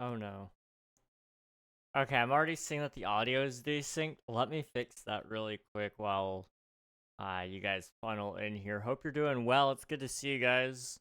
Oh no. Okay, I'm already seeing that the audio is desynced. Let me fix that really quick while you guys funnel in here. Hope you're doing well. It's good to see you guys.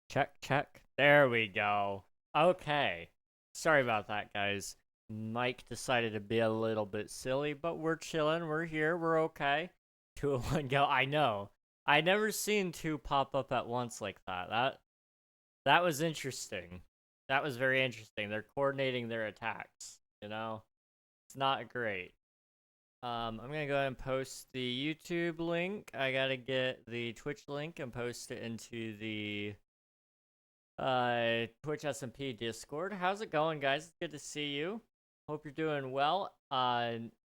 Check, check. There we go. Okay. Sorry about that, guys. Mike decided to be a little bit silly, but we're chilling. We're here. We're okay. 201 go. I know. I never seen two pop up at once like that. That was interesting. That was very interesting. They're coordinating their attacks, you know? It's not great. I'm gonna go ahead and post the YouTube link. I gotta get the Twitch link and post it into the Twitch SMP Discord. How's it going, guys? It's good to see you. Hope you're doing well.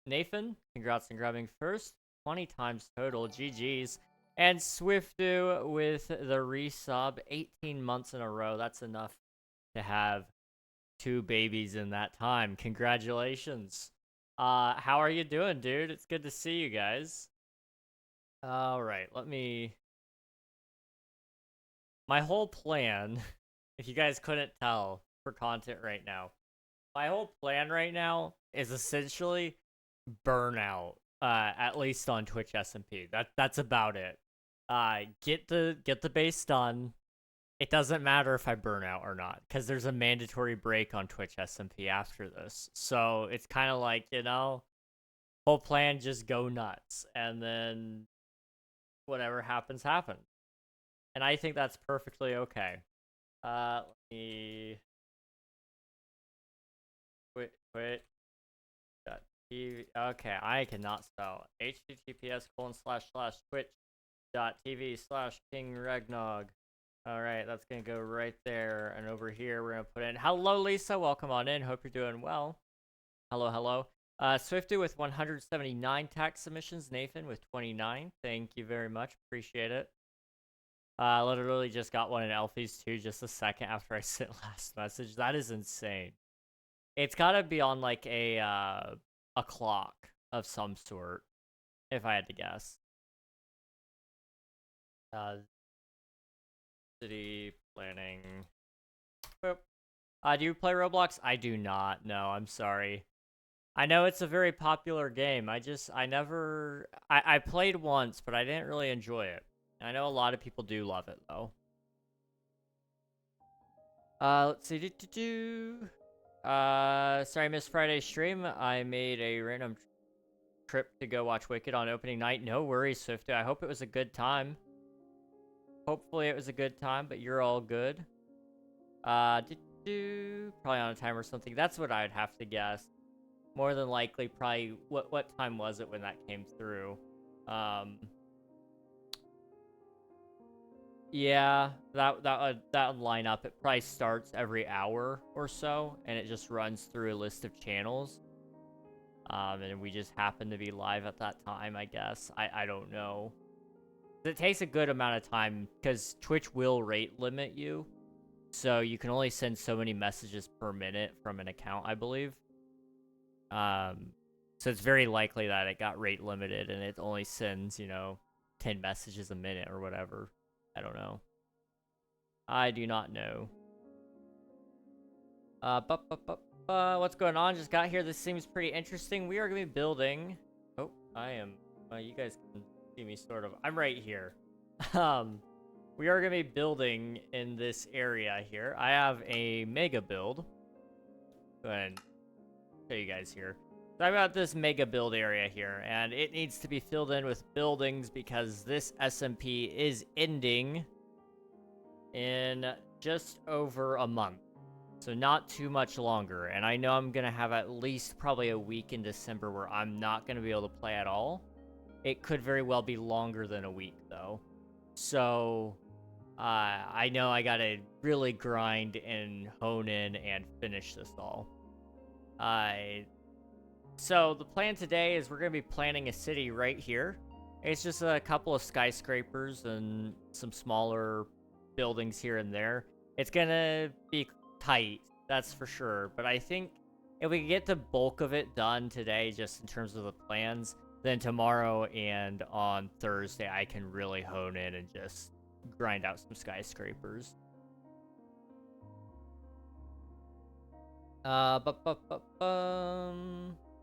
Nathan, congrats on grabbing first. 20 times total. GG's. And Swiftu with the resub. 18 months in a row. That's enough to have 2 babies in that time. Congratulations. How are you doing, dude? It's good to see you guys. All right, let me... My whole plan, if you guys couldn't tell for content right now, my whole plan right now is essentially burnout. At least on Twitch SMP. That's about it. Get the base done. It doesn't matter if I burn out or not, because there's a mandatory break on Twitch SMP after this. So it's kind of like, whole plan, just go nuts, and then whatever happens, happens. And I think that's perfectly okay. Let me quit. Okay, I cannot spell. https://twitch.tv/King Regnog. All right, that's gonna go right there, and over here we're gonna put in hello Lisa, welcome on in. Hope you're doing well. Hello. Swifty with 179 tax submissions. Nathan with 29. Thank you very much. Appreciate it. Literally just got one in Elfie's too, just a second after I sent last message. That is insane. It's gotta be on like a clock of some sort, if I had to guess. City planning. Boop. Do you play Roblox? I do not. No, I'm sorry. I know it's a very popular game. I played once, but I didn't really enjoy it. I know a lot of people do love it, though. Let's see. Sorry I missed Friday's stream. I made a random trip to go watch Wicked on opening night. No worries, Swifty. I hope it was a good time. Hopefully it was a good time, but you're all good. Probably on a time or something. That's what I'd have to guess. More than likely, probably, what time was it when that came through? Yeah, that would line up. It probably starts every hour or so, and it just runs through a list of channels. And we just happen to be live at that time, I guess. I don't know. It takes a good amount of time, because Twitch will rate limit you. So you can only send so many messages per minute from an account, I believe. So it's very likely that it got rate limited, and it only sends, 10 messages a minute or whatever. I don't know. I do not know. What's going on? Just got here. This seems pretty interesting. We are going to be building... Oh, I am... you guys can see me sort of. I'm right here. We are going to be building in this area here. I have a mega build. Go ahead and show you guys here. So I've got this mega build area here, and it needs to be filled in with buildings because this SMP is ending in just over a month. So not too much longer. And I know I'm going to have at least probably a week in December where I'm not going to be able to play at all. It could very well be longer than a week, though. So I know I got to really grind and hone in and finish this all. So the plan today is we're going to be planning a city right here. It's just a couple of skyscrapers and some smaller buildings here and there. It's going to be tight, that's for sure. But I think if we can get the bulk of it done today, just in terms of the plans, then tomorrow and on Thursday, I can really hone in and just grind out some skyscrapers. Probably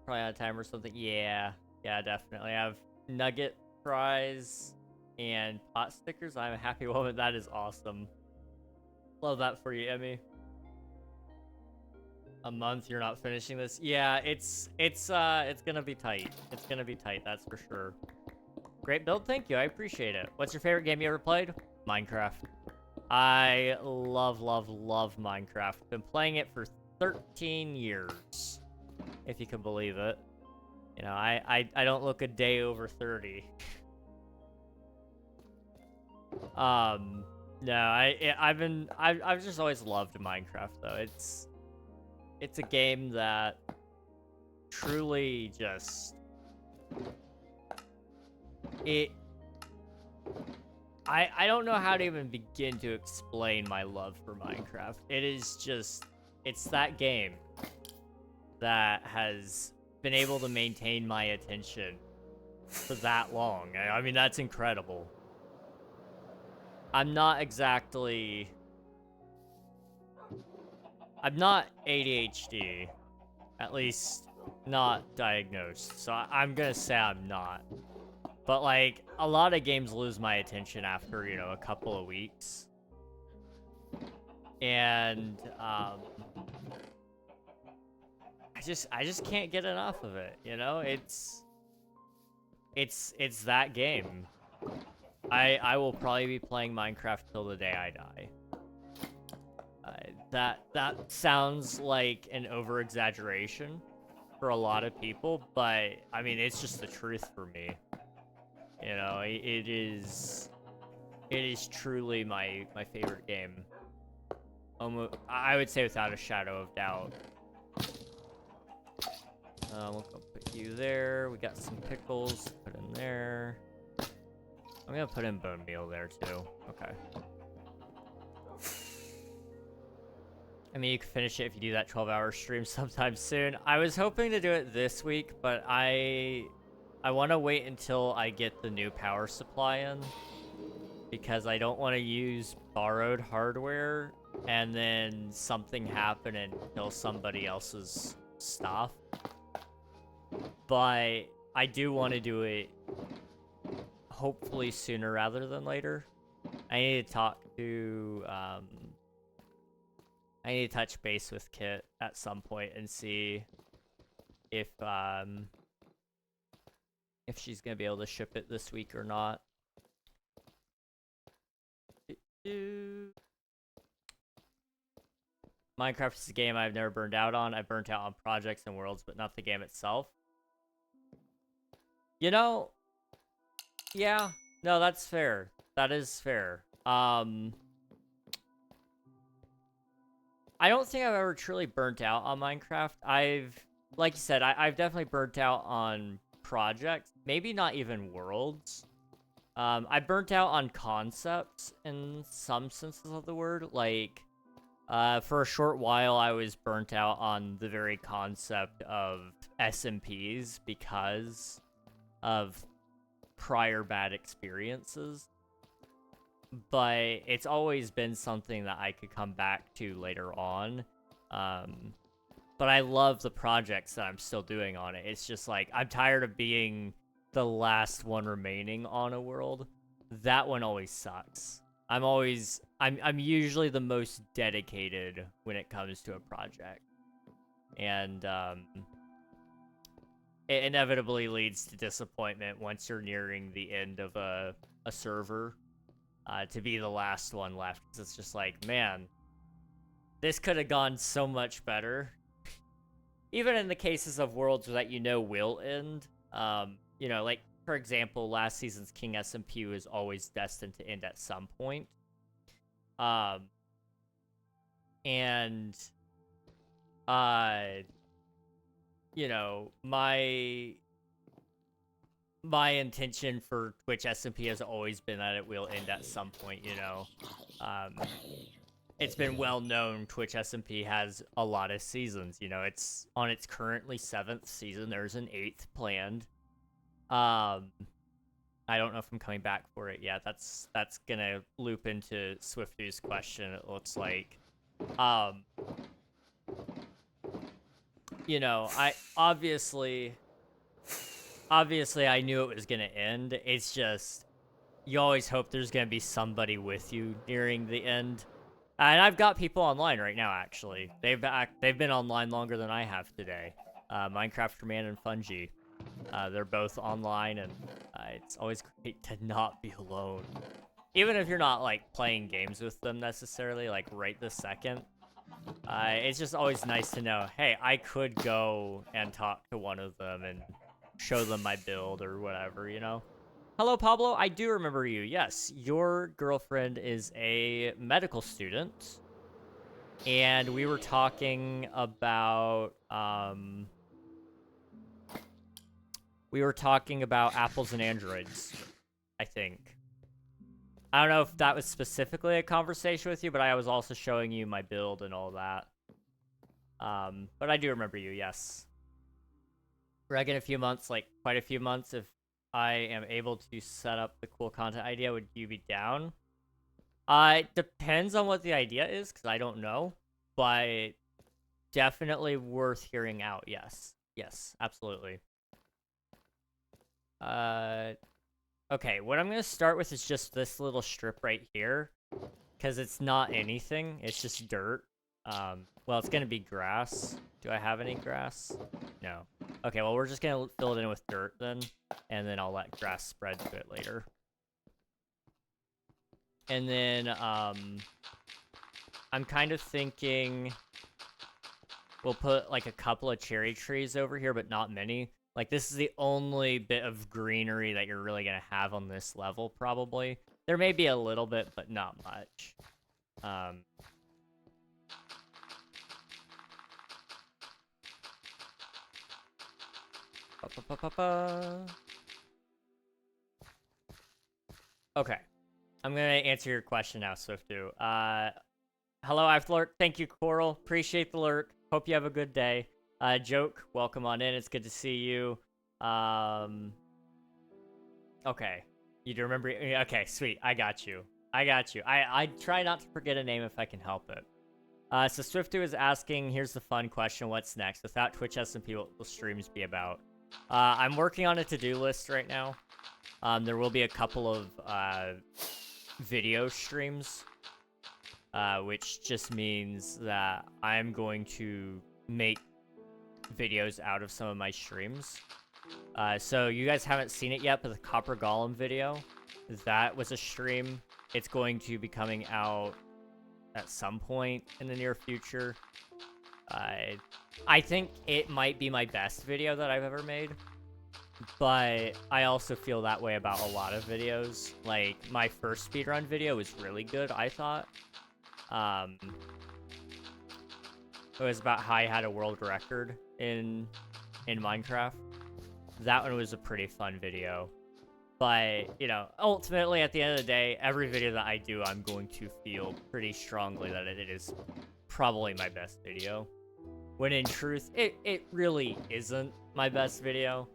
out of time or something. Yeah, definitely. I have nugget fries and pot stickers. I'm a happy woman. That is awesome. Love that for you, Emmy. A month, you're not finishing this? Yeah, it's gonna be tight. It's gonna be tight, that's for sure. Great build, thank you. I appreciate it. What's your favorite game you ever played? Minecraft. I love Minecraft. Been playing it for 13 years. If you can believe it. You know, I don't look a day over 30. No, I've just always loved Minecraft though. It's a game that truly just I don't know how to even begin to explain my love for Minecraft. It's that game that has been able to maintain my attention for that long. I mean, that's incredible. I'm not ADHD, at least not diagnosed, so I'm gonna say I'm not. But, like, a lot of games lose my attention after, you know, a couple of weeks. And, I just can't get enough of it, you know? It's that game. I will probably be playing Minecraft till the day I die. That sounds like an over-exaggeration for a lot of people, but, I mean, it's just the truth for me. You know, it is truly my favorite game. Almost, I would say without a shadow of doubt. We'll go put you there. We got some pickles. Put in there. I'm gonna put in bone meal there too. Okay. I mean, you can finish it if you do that 12-hour stream sometime soon. I was hoping to do it this week, but I want to wait until I get the new power supply in, because I don't want to use borrowed hardware and then something happen and kill somebody else's stuff. But I do want to do it hopefully sooner rather than later. I need to talk to I need to touch base with Kit at some point and see if she's gonna be able to ship it this week or not. Minecraft is a game I've never burned out on. I've burnt out on projects and worlds, but not the game itself. You know, yeah, no, that's fair. That is fair. I don't think I've ever truly burnt out on Minecraft. Like you said, I've definitely burnt out on projects. Maybe not even worlds. I burnt out on concepts in some senses of the word. Like, for a short while, I was burnt out on the very concept of SMPs because of prior bad experiences. But it's always been something that I could come back to later on. But I love the projects that I'm still doing on it. It's just like, I'm tired of being the last one remaining on a world. That one always sucks. I'm usually the most dedicated when it comes to a project. And, it inevitably leads to disappointment once you're nearing the end of a server. To be the last one left. It's just like, man, this could have gone so much better. Even in the cases of worlds that you know will end, you know, like, for example, last season's King SMP was always destined to end at some point. And, you know, my intention for Twitch SMP has always been that it will end at some point, you know. It's been well known Twitch SMP has a lot of seasons, you know. It's on its currently 7th season. There's an 8th planned. I don't know if I'm coming back for it yet. That's gonna loop into Swifty's question, it looks like. You know, I obviously I knew it was gonna end. It's just, you always hope there's gonna be somebody with you nearing the end. And I've got people online right now, actually. They've been online longer than I have today. Minecraft Man and Fungi. They're both online, and it's always great to not be alone. Even if you're not, like, playing games with them necessarily, like, right this second. It's just always nice to know, hey, I could go and talk to one of them and show them my build or whatever, you know? Hello, Pablo. I do remember you. Yes, your girlfriend is a medical student. And we were talking about, apples and androids, I think. I don't know if that was specifically a conversation with you, but I was also showing you my build and all that. But I do remember you, yes. Greg, in a few months, like quite a few months, if I am able to set up the cool content idea, would you be down? It depends on what the idea is, because I don't know. But definitely worth hearing out, yes. Yes, absolutely. Okay, what I'm going to start with is just this little strip right here. Because it's not anything, it's just dirt. Well, it's going to be grass. Do I have any grass? No. Okay, well, we're just going to fill it in with dirt then. And then I'll let grass spread to it later. And then, I'm kind of thinking we'll put, like, a couple of cherry trees over here, but not many. Like, this is the only bit of greenery that you're really going to have on this level, probably. There may be a little bit, but not much. Okay. I'm going to answer your question now, Swiftu. Hello, I've lurked. Thank you, Coral. Appreciate the lurk. Hope you have a good day. Joke, welcome on in. It's good to see you. Okay. You do remember? Okay, sweet. I got you. I try not to forget a name if I can help it. So Swiftu is asking, here's the fun question, what's next? Without Twitch SMP, what will streams be about? I'm working on a to-do list right now. There will be a couple of video streams, which just means that I'm going to make videos out of some of my streams. So you guys haven't seen it yet, but the Copper Golem video, that was a stream. It's going to be coming out at some point in the near future. I think it might be my best video that I've ever made, but I also feel that way about a lot of videos. Like, my first speedrun video was really good, I thought. It was about how I had a world record in Minecraft. That one was a pretty fun video. But, you know, ultimately, at the end of the day, every video that I do, I'm going to feel pretty strongly that it is probably my best video. When in truth, it really isn't my best video.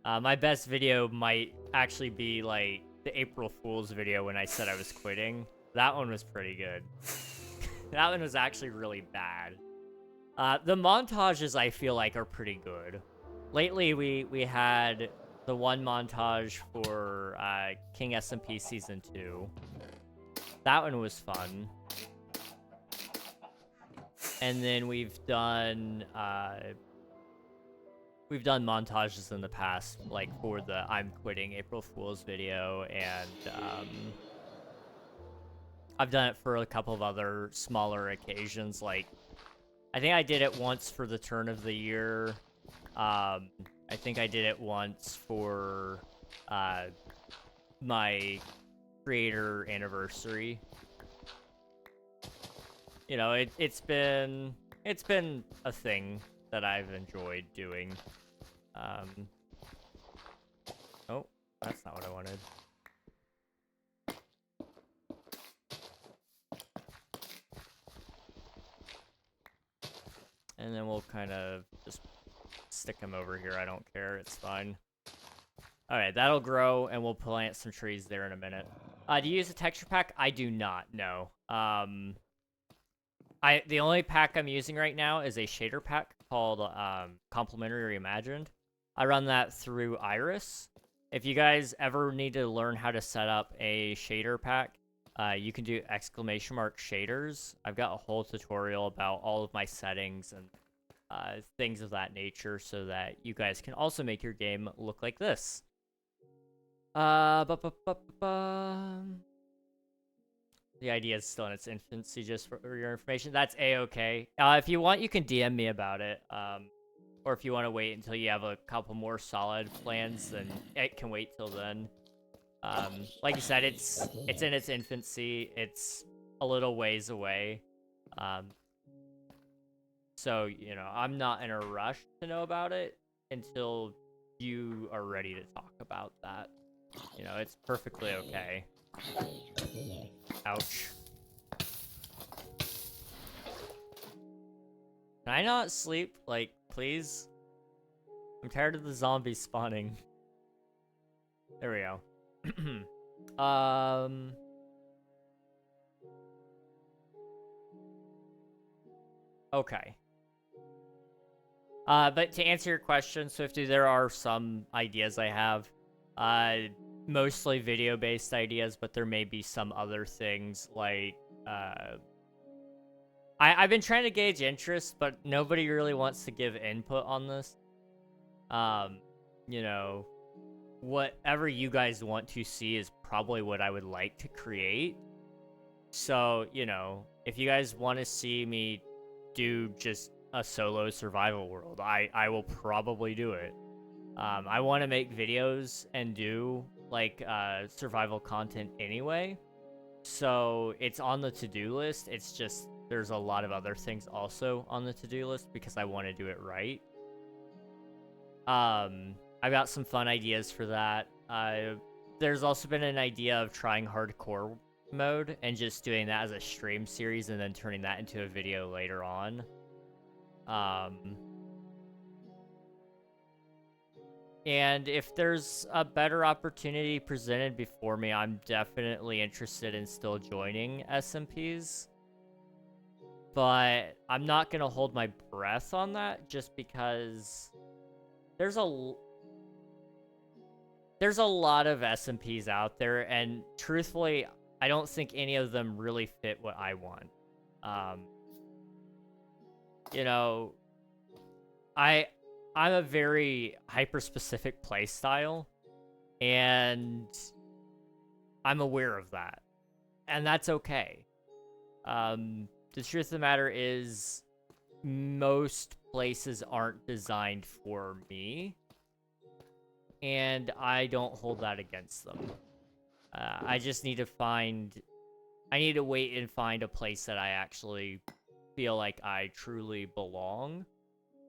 My best video might actually be, like, the April Fool's video when I said I was quitting. That one was pretty good. That one was actually really bad. The montages, I feel like, are pretty good. Lately, we had the one montage for King SMP Season 2. That one was fun. And then we've done montages in the past, like for the I'm Quitting April Fool's video, and I've done it for a couple of other smaller occasions. Like, I think I did it once for the turn of the year. I think I did it once for my creator anniversary. You know, it's been a thing that I've enjoyed doing. Oh, that's not what I wanted. And then we'll kind of just stick them over here. I don't care. It's fine. All right, that'll grow, and we'll plant some trees there in a minute. Do you use a texture pack? I do not, no. The only pack I'm using right now is a shader pack called Complementary Reimagined. I run that through Iris. If you guys ever need to learn how to set up a shader pack, you can do !shaders. I've got a whole tutorial about all of my settings and things of that nature so that you guys can also make your game look like this. The idea is still in its infancy, just for your information. That's A-okay. If you want, you can DM me about it. Or if you want to wait until you have a couple more solid plans, then it can wait till then. Like you said, it's in its infancy. It's a little ways away. So, you know, I'm not in a rush to know about it until you are ready to talk about that. You know, it's perfectly okay. Ouch. Can I not sleep? Like, please? I'm tired of the zombies spawning. There we go. Okay. But to answer your question, Swifty, there are some ideas I have. Mostly video-based ideas, but there may be some other things, like, I've been trying to gauge interest, but nobody really wants to give input on this. You know, whatever you guys want to see is probably what I would like to create. So, you know, if you guys want to see me do just a solo survival world, I will probably do it. I want to make videos and do, like, survival content anyway. So it's on the to-do list. It's just, there's a lot of other things also on the to-do list because I want to do it right. I've got some fun ideas for that. There's also been an idea of trying hardcore mode and just doing that as a stream series and then turning that into a video later on. And if there's a better opportunity presented before me, I'm definitely interested in still joining SMPs. But I'm not going to hold my breath on that just because there's a lot of SMPs out there, and truthfully, I don't think any of them really fit what I want. You know, I'm a very hyper-specific playstyle, and I'm aware of that. And that's okay. The truth of the matter is, most places aren't designed for me, and I don't hold that against them. I just need to wait and find a place that I actually feel like I truly belong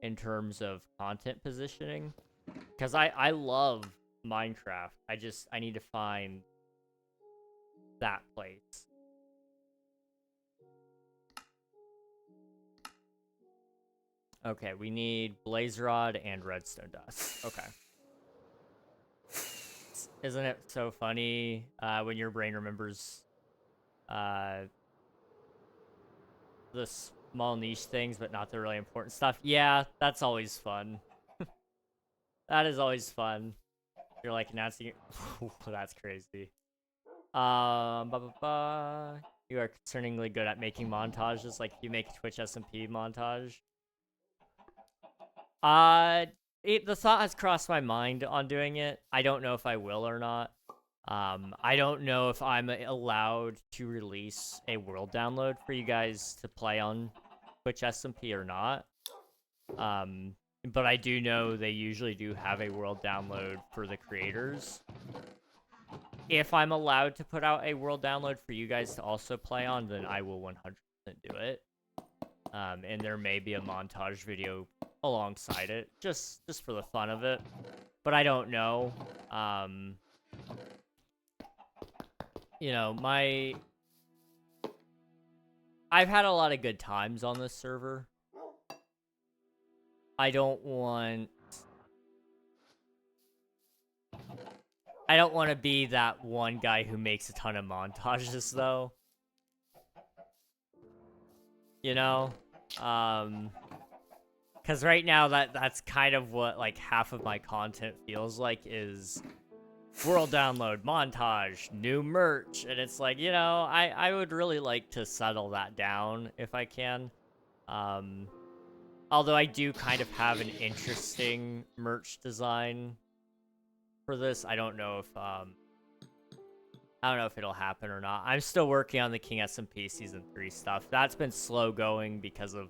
in terms of content positioning. Because I love Minecraft. I need to find that place. Okay, we need blaze rod and redstone dust. Okay. Isn't it so funny when your brain remembers the small niche things, but not the really important stuff? Yeah, that's always fun. That is always fun. You're like announcing it. That's crazy. You are concerningly good at making montages, like you make a Twitch SMP montage. The thought has crossed my mind on doing it. I don't know if I will or not. I don't know if I'm allowed to release a world download for you guys to play on Twitch SMP or not. But I do know they usually do have a world download for the creators. If I'm allowed to put out a world download for you guys to also play on, then I will 100% do it. And there may be a montage video alongside it, just for the fun of it. But I don't know. You know, I've had a lot of good times on this server. I don't want to be that one guy who makes a ton of montages, though. You know? Because right now, that's kind of what, like, half of my content feels like is world download, montage, new merch. And it's like, you know, I would really like to settle that down if I can. Although I do kind of have an interesting merch design for this. I don't know if it'll happen or not. I'm still working on the King SMP Season 3 stuff. That's been slow going because of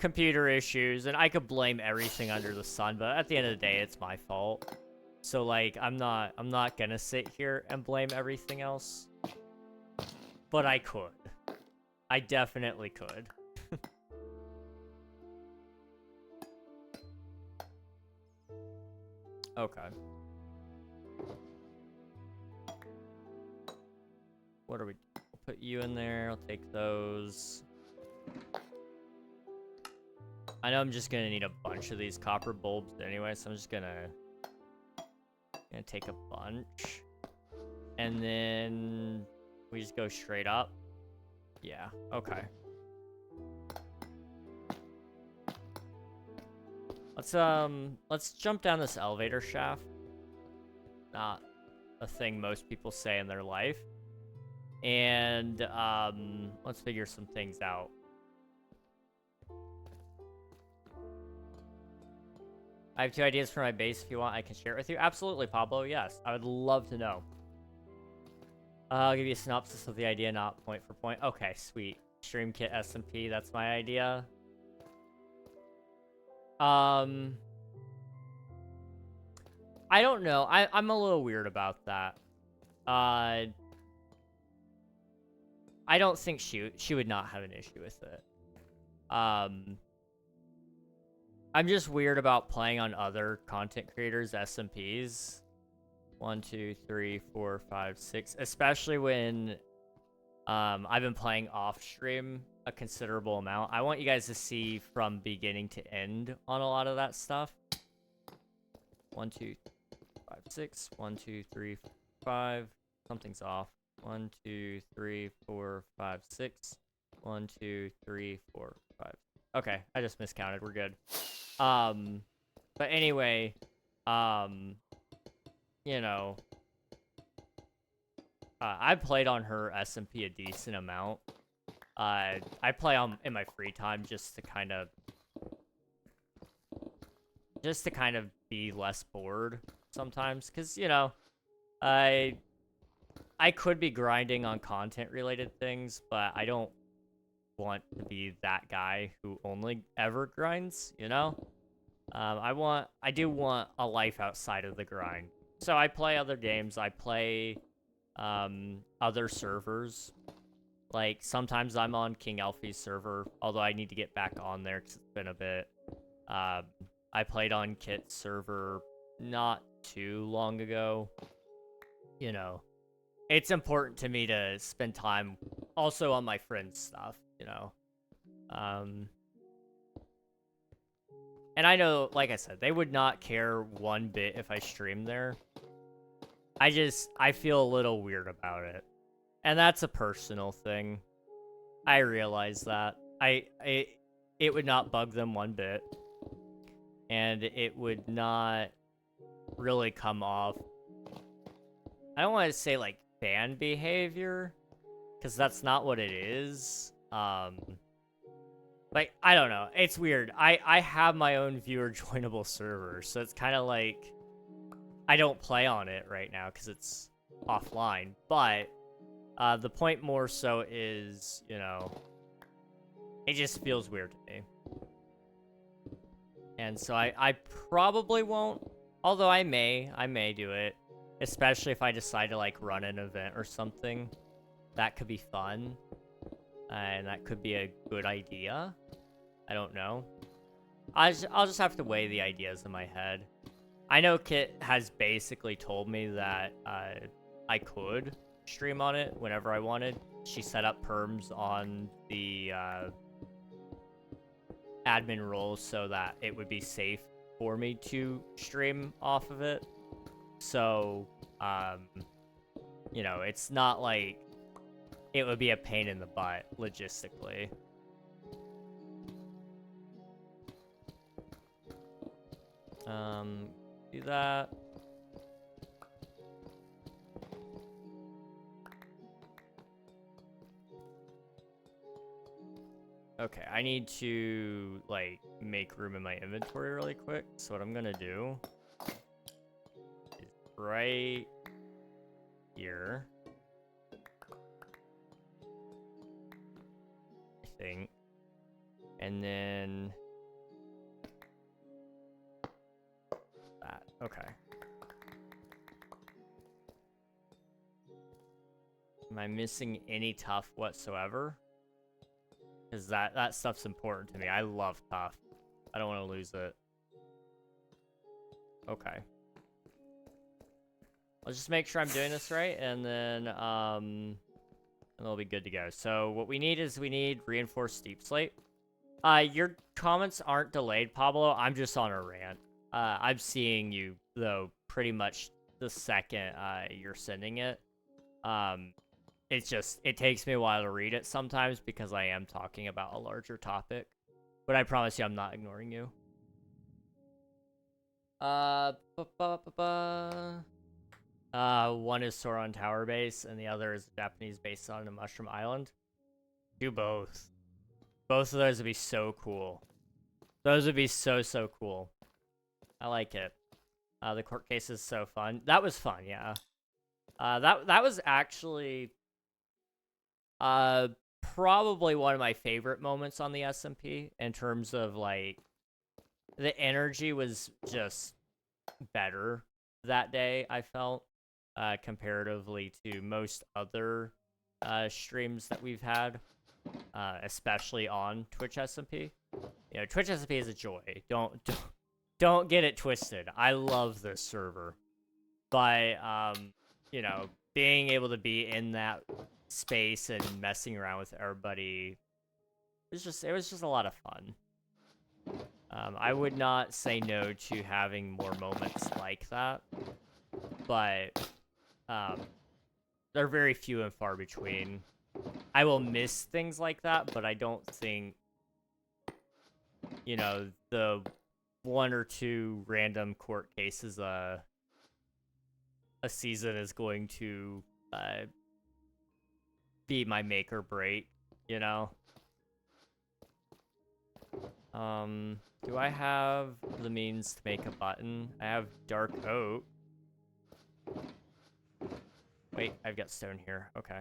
computer issues, and I could blame everything under the sun, but at the end of the day, it's my fault. So, like, I'm not gonna sit here and blame everything else. But I could. I definitely could. Okay. What are we... I'll put you in there. I'll take those. I know I'm just gonna need a bunch of these copper bulbs anyway, so I'm just gonna take a bunch. And then we just go straight up. Yeah, okay. Let's jump down this elevator shaft. Not a thing most people say in their life. And let's figure some things out. I have 2 ideas for my base. If you want, I can share it with you. Absolutely, Pablo. Yes, I would love to know. I'll give you a synopsis of the idea, not point for point. Okay, sweet. Stream kit SMP. That's my idea. I don't know. I'm a little weird about that. I don't think she would not have an issue with it. I'm just weird about playing on other content creators' SMPs. 1, 2, 3, 4, 5, 6. Especially when I've been playing off stream a considerable amount. I want you guys to see from beginning to end on a lot of that stuff. 1, 2, 5, 6. 1, 2, 3, 5. Something's off. 1, 2, 3, 4, 5, 6. 1, 2, 3, 4, 5. Okay, I just miscounted. We're good. But anyway, you know, I played on her SMP a decent amount. I play in my free time just to kind of be less bored sometimes, because, you know, I could be grinding on content related things, but I don't want to be that guy who only ever grinds, you know? I do want a life outside of the grind. So I play other games. I play other servers. Like, sometimes I'm on King Alfie's server, although I need to get back on there because it's been a bit. I played on Kit's server not too long ago. You know, it's important to me to spend time also on my friends' stuff, you know. And I know, like I said, they would not care one bit if I streamed there. I feel a little weird about it. And that's a personal thing. I realize that. It would not bug them one bit. And it would not really come off. I don't want to say, like, fan behavior, because that's not what it is. Like, I don't know. It's weird. I have my own viewer joinable server, so it's kind of like I don't play on it right now because it's offline. But the point more so is, you know, it just feels weird to me. And so I probably won't, although I may do it, especially if I decide to like run an event or something. That could be fun, and that could be a good idea. I don't know. I'll just have to weigh the ideas in my head. I know Kit has basically told me that I could stream on it whenever I wanted. She set up perms on the admin role so that it would be safe for me to stream off of it. So, you know, it's not like it would be a pain in the butt logistically. Do that. Okay, I need to, like, make room in my inventory really quick. So what I'm gonna do is right here, I think. And then that. Okay. Am I missing any tough whatsoever? Because that stuff's important to me. I love tough. I don't want to lose it. Okay. I'll just make sure I'm doing this right, and then it'll be good to go. So what we need reinforced steep slate. Your comments aren't delayed, Pablo. I'm just on a rant. I'm seeing you though pretty much the second you're sending it. It takes me a while to read it sometimes because I am talking about a larger topic. But I promise you I'm not ignoring you. One is Sauron Tower Base, and the other is a Japanese base on a Mushroom Island. Do both. Both of those would be so cool. Those would be so cool. I like it. The court case is so fun. That was fun, yeah. That was actually probably one of my favorite moments on the SMP in terms of, like, the energy was just better that day, I felt, comparatively to most other streams that we've had, especially on Twitch SMP. You know, Twitch SMP is a joy. Don't get it twisted. I love this server. But, you know, being able to be in that space and messing around with everybody, it was just a lot of fun. I would not say no to having more moments like that, but they're very few and far between. I will miss things like that, but I don't think, you know, the one or two random court cases a season is going to be my make or break, you know? Do I have the means to make a button? I have dark oak. Wait, I've got stone here. Okay.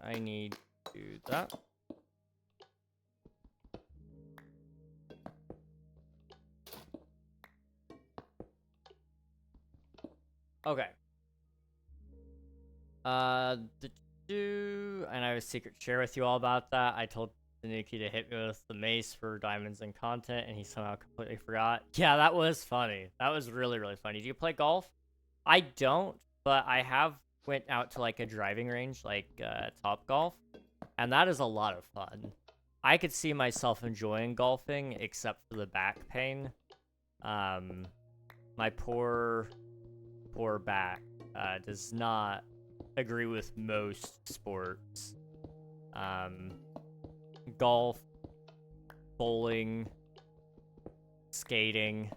I need to do that. Okay. And I have a secret to share with you all about that. I told Tanuki to hit me with the mace for diamonds and content, and he somehow completely forgot. Yeah, that was funny. That was really funny. Do you play golf? I don't, but I have went out to like a driving range, like Top Golf, and that is a lot of fun. I could see myself enjoying golfing, except for the back pain. My poor back does not agree with most sports. Golf, bowling, skating.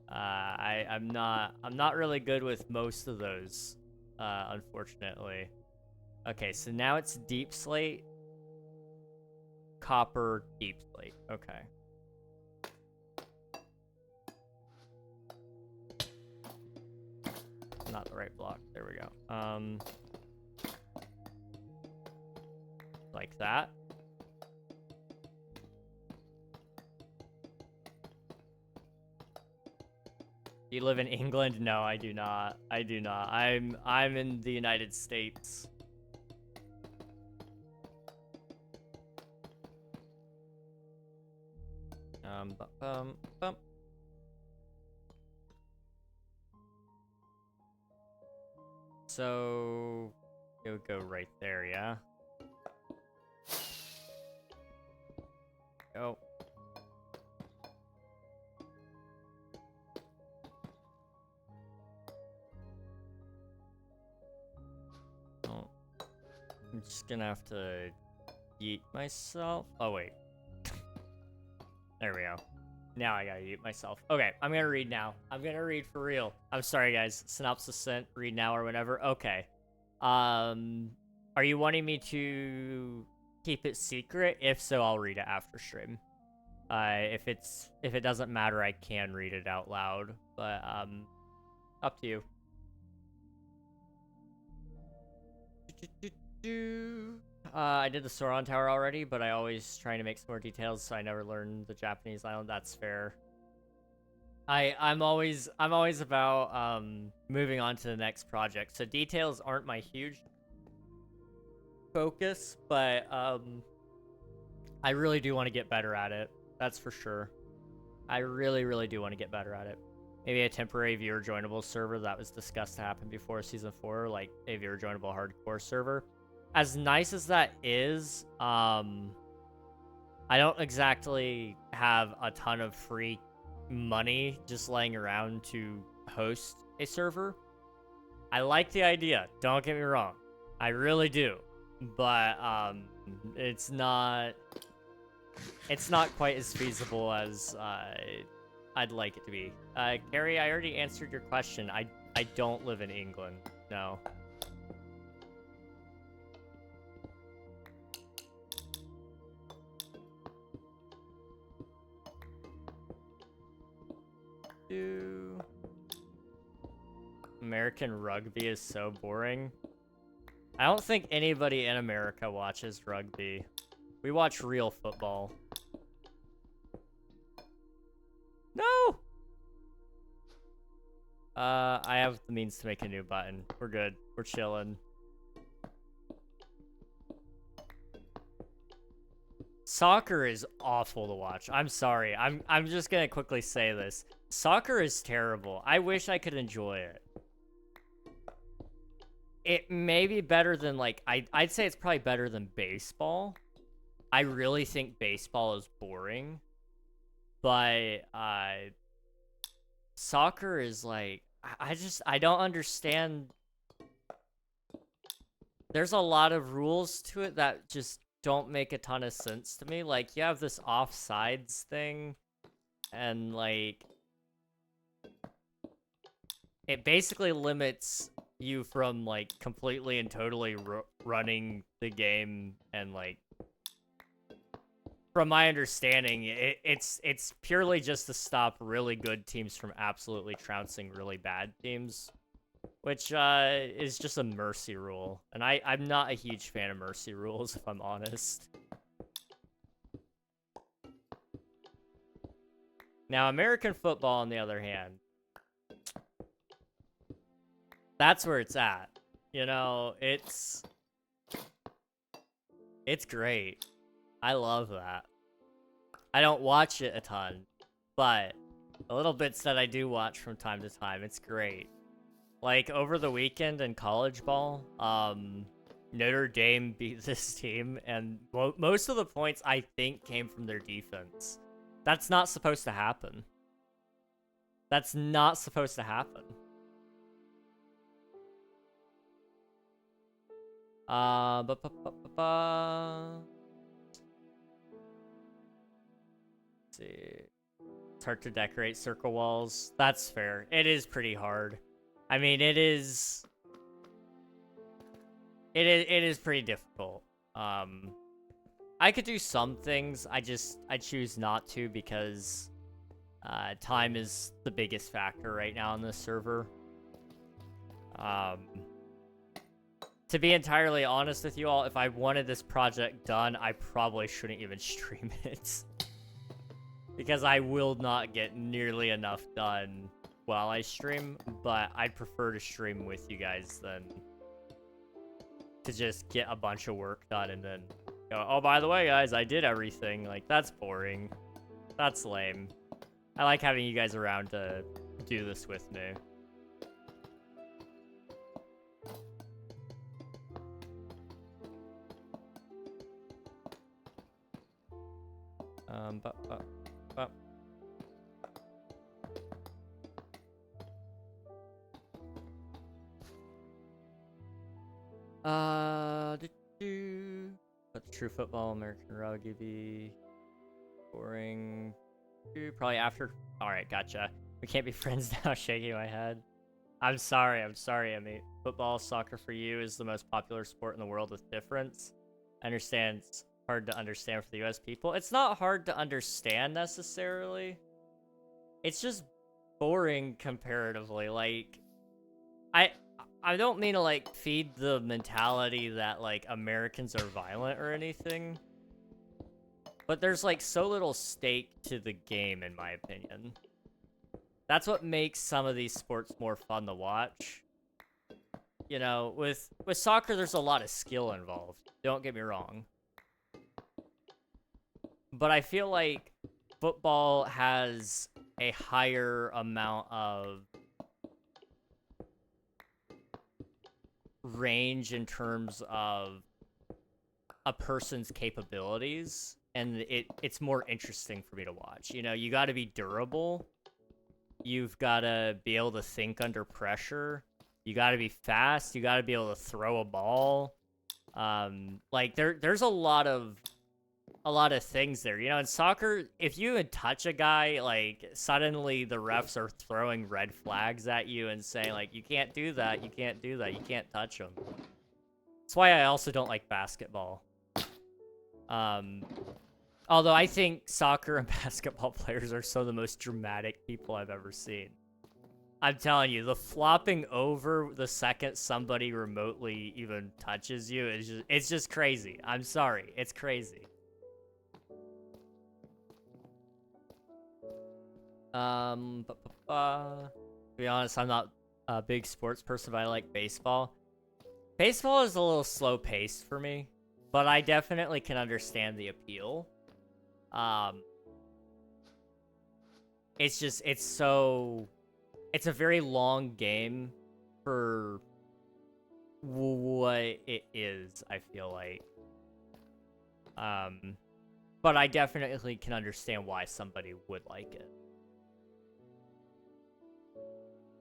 I'm not really good with most of those, unfortunately. Okay, so now it's deep slate, copper, deep slate. Okay. Not the right block. There we go. Like that. You live in England? No, I do not. I do not. I'm in the United States. Bum. So it would go right there, yeah. Go. Oh. I'm just gonna have to yeet myself. Oh wait. There we go. Now I gotta yeet myself. Okay, I'm gonna read now. I'm gonna read for real. I'm sorry, guys. Synopsis sent. Read now or whatever. Okay. Are you wanting me to keep it secret? If so, I'll read it after stream. If it doesn't matter, I can read it out loud. But up to you. I did the Sauron Tower already, but I always trying to make some more details, so I never learned the Japanese island. That's fair. I'm always about moving on to the next project. So details aren't my huge focus, but I really do want to get better at it. That's for sure. I really do want to get better at it. Maybe a temporary viewer joinable server that was discussed to happen before season 4, like a viewer joinable hardcore server. As nice as that is, I don't exactly have a ton of free money just laying around to host a server. I like the idea, don't get me wrong. I really do. But it's not quite as feasible as I'd like it to be. Gary, I already answered your question. I don't live in England. No. American rugby is so boring. I don't think anybody in America watches rugby. We watch real football. No! I have the means to make a new button. We're good. We're chilling. Soccer is awful to watch. I'm sorry. I'm just gonna quickly say this. Soccer is terrible. I wish I could enjoy it. It may be better than, like, I'd say it's probably better than baseball. I really think baseball is boring. But, soccer is, like, I don't understand. There's a lot of rules to it that just don't make a ton of sense to me. Like, you have this offsides thing, and, like, it basically limits you from, like, completely and totally running the game, and, like, from my understanding, it's purely just to stop really good teams from absolutely trouncing really bad teams, which is just a mercy rule, and I'm not a huge fan of mercy rules, if I'm honest. Now, American football, on the other hand, that's where it's at. You know, it's great. I love that. I don't watch it a ton, but the little bits that I do watch from time to time, it's great. Like, over the weekend in college ball, Notre Dame beat this team, and most of the points, I think, came from their defense. That's not supposed to happen. That's not supposed to happen. Let's see. It's hard to decorate circle walls. That's fair. It is pretty hard. I mean, it is... It is pretty difficult. I could do some things. I choose not to because time is the biggest factor right now on this server. To be entirely honest with you all, if I wanted this project done, I probably shouldn't even stream it. Because I will not get nearly enough done while I stream, but I'd prefer to stream with you guys than to just get a bunch of work done and then go, oh, by the way, guys, I did everything. Like, that's boring. That's lame. I like having you guys around to do this with me. But true football, American rugby, boring. Probably after. All right, gotcha. We can't be friends now. Shaking my head. I'm sorry. I mean, football, soccer for you is the most popular sport in the world with difference. I understand it's hard to understand for the US people. It's not hard to understand necessarily. It's just boring comparatively. Like, I don't mean to, like, feed the mentality that, like, Americans are violent or anything. But there's, like, so little stake to the game, in my opinion. That's what makes some of these sports more fun to watch. You know, with soccer, there's a lot of skill involved. Don't get me wrong. But I feel like football has a higher amount of range in terms of a person's capabilities, and it's more interesting for me to watch. You know, you got to be durable. You've got to be able to think under pressure. You got to be fast. You got to be able to throw a ball. Like there's a lot of things there. You know, in soccer, if you would touch a guy, like, suddenly the refs are throwing red flags at you and saying, like, you can't do that, you can't do that, you can't touch him. That's why I also don't like basketball. Although I think soccer and basketball players are some of the most dramatic people I've ever seen. I'm telling you, the flopping over the second somebody remotely even touches you it's just crazy. I'm sorry, it's crazy. To be honest, I'm not a big sports person, but I like baseball. Baseball is a little slow paced for me, but I definitely can understand the appeal. It's a very long game for what it is, I feel like. But I definitely can understand why somebody would like it.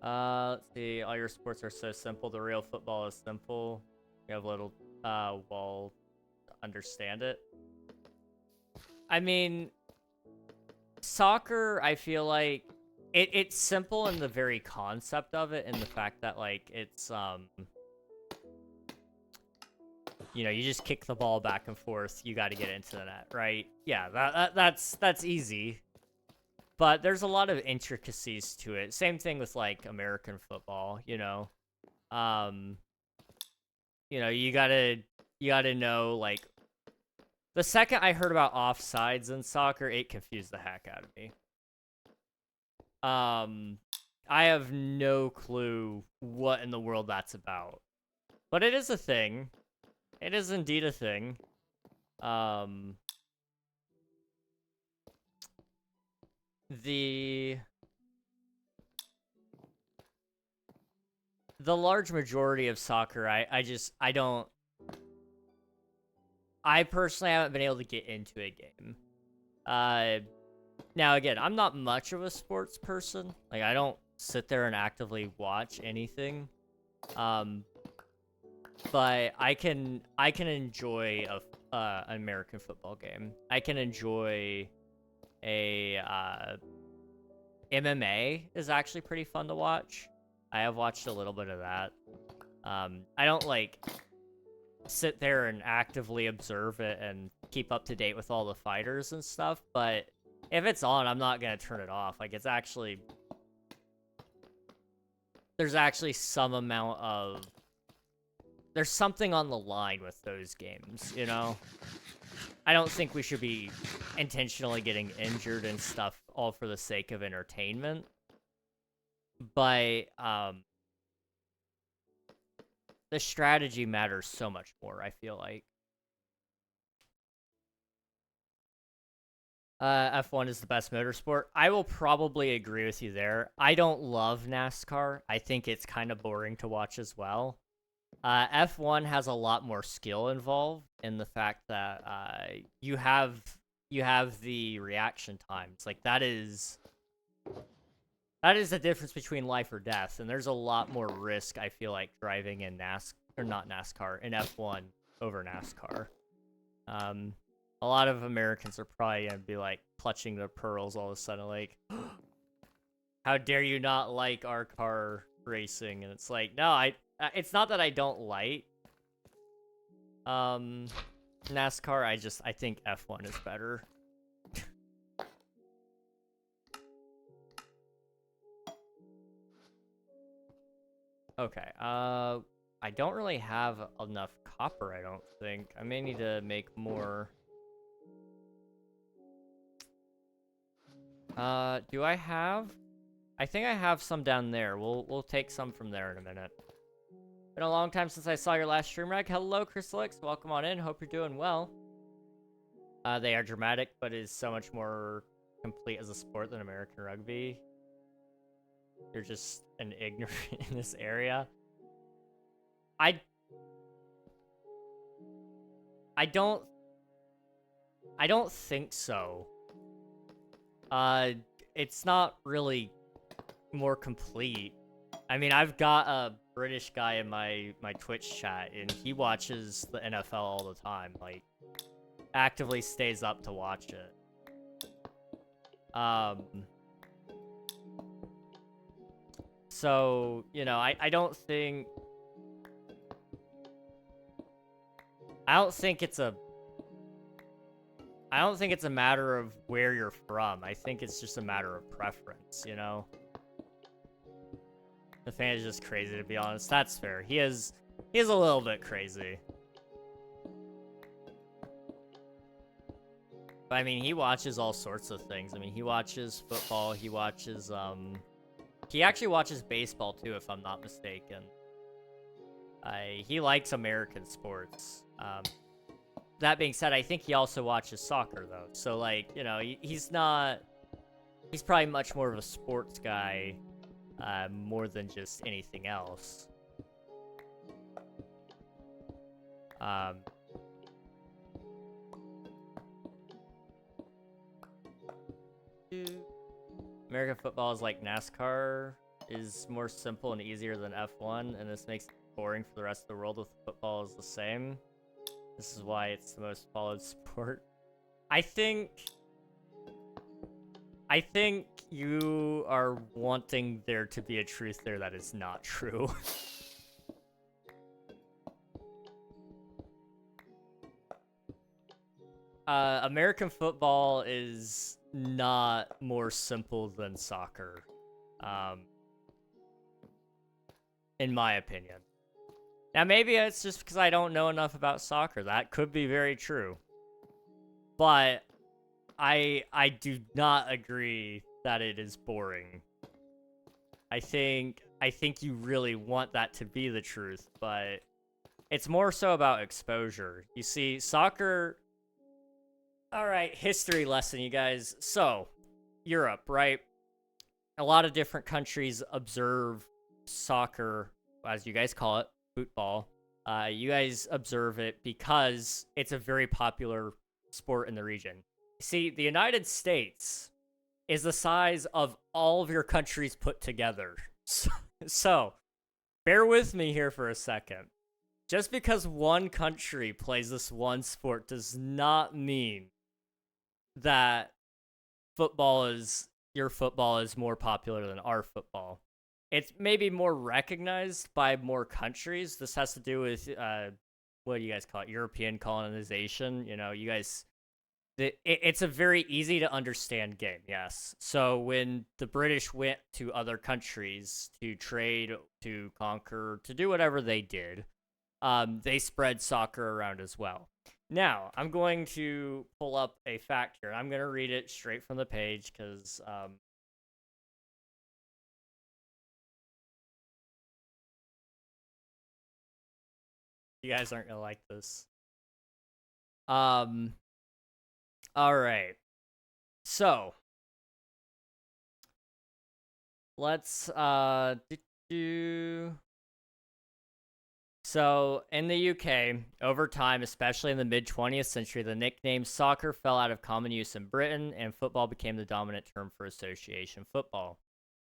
Let's see. All your sports are so simple. The real football is simple. You have little wall to understand it. I mean, soccer, I feel like it's simple in the very concept of it, and the fact that, like, it's you know, you just kick the ball back and forth. You got to get into the net, right? Yeah, that's easy. But there's a lot of intricacies to it. Same thing with, like, American football, you know. You know, you gotta know, like, the second I heard about offsides in soccer, it confused the heck out of me. I have no clue what in the world that's about. But it is a thing. It is indeed a thing. The large majority of soccer, I personally haven't been able to get into a game. Now again, I'm not much of a sports person. Like, I don't sit there and actively watch anything. But I can enjoy an American football game. I can enjoy a MMA is actually pretty fun to watch. I have watched a little bit of that. I don't like sit there and actively observe it and keep up to date with all the fighters and stuff, but if it's on, I'm not gonna turn it off. Like, it's actually... There's actually some amount of... There's something on the line with those games, you know? I don't think we should be intentionally getting injured and stuff all for the sake of entertainment. But, the strategy matters so much more, I feel like. F1 is the best motorsport. I will probably agree with you there. I don't love NASCAR. I think it's kind of boring to watch as well. F1 has a lot more skill involved in the fact that you have the reaction times. Like, that is the difference between life or death, and there's a lot more risk, I feel like, driving in NASCAR, in F1 over NASCAR. A lot of Americans are probably gonna be, like, clutching their pearls all of a sudden, like, how dare you not like our car racing? And it's like, no, it's not that I don't like NASCAR, I think F1 is better. Okay, I don't really have enough copper, I don't think. I may need to make more. Do I have? I think I have some down there. We'll take some from there in a minute. Been a long time since I saw your last stream, Reg. Hello, Chrysalix. Welcome on in. Hope you're doing well. They are dramatic, but is so much more complete as a sport than American rugby. You're just an ignorant in this area. I don't think so. It's not really more complete. I mean, I've got a British guy in my Twitch chat, and he watches the NFL all the time. Like, actively stays up to watch it. So, you know, I don't think it's a matter of where you're from. I think it's just a matter of preference, you know? The fan is just crazy, to be honest. That's fair. He is a little bit crazy. But, I mean, he watches all sorts of things. I mean, he watches football. He watches, he actually watches baseball, too, if I'm not mistaken. He likes American sports. That being said, I think he also watches soccer, though. So, like, you know, he's probably much more of a sports guy, more than just anything else. American football is like NASCAR, is more simple and easier than F1, and this makes it boring for the rest of the world if football is the same. This is why it's the most followed sport. I think you are wanting there to be a truth there that is not true. American football is not more simple than soccer, in my opinion. Now, maybe it's just because I don't know enough about soccer. That could be very true. But I do not agree that it is boring. I think you really want that to be the truth, but it's more so about exposure. You see, soccer... Alright, history lesson, you guys. So, Europe, right? A lot of different countries observe soccer, as you guys call it, football. You guys observe it because it's a very popular sport in the region. See, the United States is the size of all of your countries put together. So, bear with me here for a second. Just because one country plays this one sport does not mean that your football is more popular than our football. It's maybe more recognized by more countries. This has to do with what do you guys call it? European colonization. You know, you guys, it's a very easy to understand game. Yes. So when the British went to other countries to trade, to conquer, to do whatever they did, they spread soccer around as well. Now, I'm going to pull up a fact here. I'm going to read it straight from the page because you guys aren't going to like this. All right. So, let's So, in the UK, over time, especially in the mid-20th century, the nickname soccer fell out of common use in Britain, and football became the dominant term for association football.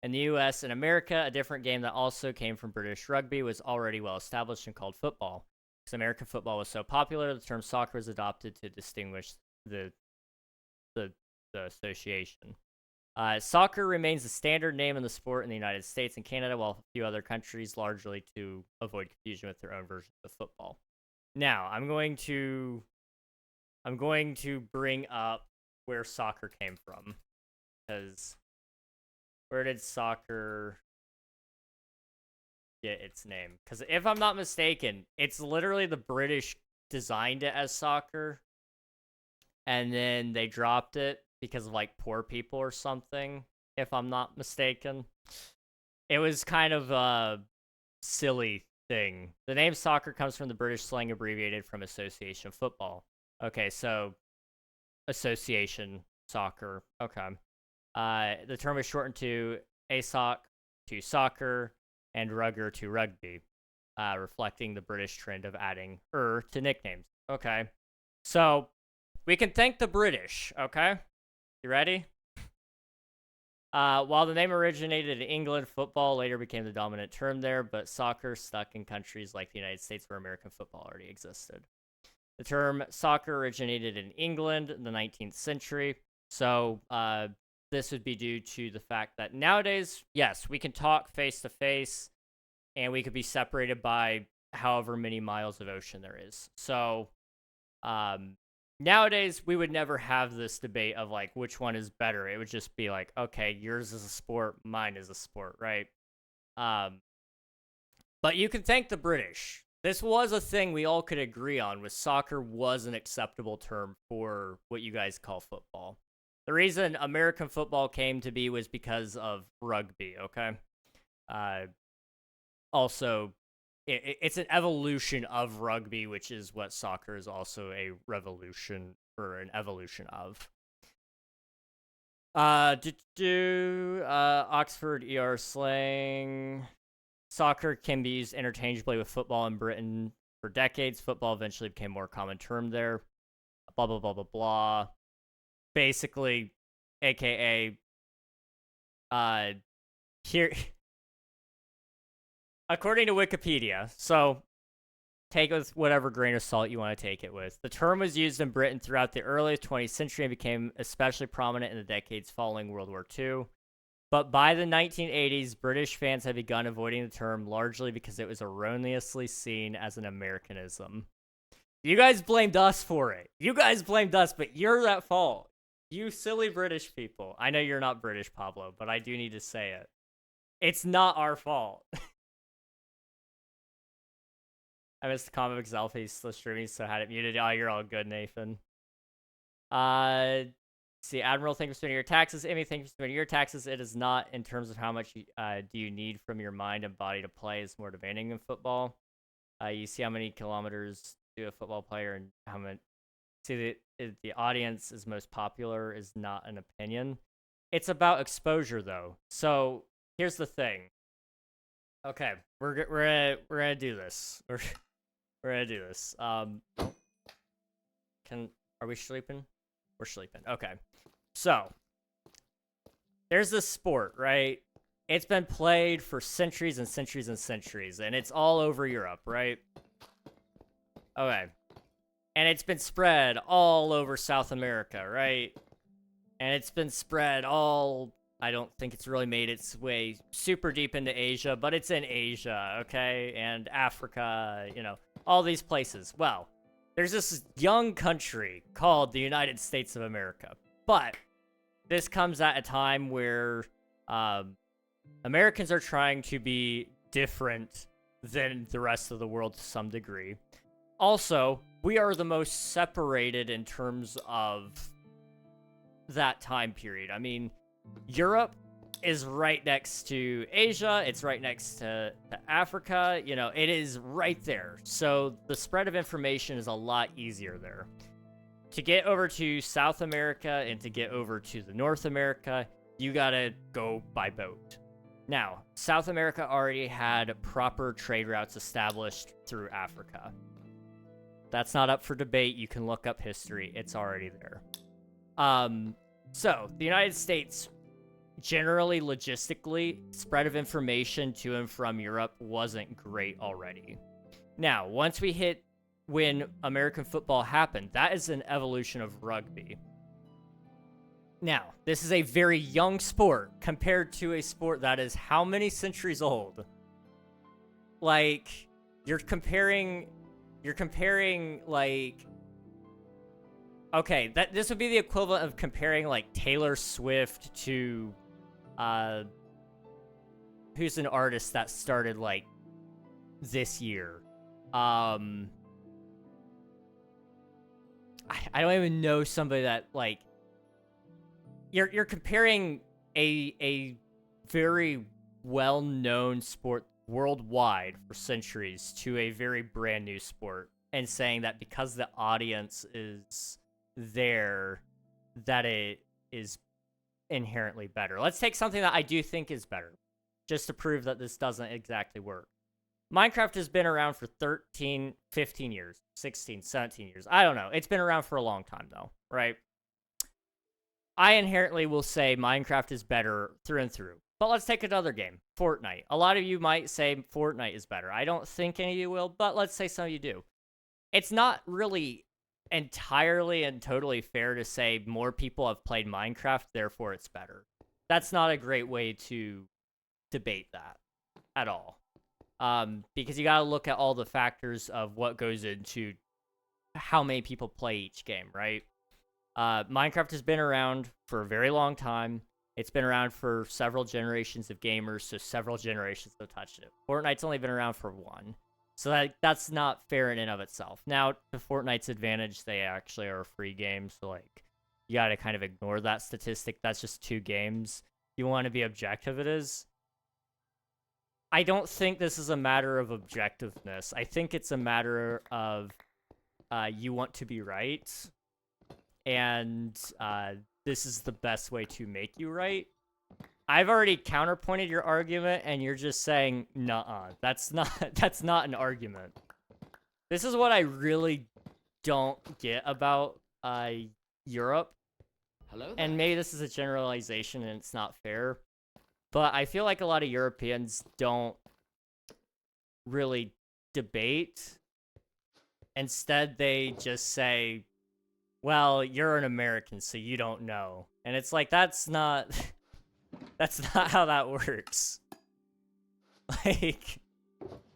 In the US and America, a different game that also came from British rugby was already well established and called football. Because American football was so popular, the term soccer was adopted to distinguish the association. Soccer remains the standard name in the sport in the United States and Canada, while a few other countries, largely to avoid confusion with their own versions of football. Now, I'm going to bring up where soccer came from, because where did soccer get its name? Because if I'm not mistaken, it's literally the British designed it as soccer, and then they dropped it because of like poor people or something, if I'm not mistaken. It was kind of a silly thing. The name soccer comes from the British slang abbreviated from association football. Okay, so association soccer. Okay. The term is shortened to ASOC to soccer and rugger to rugby, reflecting the British trend of adding to nicknames. Okay. So we can thank the British, okay? You ready? While the name originated in England, football later became the dominant term there, but soccer stuck in countries like the United States where American football already existed. The term soccer originated in England in the 19th century, so this would be due to the fact that nowadays, yes, we can talk face-to-face, and we could be separated by however many miles of ocean there is. So, nowadays, we would never have this debate of, like, which one is better. It would just be like, okay, yours is a sport, mine is a sport, right? But you can thank the British. This was a thing we all could agree on, was soccer was an acceptable term for what you guys call football. The reason American football came to be was because of rugby, okay? Also, it's an evolution of rugby, which is what soccer is also a revolution or an evolution of. Oxford ER slang. Soccer can be used interchangeably with football in Britain for decades. Football eventually became a more common term there. Blah, blah, blah, blah, blah. Basically, aka, here... According to Wikipedia, so take it with whatever grain of salt you want to take it with. The term was used in Britain throughout the early 20th century and became especially prominent in the decades following World War II. But by the 1980s, British fans had begun avoiding the term largely because it was erroneously seen as an Americanism. You guys blamed us for it. You guys blamed us, but you're at fault. You silly British people. I know you're not British, Pablo, but I do need to say it. It's not our fault. I missed the comment because Alfie's still streaming, so I had it muted. Oh, you're all good, Nathan. See, Admiral, thank you for spending your taxes. Amy, thank you for spending your taxes. It is not in terms of how much do you need from your mind and body to play. It's more demanding than football. You see how many kilometers do a football player and how many... See, the audience is most popular is not an opinion. It's about exposure, though. So, here's the thing. Okay, we're gonna do this. We're gonna do this. Are we sleeping? We're sleeping. Okay. So, there's this sport, right? It's been played for centuries and centuries and centuries, and it's all over Europe, right? Okay. And it's been spread all over South America, right? And it's been spread all... I don't think it's really made its way super deep into Asia, but it's in Asia, okay? And Africa, you know, all these places. Well, there's this young country called the United States of America. But this comes at a time where Americans are trying to be different than the rest of the world to some degree. Also, we are the most separated in terms of that time period. I mean, Europe is right next to Asia. It's right next to Africa. You know, it is right there. So the spread of information is a lot easier there. To get over to South America and to get over to the North America, you gotta go by boat. Now, South America already had proper trade routes established through Africa. That's not up for debate. You can look up history. It's already there. So, the United States, generally, logistically, spread of information to and from Europe wasn't great already. Now, once we hit when American football happened, that is an evolution of rugby. Now, this is a very young sport compared to a sport that is how many centuries old? Like, you're comparing, like, okay, this would be the equivalent of comparing, like, Taylor Swift to, who's an artist that started, like, this year? I don't even know somebody that, like, you're comparing a very well-known sport worldwide for centuries to a very brand new sport and saying that because the audience is there, that it is inherently better. Let's take something that I do think is better, just to prove that this doesn't exactly work. Minecraft has been around for 13, 15 years, 16, 17 years. I don't know. It's been around for a long time, though, right? I inherently will say Minecraft is better through and through. But let's take another game, Fortnite. A lot of you might say Fortnite is better. I don't think any of you will, but let's say some of you do. It's not really entirely and totally fair to say more people have played Minecraft, therefore it's better. That's not a great way to debate that at all. Because you gotta look at all the factors of what goes into how many people play each game, right? Minecraft has been around for a very long time. It's been around for several generations of gamers, so several generations have touched it. Fortnite's only been around for one. So that's not fair in and of itself. Now, to Fortnite's advantage, they actually are a free game, so, like, you gotta kind of ignore that statistic. That's just 2 games. If you want to be objective, it is. I don't think this is a matter of objectiveness. I think it's a matter of you want to be right, and this is the best way to make you right. I've already counterpointed your argument, and you're just saying, nuh-uh. That's not an argument. This is what I really don't get about Europe. Hello there. And maybe this is a generalization, and it's not fair. But I feel like a lot of Europeans don't really debate. Instead, they just say, well, you're an American, so you don't know. And it's like, that's not how that works. Like,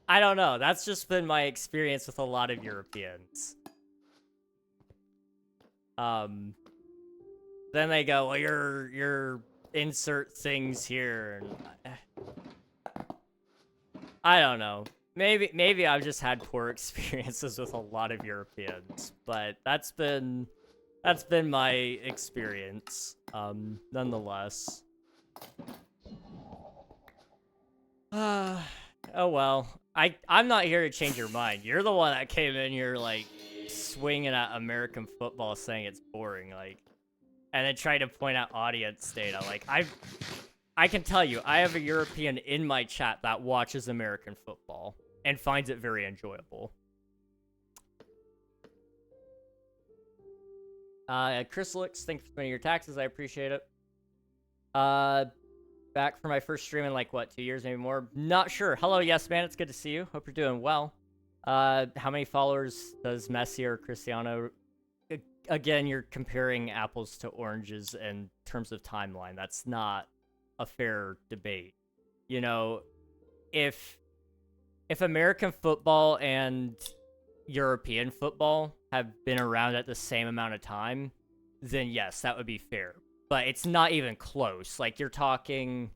I don't know. That's just been my experience with a lot of Europeans. Then they go, well, you're insert things here. And I don't know. Maybe I've just had poor experiences with a lot of Europeans, but that's been my experience. Nonetheless. Oh well. I'm not here to change your mind. You're the one that came in here like swinging at American football, saying it's boring, like, and then trying to point out audience data. Like, I can tell you, I have a European in my chat that watches American football and finds it very enjoyable. Chrysalix, thank you for spending your taxes. I appreciate it. Back for my first stream in, like, what, 2 years, maybe more? Not sure. Hello, yes, man. It's good to see you. Hope you're doing well. How many followers does Messi or Cristiano? Again, you're comparing apples to oranges in terms of timeline. That's not a fair debate. You know, if American football and European football have been around at the same amount of time, then yes, that would be fair. But it's not even close. Like, you're talking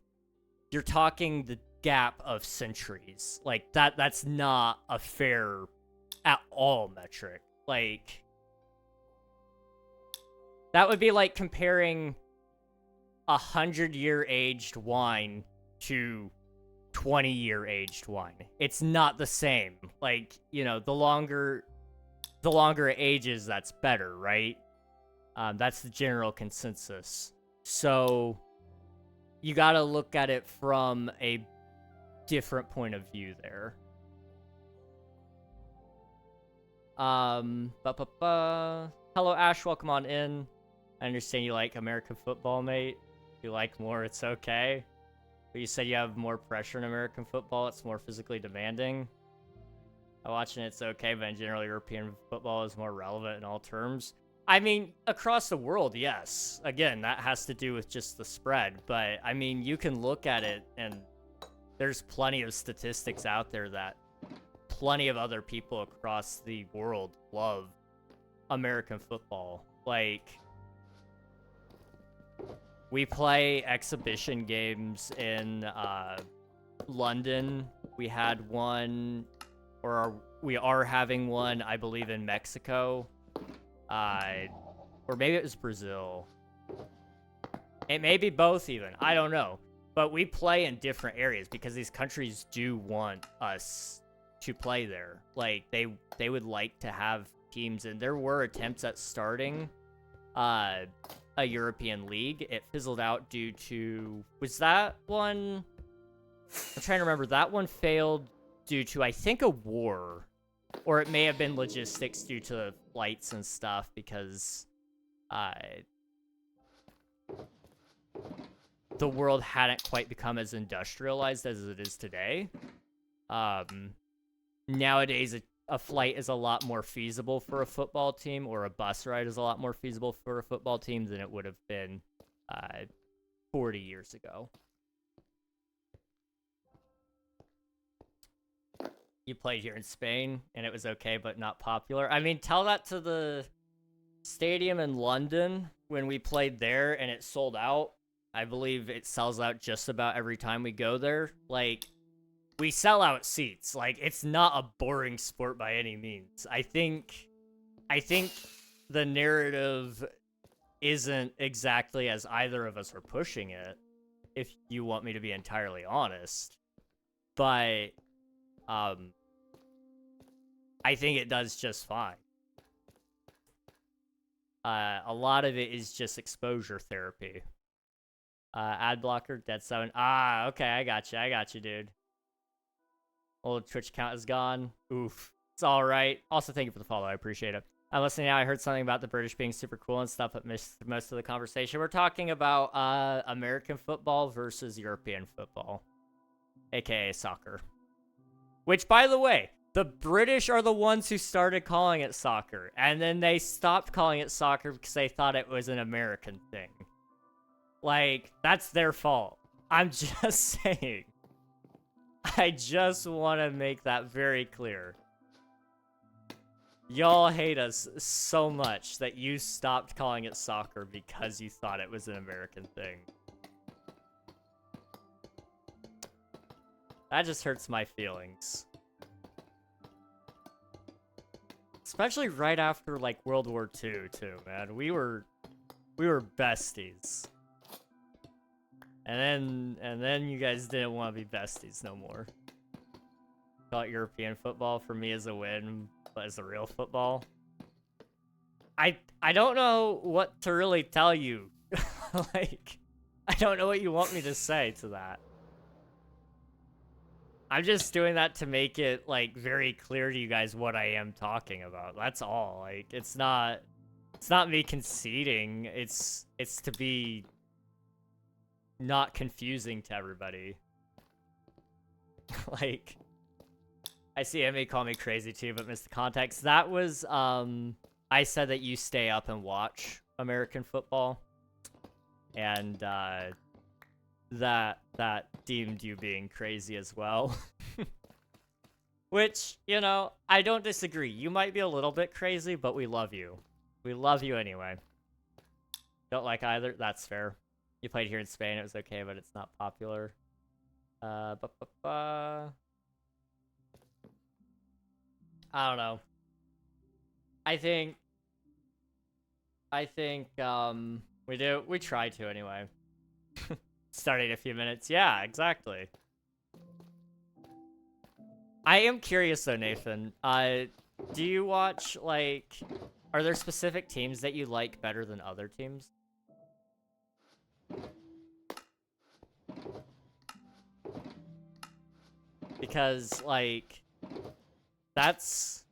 the gap of centuries. Like, that's not a fair at all metric. Like, that would be like comparing 100-year aged wine to 20-year aged wine. It's not the same. Like, you know, the longer it ages, that's better, right? That's the general consensus. So you gotta look at it from a different point of view there. Hello, Ash. Welcome on in. I understand you like American football, mate. If you like more, it's okay. But you said you have more pressure in American football. It's more physically demanding. Watching it's okay, but in general, European football is more relevant in all terms. I mean, across the world, yes. Again, that has to do with just the spread. But, I mean, you can look at it, and there's plenty of statistics out there that plenty of other people across the world love American football. Like, we play exhibition games in London. We had one, or we are having one, I believe, in Mexico. Or maybe it was Brazil. It may be both even. I don't know. But we play in different areas because these countries do want us to play there. Like, they would like to have teams, and there were attempts at starting a European league. It fizzled out due to... Was that one... I'm trying to remember. That one failed due to, I think, a war. Or it may have been logistics due to flights and stuff, because the world hadn't quite become as industrialized as it is today. Nowadays, a flight is a lot more feasible for a football team, or a bus ride is a lot more feasible for a football team than it would have been 40 years ago. You played here in Spain, and it was okay, but not popular. I mean, tell that to the stadium in London when we played there, and it sold out. I believe it sells out just about every time we go there. Like, we sell out seats. Like, it's not a boring sport by any means. I think the narrative isn't exactly as either of us are pushing it, if you want me to be entirely honest. But I think it does just fine. A lot of it is just exposure therapy. Ad blocker, dead 7. Ah, okay, I got you, dude. Old Twitch account is gone. Oof. It's alright. Also, thank you for the follow. I appreciate it. I'm listening now. I heard something about the British being super cool and stuff, but missed most of the conversation. We're talking about American football versus European football, aka soccer. Which, by the way, the British are the ones who started calling it soccer, and then they stopped calling it soccer because they thought it was an American thing. Like, that's their fault. I'm just saying. I just want to make that very clear. Y'all hate us so much that you stopped calling it soccer because you thought it was an American thing. That just hurts my feelings. Especially right after, like, World War II, too, man. We were besties. And then you guys didn't want to be besties no more. Thought European football for me is a win, but as a real football. I don't know what to really tell you. Like, I don't know what you want me to say to that. I'm just doing that to make it, like, very clear to you guys what I am talking about. That's all. Like, it's not me conceding. It's to be not confusing to everybody. Like, I see Emmy call me crazy too, but missed the context. That was, I said that you stay up and watch American football. And, that deemed you being crazy as well. Which, you know, I don't disagree. You might be a little bit crazy, but we love you. We love you anyway. Don't like either? That's fair. You played here in Spain, it was okay, but it's not popular. I don't know. I think, we try to anyway. Starting in a few minutes. Yeah, exactly. I am curious though, Nathan. Do you watch, like, are there specific teams that you like better than other teams? Because, like, that's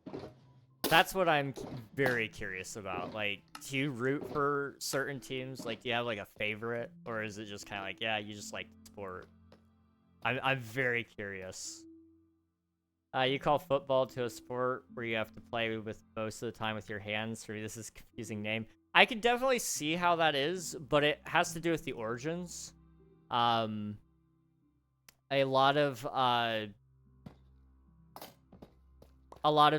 what I'm very curious about. Like, do you root for certain teams? Like, do you have, like, a favorite? Or is it just kind of like, yeah, you just like sport? I'm very curious. You call football to a sport where you have to play with most of the time with your hands. For me, this is a confusing name. I can definitely see how that is, but it has to do with the origins. A lot of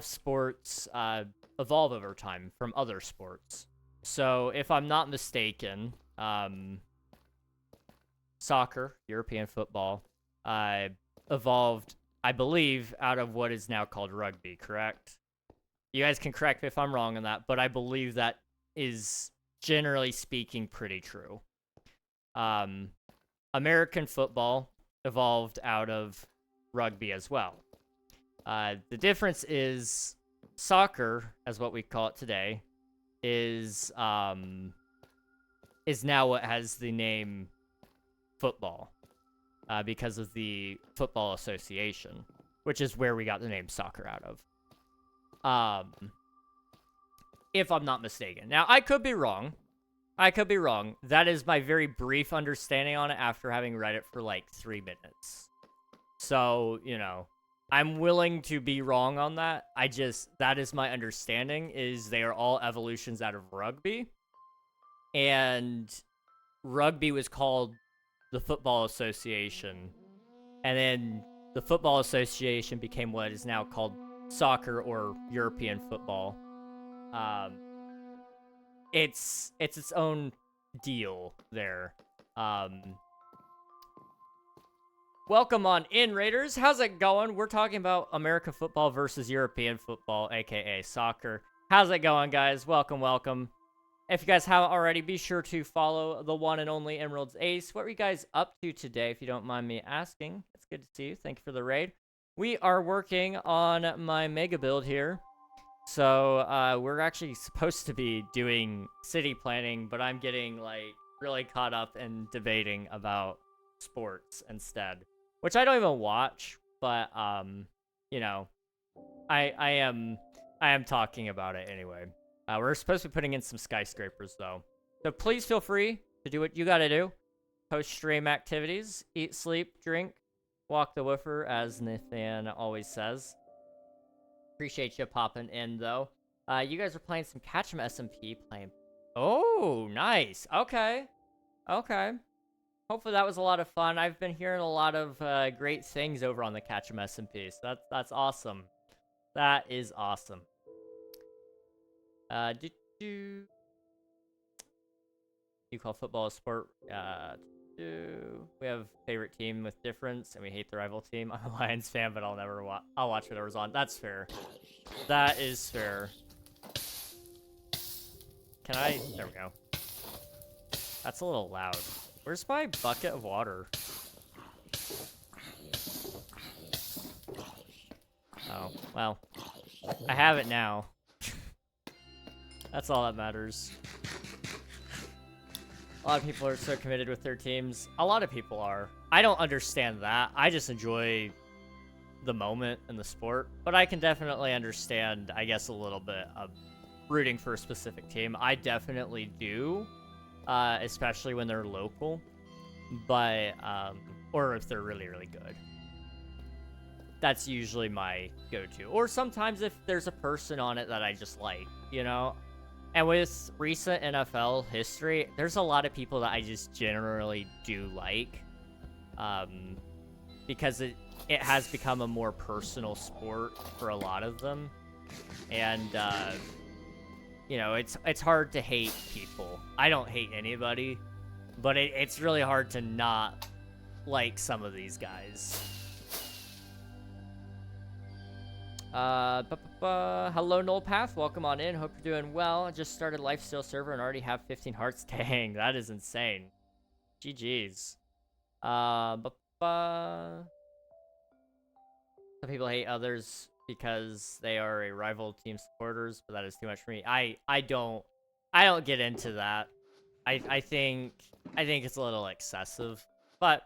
sports evolve over time from other sports. So if I'm not mistaken, soccer, European football, evolved, I believe, out of what is now called rugby, correct? You guys can correct me if I'm wrong on that, but I believe that is, generally speaking, pretty true. American football evolved out of rugby as well. The difference is soccer, as what we call it today, is now what has the name football. Because of the Football Association, which is where we got the name soccer out of. If I'm not mistaken. Now, I could be wrong. That is my very brief understanding on it after having read it for like 3 minutes. So, you know, I'm willing to be wrong on that. That is my understanding, is they are all evolutions out of rugby. And rugby was called the Football Association, and then the Football Association became what is now called soccer or European football. It's its own deal there. Welcome on in, Raiders. How's it going? We're talking about American football versus European football, aka soccer. How's it going, guys? Welcome. If you guys haven't already, be sure to follow the one and only Emerald's Ace. What are you guys up to today, if you don't mind me asking? It's good to see you. Thank you for the raid. We are working on my mega build here. So, we're actually supposed to be doing city planning, but I'm getting, like, really caught up in debating about sports instead. Which I don't even watch, but, you know, I am talking about it anyway. We're supposed to be putting in some skyscrapers, though. So please feel free to do what you gotta do. Post-stream activities. Eat, sleep, drink. Walk the woofer, as Nathan always says. Appreciate you popping in, though. You guys are playing some Catch 'em SMP. Oh, nice. Okay. Hopefully that was a lot of fun. I've been hearing a lot of great things over on the Catch 'em SMP, so that's awesome. That is awesome. You call football a sport? We have favorite team with difference, and we hate the rival team. I'm a Lions fan, but I'll watch whatever's on. That's fair. That is fair. There we go. That's a little loud. Where's my bucket of water? Oh, well. I have it now. That's all that matters. A lot of people are so committed with their teams. A lot of people are. I don't understand that. I just enjoy the moment and the sport. But I can definitely understand, I guess, a little bit of rooting for a specific team. I definitely do. Especially when they're local. But, or if they're really, really good. That's usually my go-to. Or sometimes if there's a person on it that I just like, you know? And with recent NFL history, there's a lot of people that I just generally do like. Because it has become a more personal sport for a lot of them. And, you know, it's hard to hate people. I don't hate anybody, but it's really hard to not like some of these guys. Hello, Nullpath. Welcome on in. Hope you're doing well. I just started Lifesteal server and already have 15 hearts. Dang, that is insane. GG's. Some people hate others because they are a rival team supporters, but that is too much for me. I don't get into that. I think it's a little excessive, but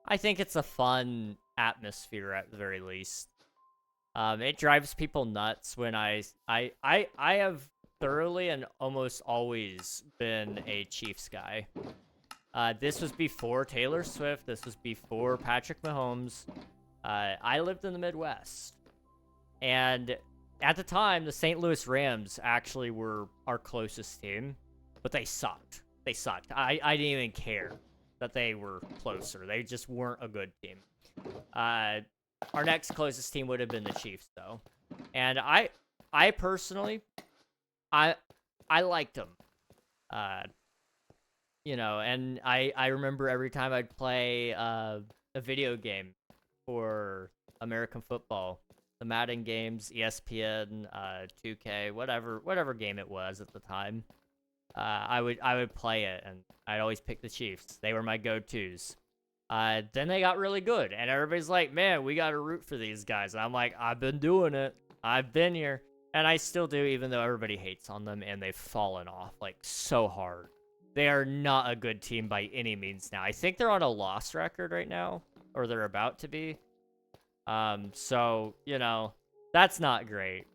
I think it's a fun atmosphere at the very least. It drives people nuts when I have thoroughly and almost always been a Chiefs guy. This was before Taylor Swift. This was before Patrick Mahomes. I lived in the Midwest. And at the time, the St. Louis Rams actually were our closest team. But they sucked. They sucked. I didn't even care that they were closer. They just weren't a good team. Our next closest team would have been the Chiefs, though. And I personally, I liked them. You know, and I remember every time I'd play a video game for American football, the Madden games, ESPN, 2K, whatever game it was at the time, I would play it, and I'd always pick the Chiefs. They were my go-tos. Then they got really good, and everybody's like, man, we got to root for these guys. And I'm like, I've been doing it. I've been here. And I still do, even though everybody hates on them, and they've fallen off, like, so hard. They are not a good team by any means now. I think they're on a loss record right now, or they're about to be. So, you know, that's not great.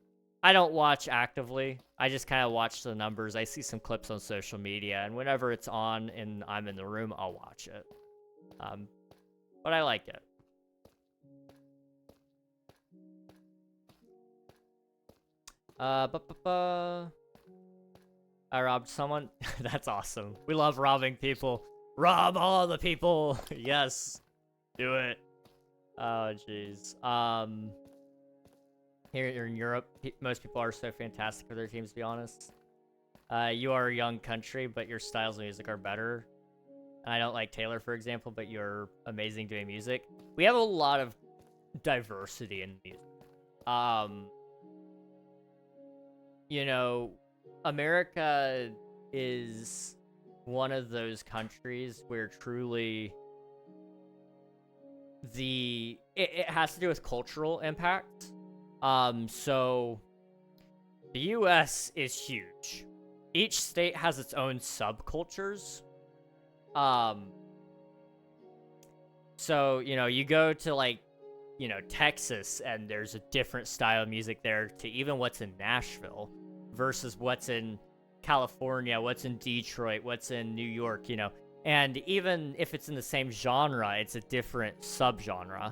I don't watch actively. I just kind of watch the numbers. I see some clips on social media, and whenever it's on and I'm in the room, I'll watch it. But I like it. I robbed someone. That's awesome. We love robbing people. Rob all the people. Yes. Do it. Oh, jeez. Here in Europe, most people are so fantastic for their teams, to be honest. You are a young country, but your styles of music are better. And I don't like Taylor, for example, but you're amazing doing music. We have a lot of diversity in music. You know, America is one of those countries where truly it has to do with cultural impact. So the US is huge. Each state has its own subcultures. So, you know, you go to, like, you know, Texas, and there's a different style of music there to even what's in Nashville versus what's in California, what's in Detroit, what's in New York, you know. And even if it's in the same genre, it's a different subgenre.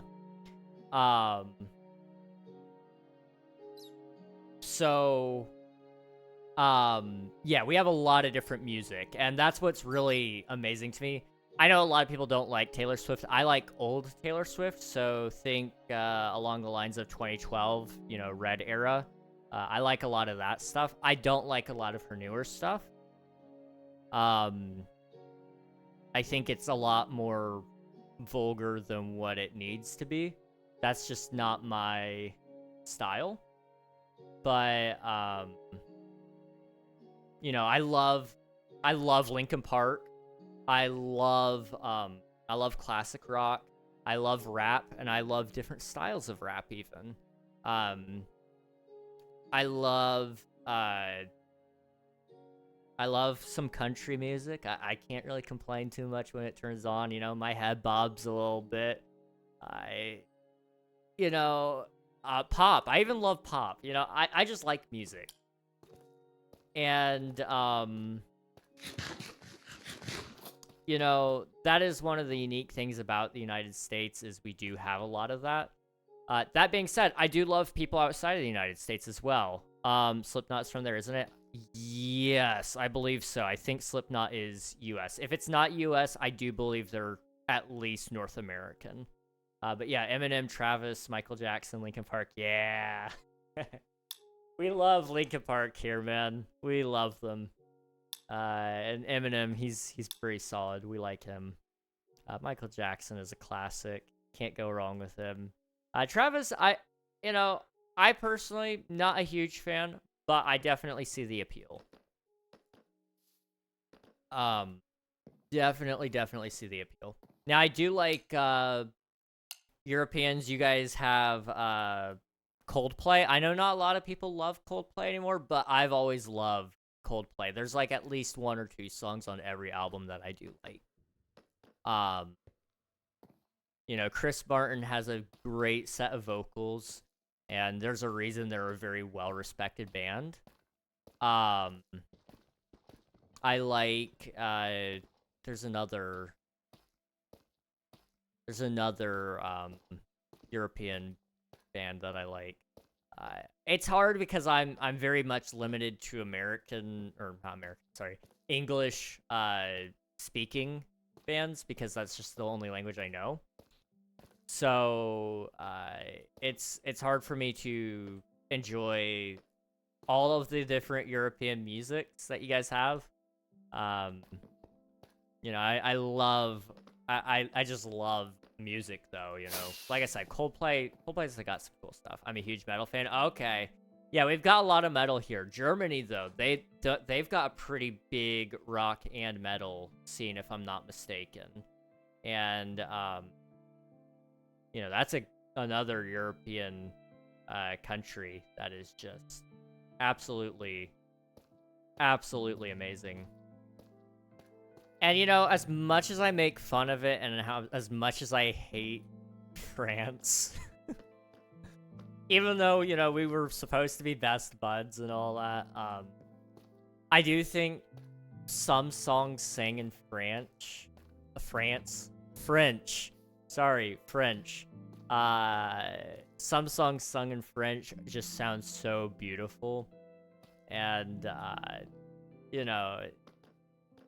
Yeah, we have a lot of different music, and that's what's really amazing to me. I know a lot of people don't like Taylor Swift. I like old Taylor Swift, so think along the lines of 2012, you know, Red era. I like a lot of that stuff. I don't like a lot of her newer stuff. I think it's a lot more vulgar than what it needs to be. That's just not my style. But, you know, I love Linkin Park. I love classic rock. I love rap, and I love different styles of rap even. I love some country music. I can't really complain too much when it turns on. You know, my head bobs a little bit. You know, pop. I even love pop. You know, I just like music. And, you know, that is one of the unique things about the United States is we do have a lot of that. That being said, I do love people outside of the United States as well. Slipknot's from there, isn't it? Yes, I believe so. I think Slipknot is US. If it's not US, I do believe they're at least North American. But yeah, Eminem, Travis, Michael Jackson, Linkin Park. Yeah. We love Linkin Park here, man. We love them. And Eminem, he's pretty solid. We like him. Michael Jackson is a classic. Can't go wrong with him. Travis, I personally not a huge fan, but I definitely see the appeal. Definitely see the appeal. Now I do like Europeans. You guys have Coldplay. I know not a lot of people love Coldplay anymore, but I've always loved Coldplay. There's like at least 1 or 2 songs on every album that I do like. Chris Martin has a great set of vocals, and there's a reason they're a very well-respected band. I like, there's another European band that I like. It's hard because I'm very much limited to English speaking bands, because that's just the only language I know. So it's hard for me to enjoy all of the different European musics that you guys have. I just love music, though. Like I said, Coldplay's got some cool stuff. I'm a huge metal fan. Okay, yeah, we've got a lot of metal here. Germany, though, they've got a pretty big rock and metal scene, if I'm not mistaken. And that's another European country that is just absolutely amazing. And as much as I make fun of it, and as much as I hate France, even though we were supposed to be best buds and all that, I do think some songs sang in French. Some songs sung in French just sound so beautiful, and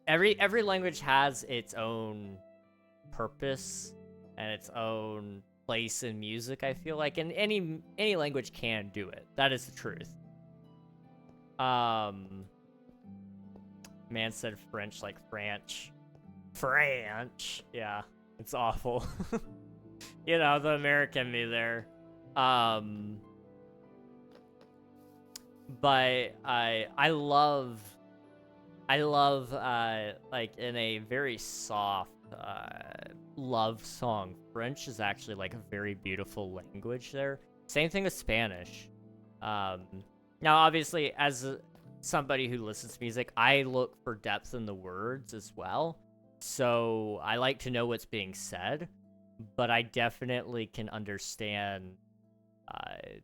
every language has its own purpose and its own place in music, I feel like, and any language can do it. That is the truth. Man said French like French. Yeah, it's awful. The American me there. But I love like in a very soft love song. French is actually like a very beautiful language there. Same thing with Spanish. Now obviously, as somebody who listens to music, I look for depth in the words as well. So I like to know what's being said, but I definitely can understand. I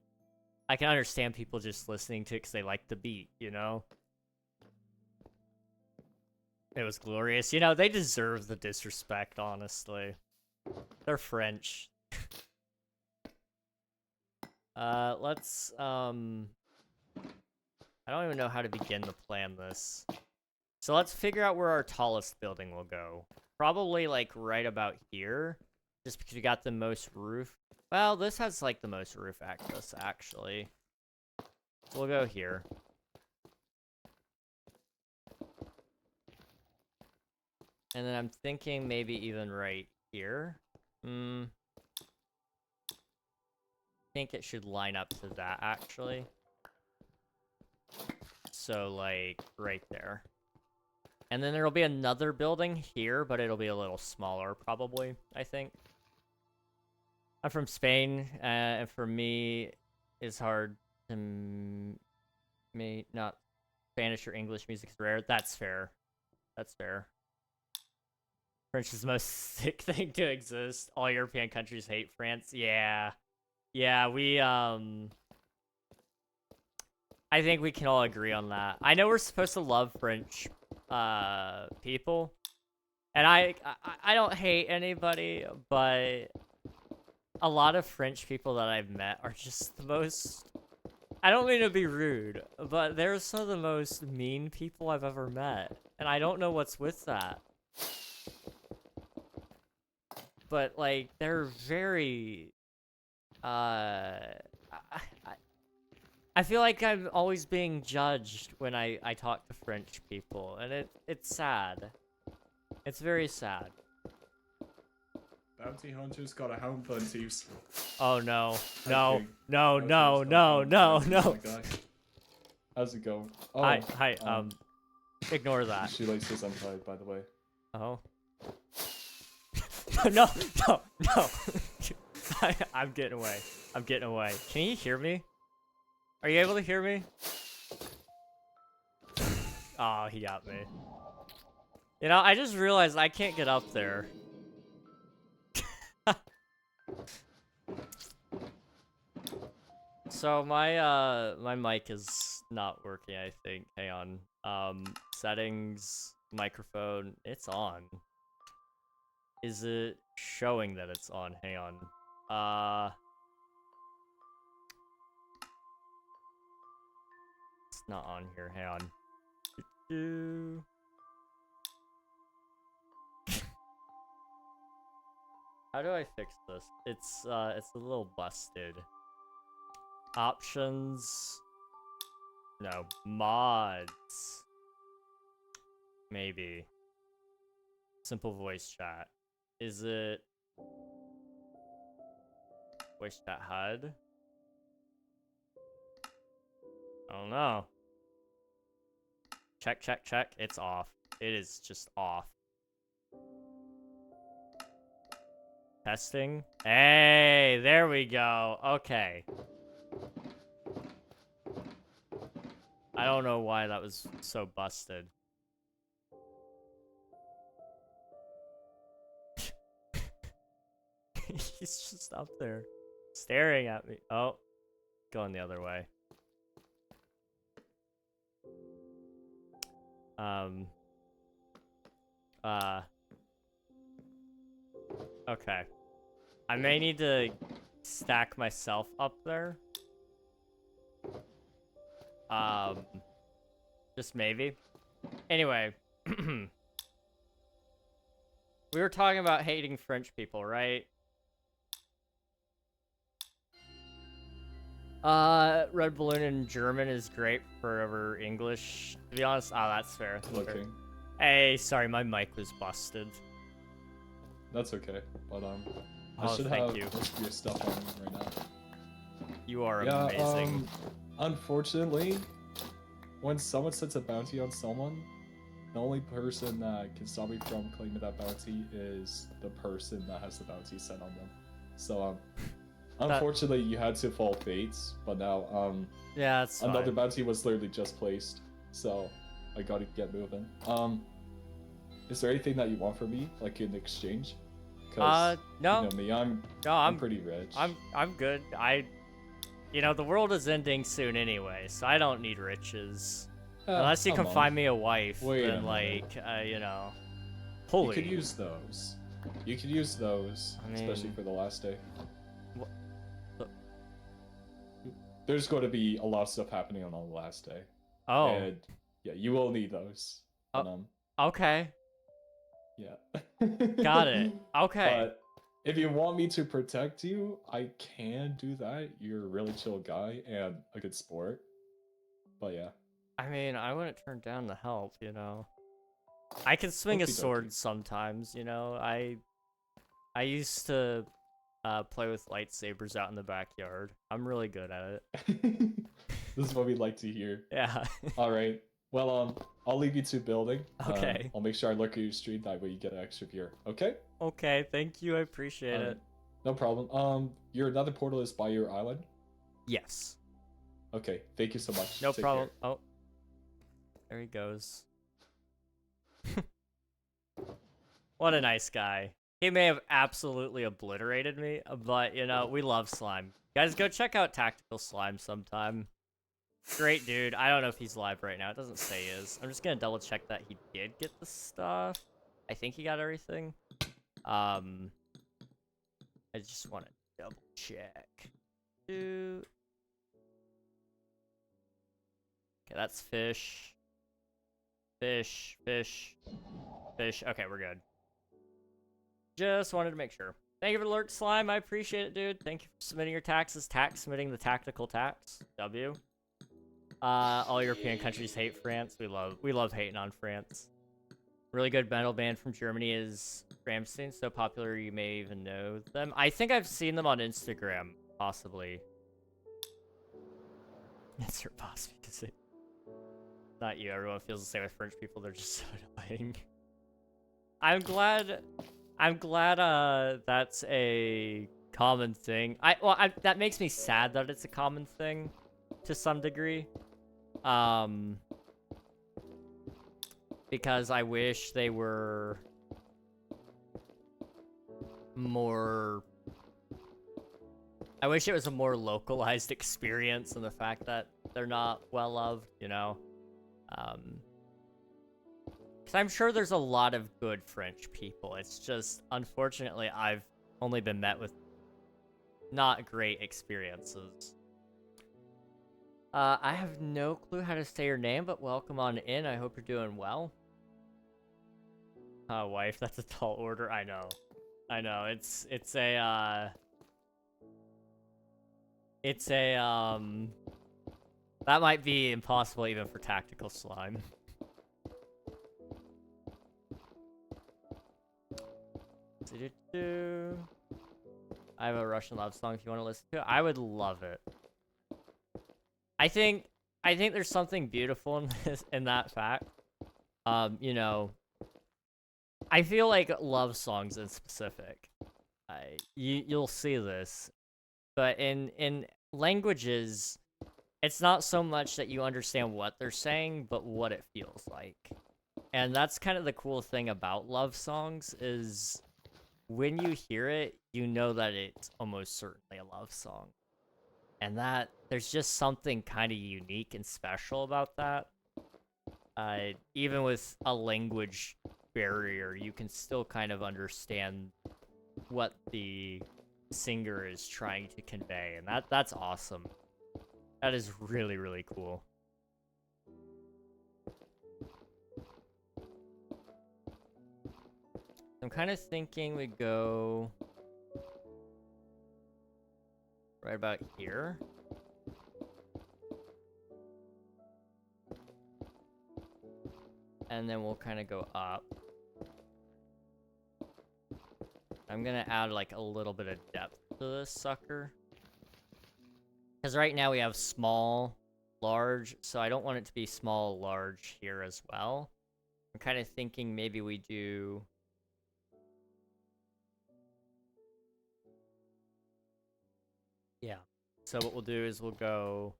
can understand people just listening to it because they like the beat, It was glorious. They deserve the disrespect, honestly. They're French. Let's, I don't even know how to begin to plan this. So let's figure out where our tallest building will go. Probably, like, right about here. Just because we got the most roof. Well, this has, like, the most roof access, actually. So we'll go here. And then I'm thinking maybe even right here. I think it should line up to that, actually. So, like, right there. And then there'll be another building here, but it'll be a little smaller, probably, I think. I'm from Spain, and for me, it's hard to not Spanish or English music is rare. That's fair. That's fair. French is the most sick thing to exist. All European countries hate France. Yeah. Yeah, I think we can all agree on that. I know we're supposed to love French people. And I don't hate anybody, but a lot of French people that I've met are just the most... I don't mean to be rude, but they're some of the most mean people I've ever met. And I don't know what's with that. but like they're very I, I feel like I'm always being judged when I talk to French people, and it's sad. It's very sad. Bounty hunters gotta hound bounties. Oh no. No. Okay. No, Bounty no, hunters no, gotta no, hound no. bounties, my guy. How's it going? Oh, Hi, ignore that. She likes his untied, by the way. Oh. No, no, no. I'm getting away. I'm getting away. Can you hear me? Are you able to hear me? Oh, he got me. You know, I just realized I can't get up there. So my mic is not working, I think. Hang on. Settings, microphone, it's on. Is it showing that it's on? Hang on. It's not on here. Hang on. How do I fix this? It's a little busted. Options. No, mods. Maybe. Simple voice chat. Is it voice chat HUD? I don't know. Check, check, check. It's off. It is just off. Testing. Hey, there we go. Okay. I don't know why that was so busted. He's just up there staring at me. Oh, going the other way. Okay. I may need to stack myself up there. Just maybe. Anyway. We were talking about hating French people, right? Red balloon in German is great for English. To be honest, that's fair. Looking. Hey, sorry, my mic was busted. That's okay, but I Oh, should thank have you. most of your stuff on me right now. You are amazing. Unfortunately, when someone sets a bounty on someone, the only person that can stop me from claiming that bounty is the person that has the bounty set on them. So unfortunately, you had to fall fates, but now yeah, it's another fine. bounty was literally just placed, so I gotta get moving. Is there anything that you want from me, like in exchange? No. You know me, I'm pretty rich. I'm good. You know, the world is ending soon anyway, so I don't need riches. Unless you can find me a wife, then like, you know. Holy. You could use those. You could use those, I mean, especially for the last day. There's going to be a lot of stuff happening on the last day. Oh. And yeah, you will need those. But, okay. Yeah. Got it. Okay. But if you want me to protect you, I can do that. You're a really chill guy and a good sport. But yeah. I mean, I wouldn't turn down the help, you know. I can swing a sword sometimes, you know. I used to play with lightsabers out in the backyard. I'm really good at it. This is what we'd like to hear. Yeah. All right. Well, I'll leave you to building. Okay. I'll make sure I look at your stream, that way you get an extra gear. Okay? Okay, thank you. I appreciate it. No problem. Your another portal is by your island? Yes. Okay, thank you so much. No Take problem. care. Oh. There he goes. What a nice guy. He may have absolutely obliterated me, but, you know, we love Slime. Guys, go check out Tactical Slime sometime. Great dude. I don't know if he's live right now. It doesn't say he is. I'm just gonna double check that he did get the stuff. I think he got everything. I just want to double check. Okay, that's fish. Fish. Okay, we're good. Just wanted to make sure. Thank you for the lurk, Slime. I appreciate it, dude. Thank you for submitting your taxes. Submitting the tactical tax. W. All European countries hate France. We love hating on France. Really good metal band from Germany is Rammstein. So popular you may even know them. I think I've seen them on Instagram, possibly. It's your boss because it. Not you. Everyone feels the same with French people. They're just so annoying. I'm glad that's a common thing. That makes me sad that it's a common thing to some degree. Because I wish they were more. I wish it was a more localized experience, and the fact that they're not well loved, you know. Because I'm sure there's a lot of good French people. It's just, unfortunately, I've only been met with not great experiences. I have no clue how to say your name, but welcome on in. I hope you're doing well. Wife, that's a tall order. I know. It's a, that might be impossible even for tactical slime. I have a Russian love song if you want to listen to it. I would love it. I think there's something beautiful in this, in that fact. You know, I feel like love songs in specific. You'll see this, but in languages, it's not so much that you understand what they're saying, but what it feels like. And that's kind of the cool thing about love songs is when you hear it, you know that it's almost certainly a love song. And that there's just something kind of unique and special about that. Even with a language barrier, you can still kind of understand what the singer is trying to convey, and that's awesome. That is really, really cool. I'm kind of thinking we go right about here. And then we'll kind of go up. I'm gonna add like a little bit of depth to this sucker. Because right now we have small, large, so I don't want it to be small, large here as well. I'm kind of thinking maybe we do... Yeah. So what we'll do is we'll go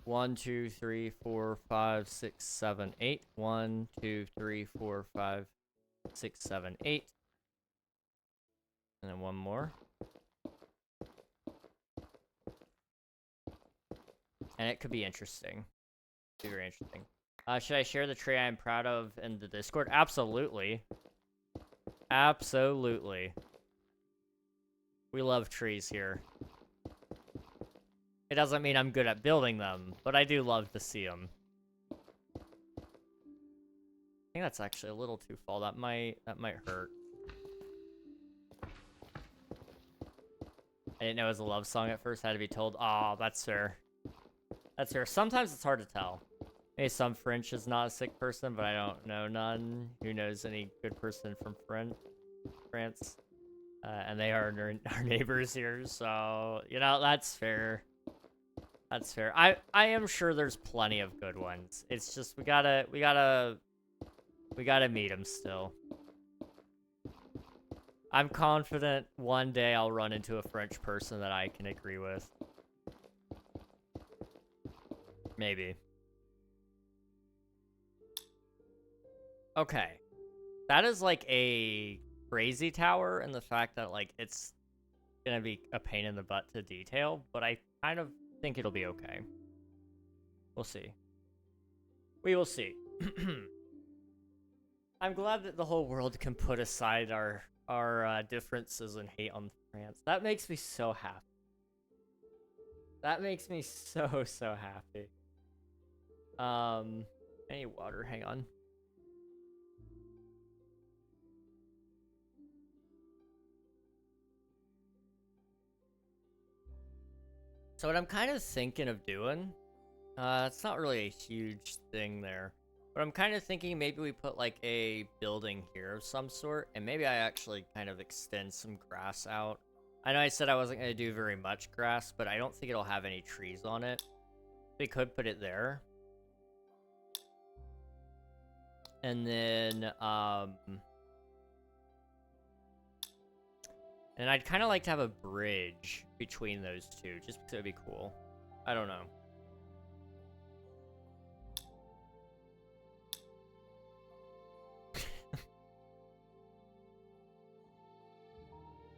1, 2, 3, 4, 5, 6, 7, 8. 1, 2, 3, 4, 5, 6, 7, 8. And then one more. And it could be interesting. Be very interesting. Should I share the tree I'm proud of in the Discord? Absolutely. Absolutely. We love trees here. It doesn't mean I'm good at building them, but I do love to see them. I think that's actually a little too full. That might hurt. I didn't know it was a love song at first. I had to be told. Oh, that's fair. That's fair. Sometimes it's hard to tell. Maybe some French is not a sick person, but I don't know none. Who knows any good person from France? And they are our neighbors here, so you know that's fair. That's fair. I am sure there's plenty of good ones. It's just we gotta meet them still. I'm confident one day I'll run into a French person that I can agree with. Maybe. Okay. That is like a crazy tower, and the fact that like it's gonna be a pain in the butt to detail, but I kind of think it'll be okay. We'll see. We will see. I'm glad that the whole world can put aside our differences and hate on France. That makes me so happy. That makes me so happy. I need water. Hang on. So what I'm kind of thinking of doing, it's not really a huge thing there, but I'm kind of thinking maybe we put like a building here of some sort, and maybe I actually kind of extend some grass out. I know I said I wasn't going to do very much grass, but I don't think it'll have any trees on it. We could put it there. And then, and I'd kind of like to have a bridge between those two, just because it would be cool. I don't know.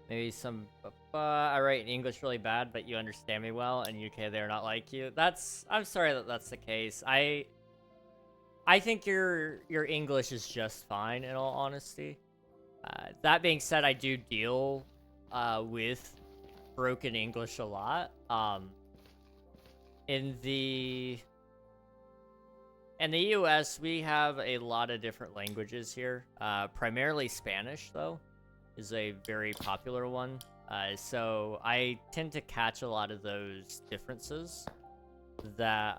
Maybe some, I write in English really bad, but you understand me well, and UK they're not like you. I'm sorry that that's the case. I think your English is just fine, in all honesty. That being said, I do deal with broken English a lot. In the US, we have a lot of different languages here. Primarily Spanish, though, is a very popular one. So I tend to catch a lot of those differences that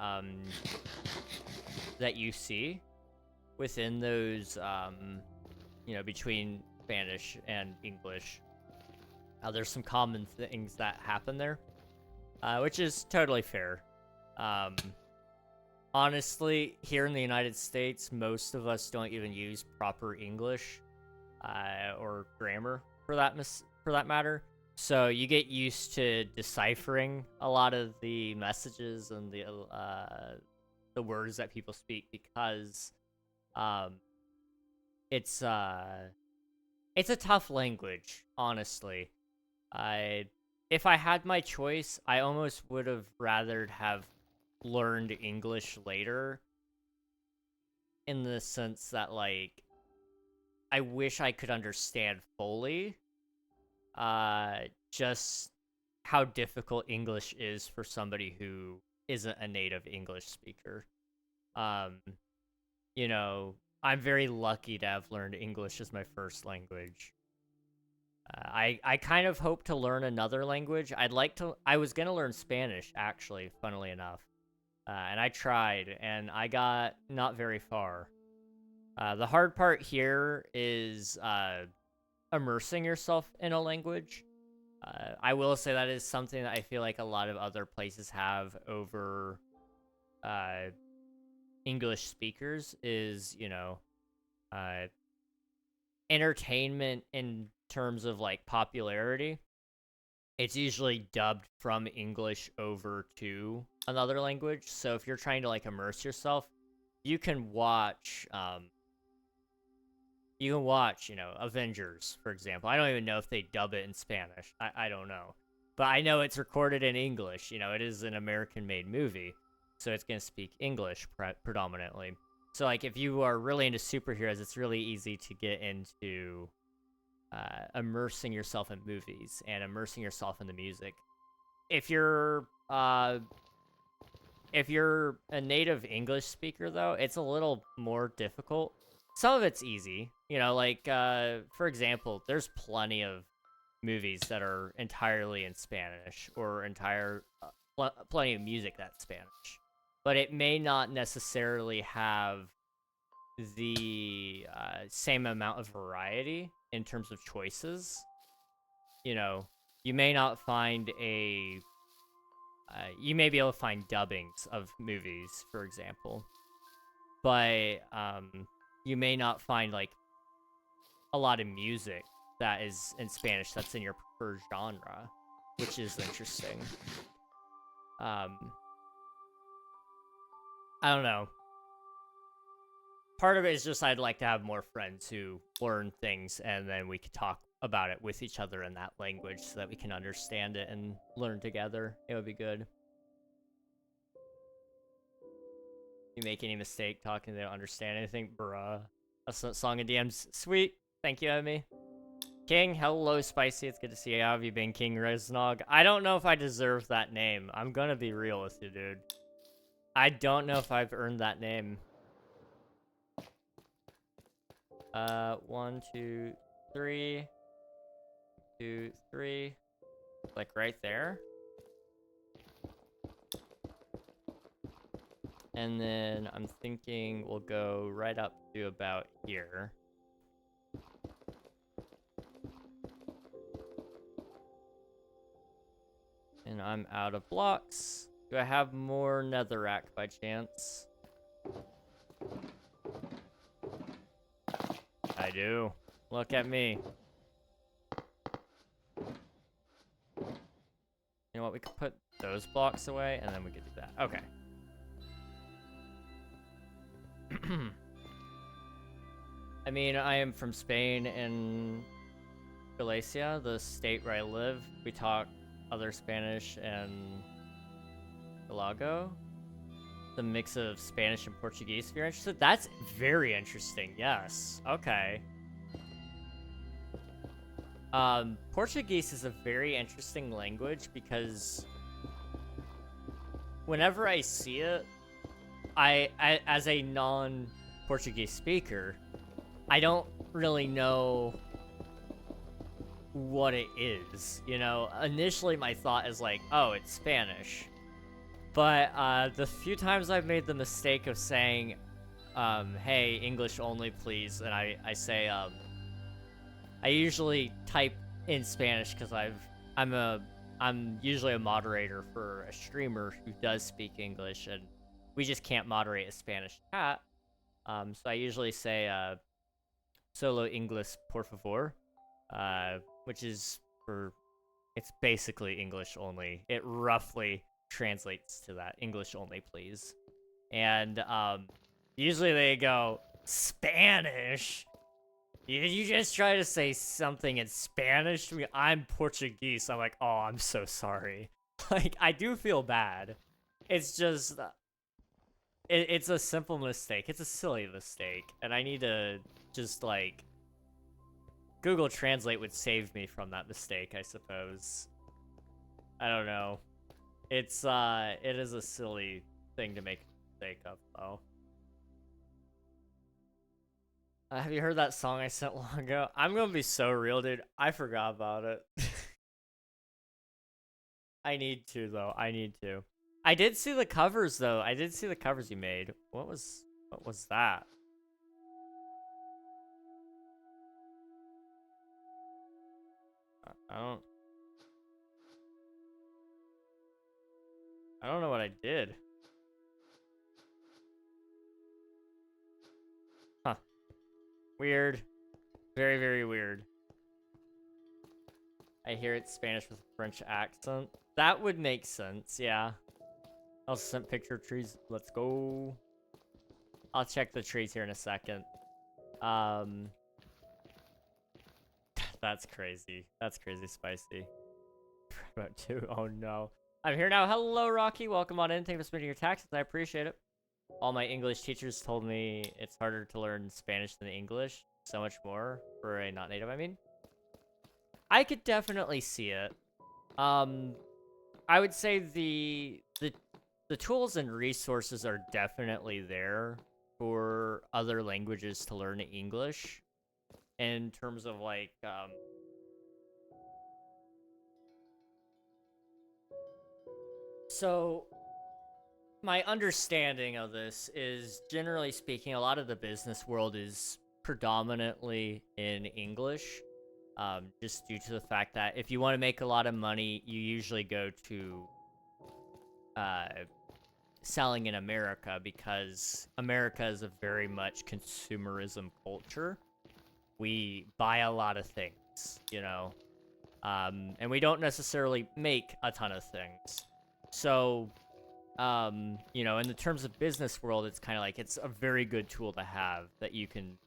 that you see within those, you know, between Spanish and English. There's some common things that happen there, which is totally fair. Honestly, here in the United States, most of us don't even use proper English or grammar for that matter. So you get used to deciphering a lot of the messages and the words that people speak because it's a tough language, honestly. If I had my choice, I almost would have rather have learned English later, in the sense that, like, I wish I could understand fully just how difficult English is for somebody who isn't a native English speaker. You know, I'm very lucky to have learned English as my first language. I kind of hope to learn another language. I was going to learn Spanish, actually, funnily enough. And I tried, and I got not very far. The hard part here is immersing yourself in a language. I will say that is something that I feel like a lot of other places have over English speakers is, you know, entertainment in terms of, like, popularity. It's usually dubbed from English over to another language. So if you're trying to, like, immerse yourself, you can watch, you know, Avengers, for example. I don't even know if they dub it in Spanish. I don't know. But I know it's recorded in English. You know, it is an American-made movie, so it's going to speak English predominantly. So, like, if you are really into superheroes, it's really easy to get into immersing yourself in movies and immersing yourself in the music. If you're a native English speaker, though, it's a little more difficult. Some of it's easy, you know, like, for example, there's plenty of movies that are entirely in Spanish, or plenty of music that's Spanish, but it may not necessarily have the same amount of variety in terms of choices. You know, you may not find you may be able to find dubbings of movies, for example, but you may not find, like, a lot of music that is in Spanish that's in your preferred genre, which is interesting. I don't know. Part of it is just I'd like to have more friends who learn things, and then we could talk about it with each other in that language so that we can understand it and learn together. It would be good. You make any mistake talking, they don't understand anything, bruh. That's a song in DMs. Sweet. Thank you, Emmy. King, hello, Spicy. It's good to see you. How have you been, King Reznog? I don't know if I deserve that name. I'm gonna be real with you, dude. I don't know if I've earned that name. 1, 2, 3. 2, 3. Like right there. And then I'm thinking we'll go right up to about here. And I'm out of blocks. Do I have more netherrack by chance? I do. Look at me. You know what? We could put those blocks away, and then we could do that. Okay. I mean, I am from Spain and Galicia, the state where I live. We talk other Spanish and Galago. The mix of Spanish and Portuguese, if you're interested. That's very interesting, yes. Okay. Portuguese is a very interesting language because whenever I see it, I as a non-Portuguese speaker, I don't really know what it is, you know? Initially, my thought is like, oh, it's Spanish. But the few times I've made the mistake of saying, hey, English only, please, and I say, I usually type in Spanish because I'm usually a moderator for a streamer who does speak English, and we just can't moderate a Spanish chat. So I usually say, solo English, por favor, which is it's basically English only. It roughly translates to that. English only, please. And, usually they go, Spanish? Did you just try to say something in Spanish to me? I'm Portuguese. I'm like, oh, I'm so sorry. Like, I do feel bad. It's just, it's a simple mistake. It's a silly mistake. And I need to just, like, Google Translate would save me from that mistake, I suppose. I don't know. It is a silly thing to make a mistake of, though. Have you heard that song I sent long ago? I'm gonna be so real, dude. I forgot about it. I need to, though. I need to. I did see the covers, though. I did see the covers you made. What was that? I don't know what I did. Huh. Weird. Very, very weird. I hear it's Spanish with a French accent. That would make sense, yeah. I'll send picture of trees. Let's go. I'll check the trees here in a second. That's crazy. That's crazy spicy. About 2. Oh no. I'm here now. Hello, Rocky. Welcome on in. Thank you for submitting your taxes. I appreciate it. All my English teachers told me it's harder to learn Spanish than English. So much more for a not native, I mean. I could definitely see it. I would say the tools and resources are definitely there for other languages to learn English. In terms of, like, so my understanding of this is, generally speaking, a lot of the business world is predominantly in English, just due to the fact that if you want to make a lot of money, you usually go to selling in America, because America is a very much consumerism culture. We buy a lot of things, you know, and we don't necessarily make a ton of things. So, you know, in the terms of business world, it's kind of like, it's a very good tool to have that you can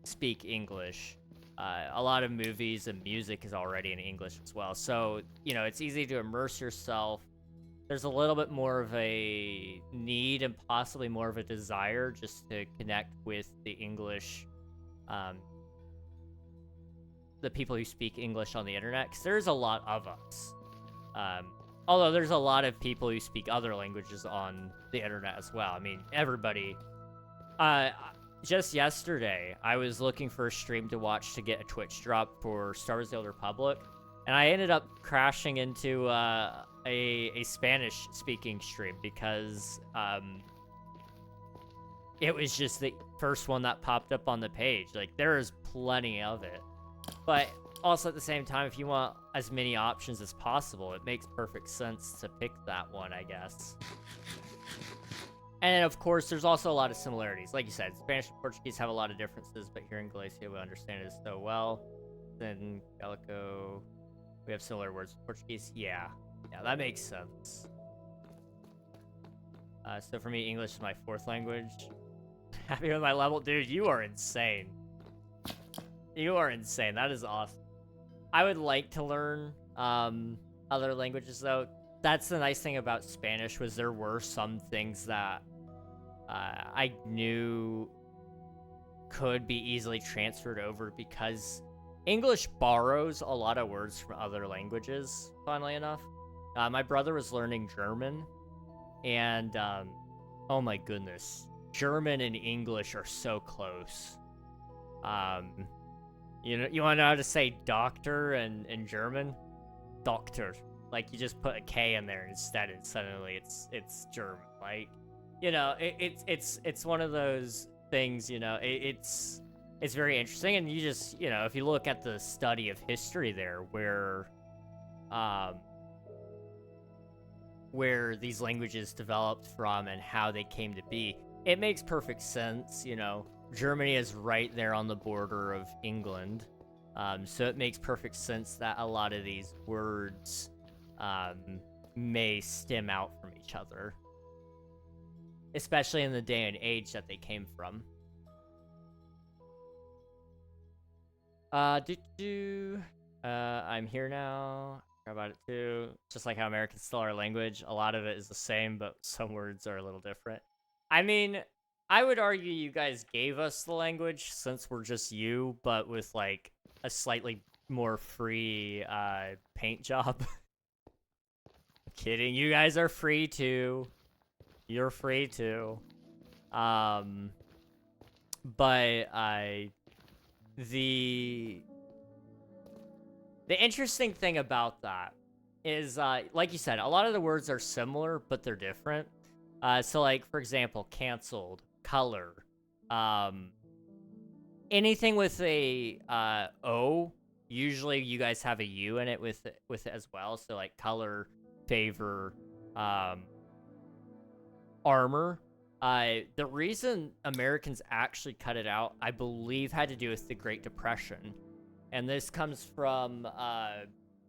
speak English. A lot of movies and music is already in English as well. So, you know, it's easy to immerse yourself. There's a little bit more of a need and possibly more of a desire just to connect with the English, the people who speak English on the internet, because there's a lot of us. Although there's a lot of people who speak other languages on the internet as well. I mean, everybody. Just yesterday, I was looking for a stream to watch to get a Twitch drop for Star Wars: The Old Republic, and I ended up crashing into a Spanish speaking stream because it was just the first one that popped up on the page. Like, there is plenty of it. But also at the same time, if you want as many options as possible, it makes perfect sense to pick that one, I guess. And of course, there's also a lot of similarities. Like you said, Spanish and Portuguese have a lot of differences, but here in Galicia, we understand it so well. Then Gallico, we have similar words. Portuguese, yeah, that makes sense. So for me, English is my fourth language. Happy with my level? Dude, you are insane. You are insane. That is awesome. I would like to learn other languages, though. That's the nice thing about Spanish, was there were some things that I knew could be easily transferred over, because English borrows a lot of words from other languages, funnily enough. My brother was learning German, and oh my goodness, German and English are so close. You know, you want to know how to say doctor in German? Doctor. Like, you just put a K in there instead, and suddenly it's German. Like, you know, it's one of those things. You know, it's very interesting, and you just, you know, if you look at the study of history there, where these languages developed from and how they came to be, it makes perfect sense. You know, Germany is right there on the border of England, so it makes perfect sense that a lot of these words may stem out from each other, especially in the day and age that they came from. I'm here now. How about it too? Just like how Americans still our language, a lot of it is the same, but some words are a little different. I mean, I would argue you guys gave us the language since we're just you, but with like a slightly more free paint job. Kidding, you guys are free too. You're free too. But the interesting thing about that is, like you said, a lot of the words are similar, but they're different. So, like, for example, canceled, color, anything with a O, usually you guys have a U in it with it as well. So, like, color, favor, armor. The reason Americans actually cut it out, I believe, had to do with the Great Depression. And this comes from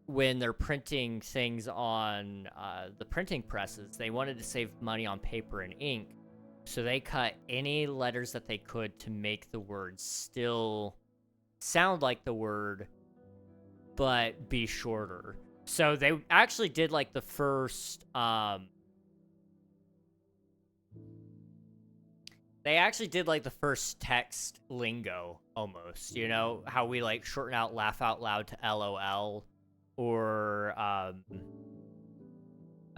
when they're printing things on the printing presses. They wanted to save money on paper and ink, so they cut any letters that they could to make the word still sound like the word, but be shorter. So they actually did like the first text lingo, almost, you know, how we like shorten out laugh out loud to LOL, or I'm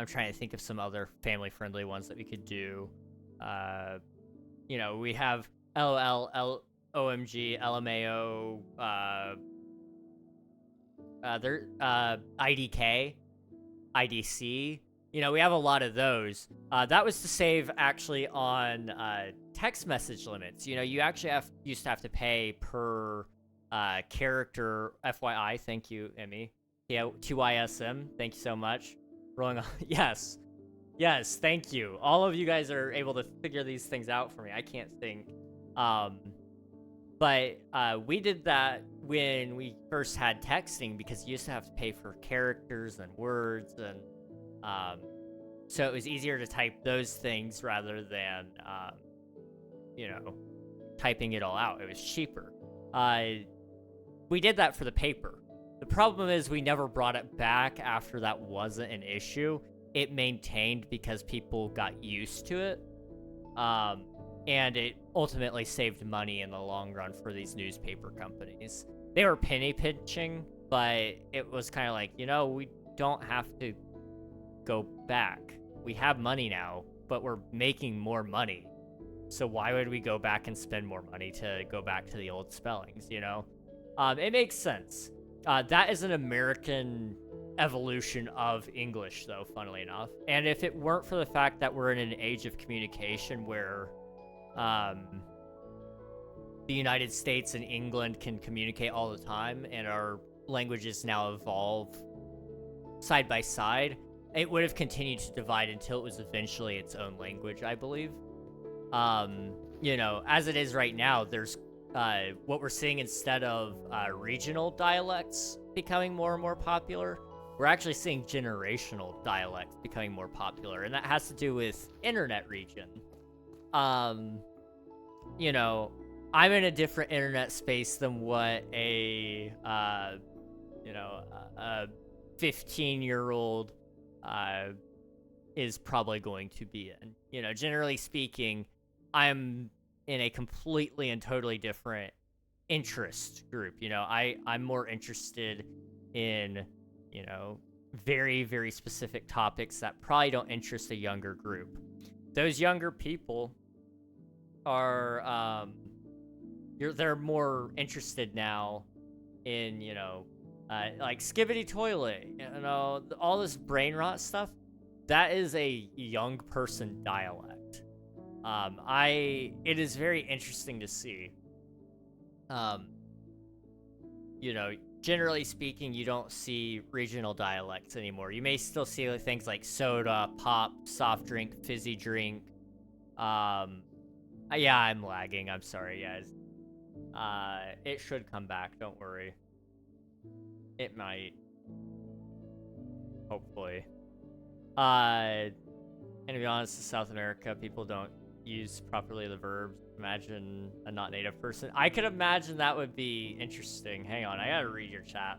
trying to think of some other family friendly ones that we could do. You know, we have LOL, OMG, LMAO, IDK, IDC. You know, we have a lot of those. That was to save actually on text message limits. You know, you actually used to have to pay per character. FYI, thank you, Emmy. Yeah, 2ISM, thank you so much. Rolling on. Yes, thank you. All of you guys are able to figure these things out for me. I can't think. But we did that when we first had texting, because you used to have to pay for characters and words, and so it was easier to type those things rather than, you know, typing it all out. It was cheaper. We did that for the paper. The problem is we never brought it back after that wasn't an issue. It maintained because people got used to it. And it ultimately saved money in the long run for these newspaper companies. They were penny pinching, but it was kind of like, you know, we don't have to go back. We have money now, but we're making more money. So why would we go back and spend more money to go back to the old spellings, you know? It makes sense. That is an American evolution of English, though, funnily enough. And if it weren't for the fact that we're in an age of communication where the United States and England can communicate all the time, and our languages now evolve side by side, it would have continued to divide until it was eventually its own language, I believe. You know, as it is right now, there's what we're seeing instead of regional dialects becoming more and more popular, we're actually seeing generational dialects becoming more popular, and that has to do with internet region. You know, I'm in a different internet space than what a 15-year-old is probably going to be in. You know, generally speaking, I'm in a completely and totally different interest group. You know, I'm more interested in, you know, very, very specific topics that probably don't interest a younger group. Those younger people are, they're more interested now in, you know, like skibbity toilet, you know, all this brain rot stuff. That is a young person dialect. It is very interesting to see. You know, generally speaking, you don't see regional dialects anymore. You may still see things like soda, pop, soft drink, fizzy drink. Yeah, I'm lagging. I'm sorry, guys. It should come back. Don't worry. It might. Hopefully. And to be honest, in South America, people don't use properly the verbs. Imagine a not native person. I could imagine that would be interesting. Hang on, I gotta read your chat.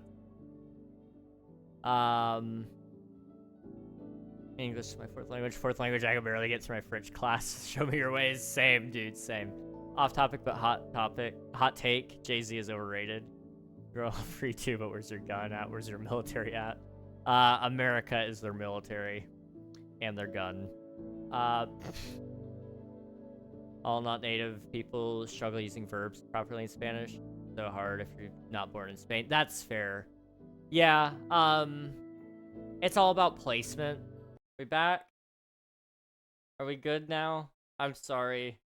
English is my fourth language. Fourth language, I can barely get through my French class. Show me your ways. Same, dude, same. Off topic, but hot topic. Hot take, Jay-Z is overrated. You're all free too, but where's your gun at? Where's your military at? America is their military. And their gun. All not native people struggle using verbs properly in Spanish. So hard if you're not born in Spain. That's fair. Yeah, it's all about placement. We back? Are we good now? I'm sorry.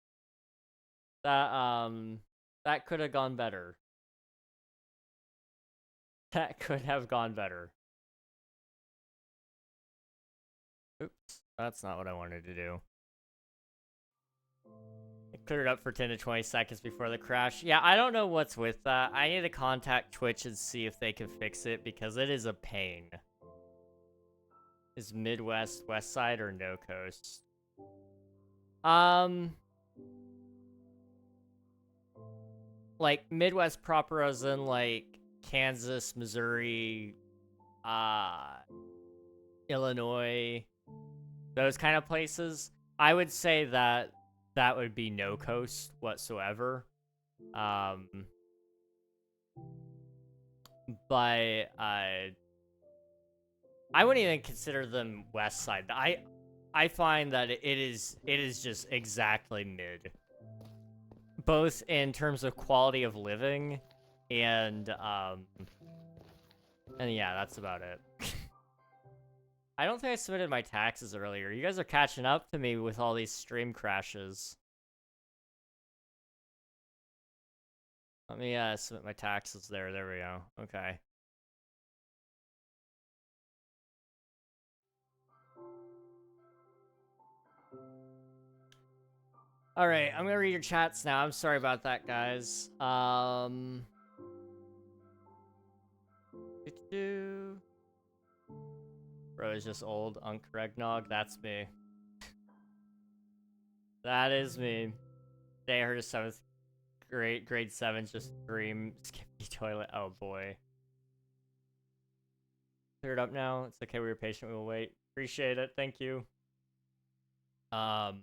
That could have gone better. That could have gone better. Oops, that's not what I wanted to do. It cleared up for 10 to 20 seconds before the crash. Yeah, I don't know what's with that. I need to contact Twitch and see if they can fix it, because it is a pain. Is Midwest, West Side, or no coast? Like, Midwest proper as in, like, Kansas, Missouri, Illinois, those kind of places. I would say that that would be no coast whatsoever. But I wouldn't even consider them West Side. I find that it is just exactly mid, both in terms of quality of living and yeah, that's about it. I don't think I submitted my taxes earlier. You guys are catching up to me with all these stream crashes. Let me submit my taxes there. There we go. Okay. All right, I'm gonna read your chats now. I'm sorry about that, guys. Bro is just old. Unk Regnog. That's me. That is me. Today I heard a 7th grade 7 just scream Skippy toilet. Oh boy. Cleared up now. It's okay, we were patient. We will wait. Appreciate it. Thank you. In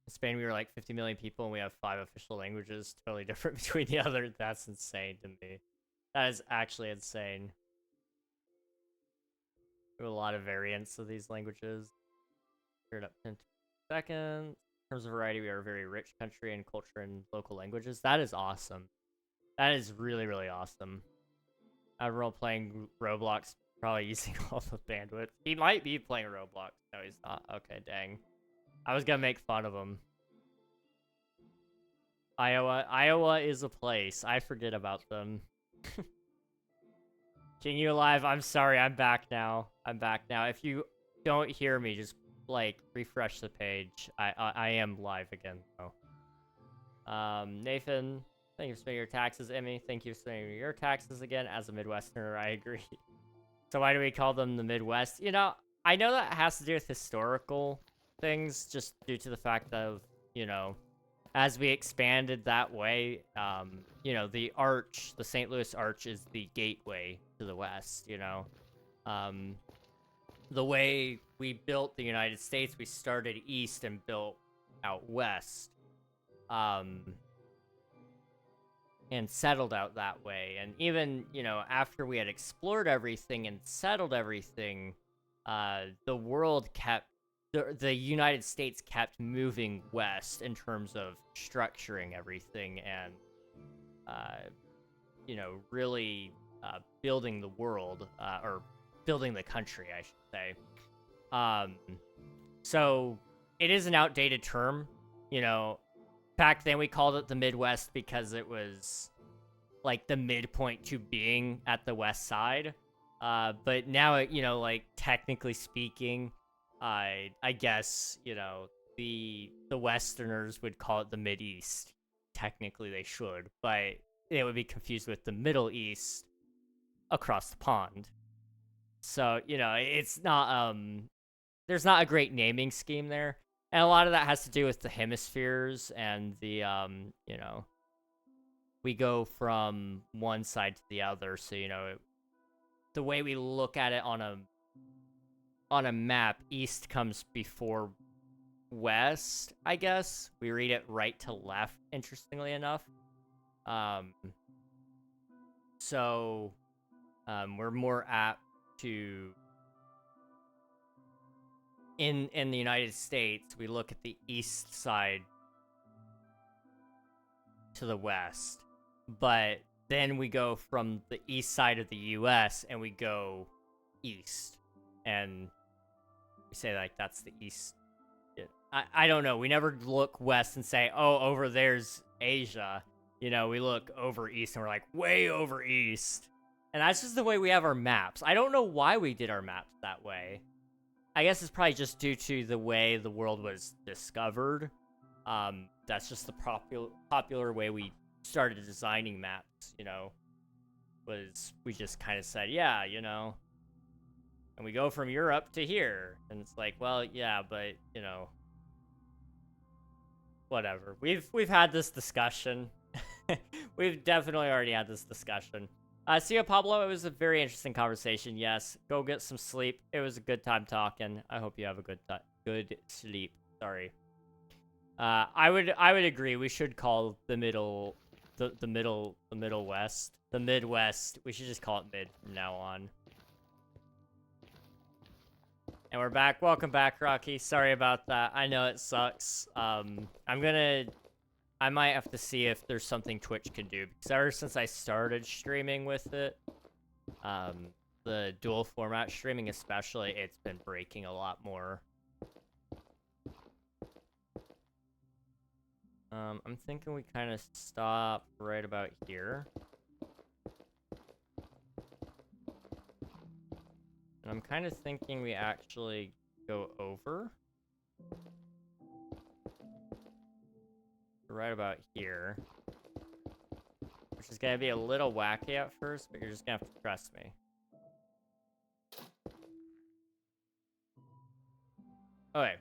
Spain, we were like 50 million people, and we have 5 official languages. Totally different between the other. That's insane to me. That is actually insane. We have a lot of variants of these languages. Cleared up in 2 seconds. In terms of variety, we are a very rich country in culture and local languages. That is awesome. That is really, really awesome. Everyone playing Roblox Probably using all the bandwidth. He might be playing Roblox. No, he's not. Okay, dang. I was gonna make fun of him. Iowa is a place. I forget about them. King, you alive? I'm sorry. I'm back now. I'm back now. If you don't hear me, just like refresh the page. I am live again though. Nathan, thank you for paying your taxes. Emmy, thank you for paying your taxes again. As a Midwesterner, I agree. So why do we call them the Midwest? You know, I know that has to do with historical things, just due to the fact of, you know, as we expanded that way, you know, the Arch, the St. Louis Arch is the gateway to the West, you know. The way we built the United States, we started east and built out west. And settled out that way. And even, you know, after we had explored everything and settled everything, the world kept, the United States kept moving west in terms of structuring everything and, you know, really building the world, or building the country, I should say. So it is an outdated term, you know. Back then we called it the Midwest because it was like the midpoint to being at the west side. But now, you know, like technically speaking, I guess, you know, the Westerners would call it the Mideast. Technically they should, but it would be confused with the Middle East across the pond. So, you know, it's not, there's not a great naming scheme there. And a lot of that has to do with the hemispheres and the, you know, we go from one side to the other. So, you know, the way we look at it on a map, east comes before west, I guess. We read it right to left, interestingly enough. So, we're more apt to... In the United States, we look at the east side to the west, but then we go from the east side of the US and we go east, and we say like that's the east. I don't know. We never look west and say, oh, over there's Asia. You know, we look over east and we're like, way over east. And that's just the way we have our maps. I don't know why we did our maps that way. I guess it's probably just due to the way the world was discovered. That's just the popular way we started designing maps, you know, was we just kind of said, yeah, you know, and we go from Europe to here. And it's like, well, yeah, but, you know, whatever. We've had this discussion. We've definitely already had this discussion. See you, Pablo. It was a very interesting conversation. Yes, go get some sleep. It was a good time talking. I hope you have a good sleep. Sorry. I would agree. We should call the Middle West, the Midwest. We should just call it mid from now on. And we're back. Welcome back, Rocky. Sorry about that. I know it sucks. I might have to see if there's something Twitch can do, because ever since I started streaming with it, the dual format streaming especially, it's been breaking a lot more. I'm thinking we kind of stop right about here. And I'm kind of thinking we actually go over. Right about here. Which is gonna be a little wacky at first, but you're just gonna have to trust me. Okay.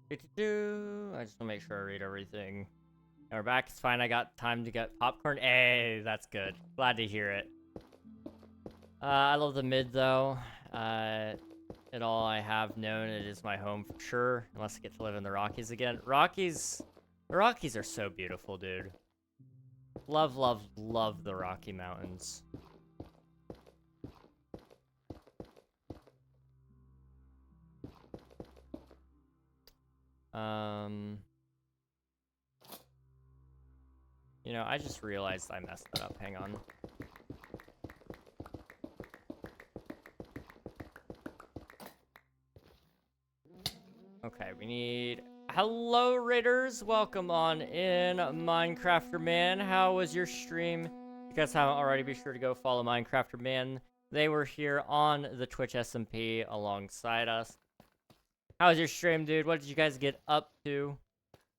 I just wanna make sure I read everything. And we're back, it's fine, I got time to get popcorn. Hey, that's good. Glad to hear it. I love the mid though. It all I have known, it is my home for sure, unless I get to live in the Rockies again. The Rockies are so beautiful, dude. Love, love, love the Rocky Mountains. You know, I just realized I messed that up. Hang on. Okay, we need... Hello, Raiders! Welcome on in, Minecrafter Man. How was your stream? If you guys haven't already, be sure to go follow Minecrafter Man. They were here on the Twitch SMP alongside us. How was your stream, dude? What did you guys get up to?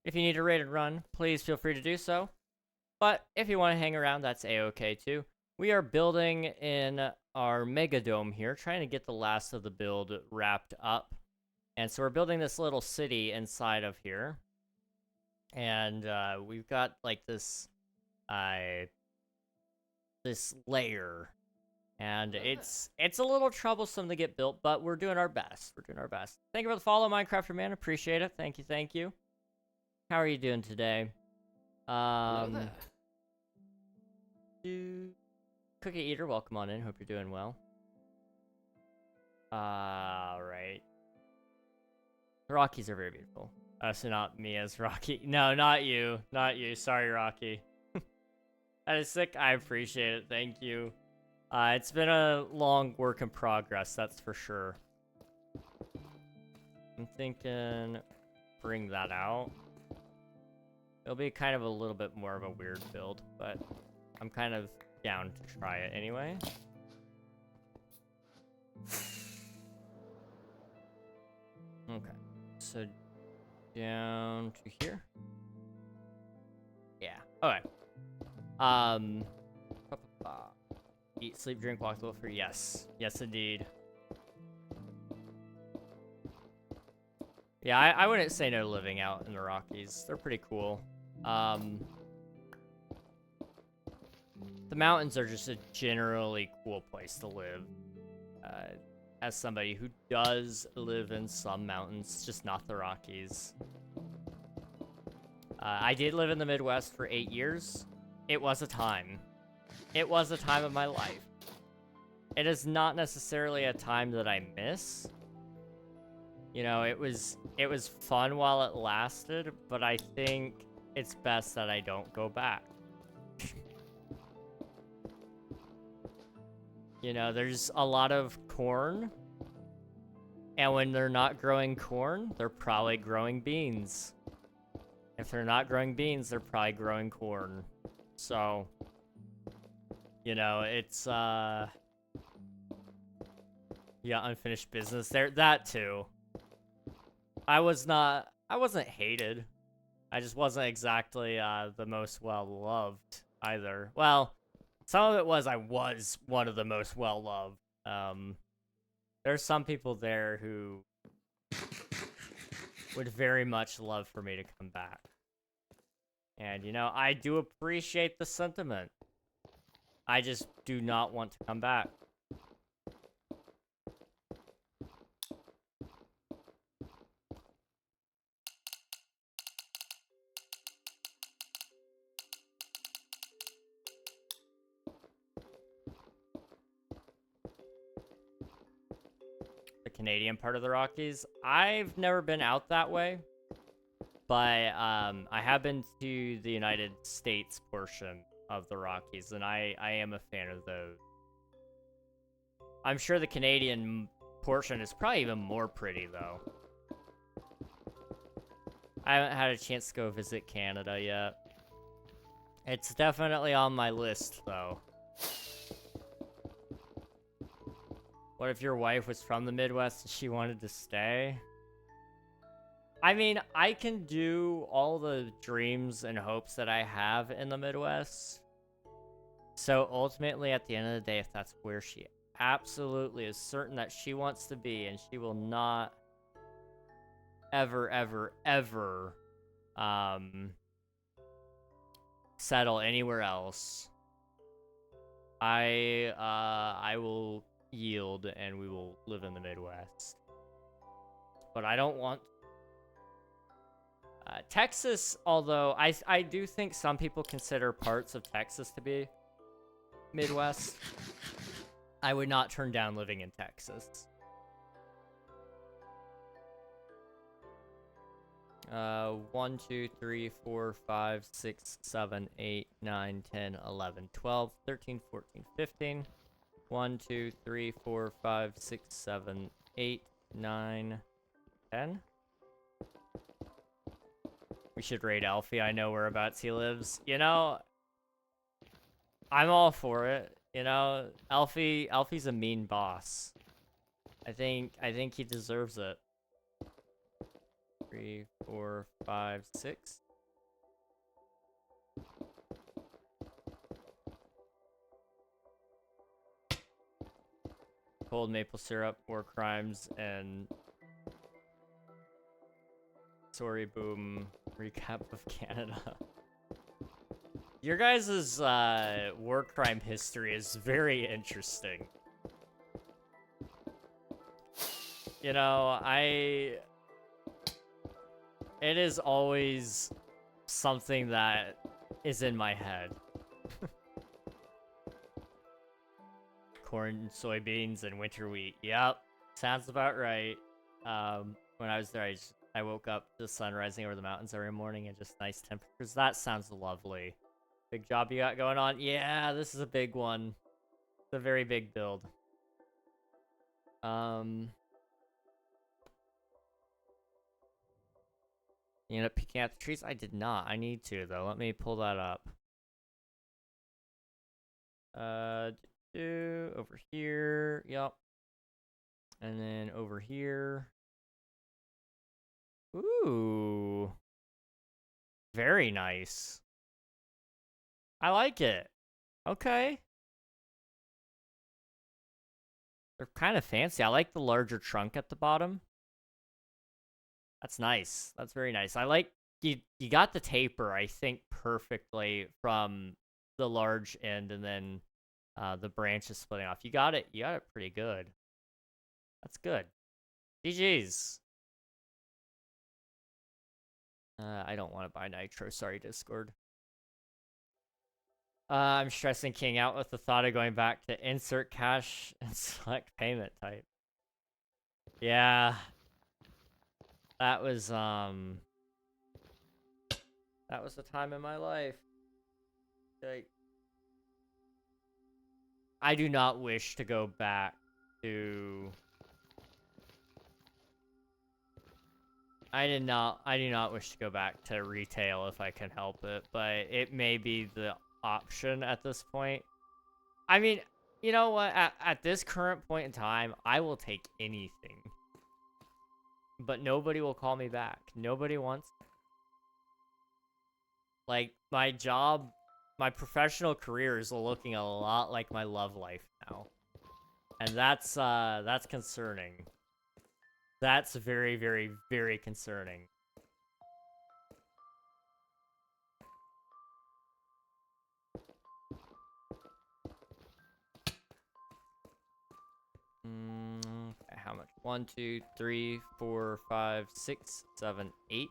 If you need a raid and run, please feel free to do so. But if you want to hang around, that's a-okay too. We are building in our Mega Dome here, trying to get the last of the build wrapped up. And so we're building this little city inside of here. And we've got like this layer. And it's a little troublesome to get built, but we're doing our best. We're doing our best. Thank you for the follow, Minecrafter Man. Appreciate it. Thank you, thank you. How are you doing today? Cookie Eater, welcome on in. Hope you're doing well. Alright. The Rockies are very beautiful. So not me as Rocky. No, not you. Not you. Sorry, Rocky. That is sick. I appreciate it. Thank you. It's been a long work in progress, that's for sure. I'm thinking bring that out. It'll be kind of a little bit more of a weird build, but I'm kind of down to try it anyway. Okay. So, down to here? Yeah. Okay. Eat, sleep, drink, walk the for yes. Yes, indeed. Yeah, I wouldn't say no to living out in the Rockies. They're pretty cool. The mountains are just a generally cool place to live. As somebody who does live in some mountains, just not the Rockies. I did live in the Midwest for 8 years. It was a time. It was a time of my life. It is not necessarily a time that I miss. You know, it was fun while it lasted, but I think it's best that I don't go back. You know, there's a lot of corn, and when they're not growing corn, they're probably growing beans. If they're not growing beans, they're probably growing corn. So, you know, it's, yeah, unfinished business there. That too. I wasn't hated. I just wasn't exactly, the most well-loved either. Well, some of it was I was one of the most well-loved. There's some people there who would very much love for me to come back. And, you know, I do appreciate the sentiment. I just do not want to come back. The Canadian part of the Rockies. I've never been out that way. But I have been to the United States portion of the Rockies, and I am a fan of those. I'm sure the Canadian portion is probably even more pretty, though. I haven't had a chance to go visit Canada yet. It's definitely on my list, though. What if your wife was from the Midwest and she wanted to stay? I mean, I can do all the dreams and hopes that I have in the Midwest. So ultimately, at the end of the day, if that's where she absolutely is certain that she wants to be, and she will not ever, ever, ever settle anywhere else, I will yield and we will live in the Midwest. But I don't want Texas, although I do think some people consider parts of Texas to be Midwest. I would not turn down living in Texas. 1, 2, 3, 4, 5, 6, 7, 8, 9, 10, 11, 12, 13, 14, 15. 1, 2, 3, 4, 5, 6, 7, 8, 9, 10. We should raid Alfie. I know whereabouts he lives. You know, I'm all for it. You know, Alfie's a mean boss. I think he deserves it. 3, 4, 5, 6. Cold maple syrup, war crimes, and sorry boom recap of Canada. Your guys' war crime history is very interesting. You know, it is always something that is in my head. Corn, soybeans, and winter wheat. Yep, sounds about right. When I was there, I woke up to the sun rising over the mountains every morning and just nice temperatures. That sounds lovely. Big job you got going on? Yeah, this is a big one. It's a very big build. You end up picking out the trees? I did not. I need to, though. Let me pull that up. Over here. Yep. And then over here. Ooh. Very nice. I like it. Okay. They're kind of fancy. I like the larger trunk at the bottom. That's nice. That's very nice. I like you got the taper, I think, perfectly from the large end and then the branches splitting off. You got it pretty good. That's good. GG's. I don't want to buy nitro. Sorry, Discord. I'm stressing King out with the thought of going back to insert cash and select payment type. Yeah. That was the time in my life. Like, I do not wish to go back to... I do not wish to go back to retail if I can help it, but it may be the option at this point. I mean, you know what? At this current point in time, I will take anything. But nobody will call me back. Nobody wants... Like, my job, my professional career is looking a lot like my love life now. And that's concerning. That's very, very, very concerning. How much? 1, 2, 3, 4, 5, 6, 7, 8.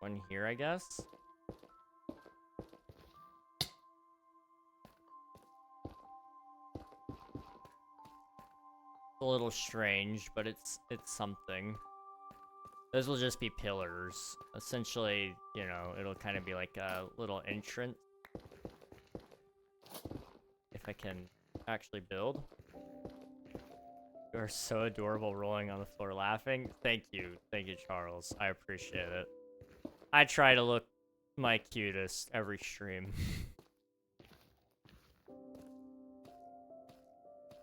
One here, I guess. A little strange, but it's something. Those will just be pillars. Essentially, you know, it'll kind of be like a little entrance. If I can actually build. You're so adorable rolling on the floor laughing. Thank you, Charles. I appreciate it. I try to look my cutest every stream.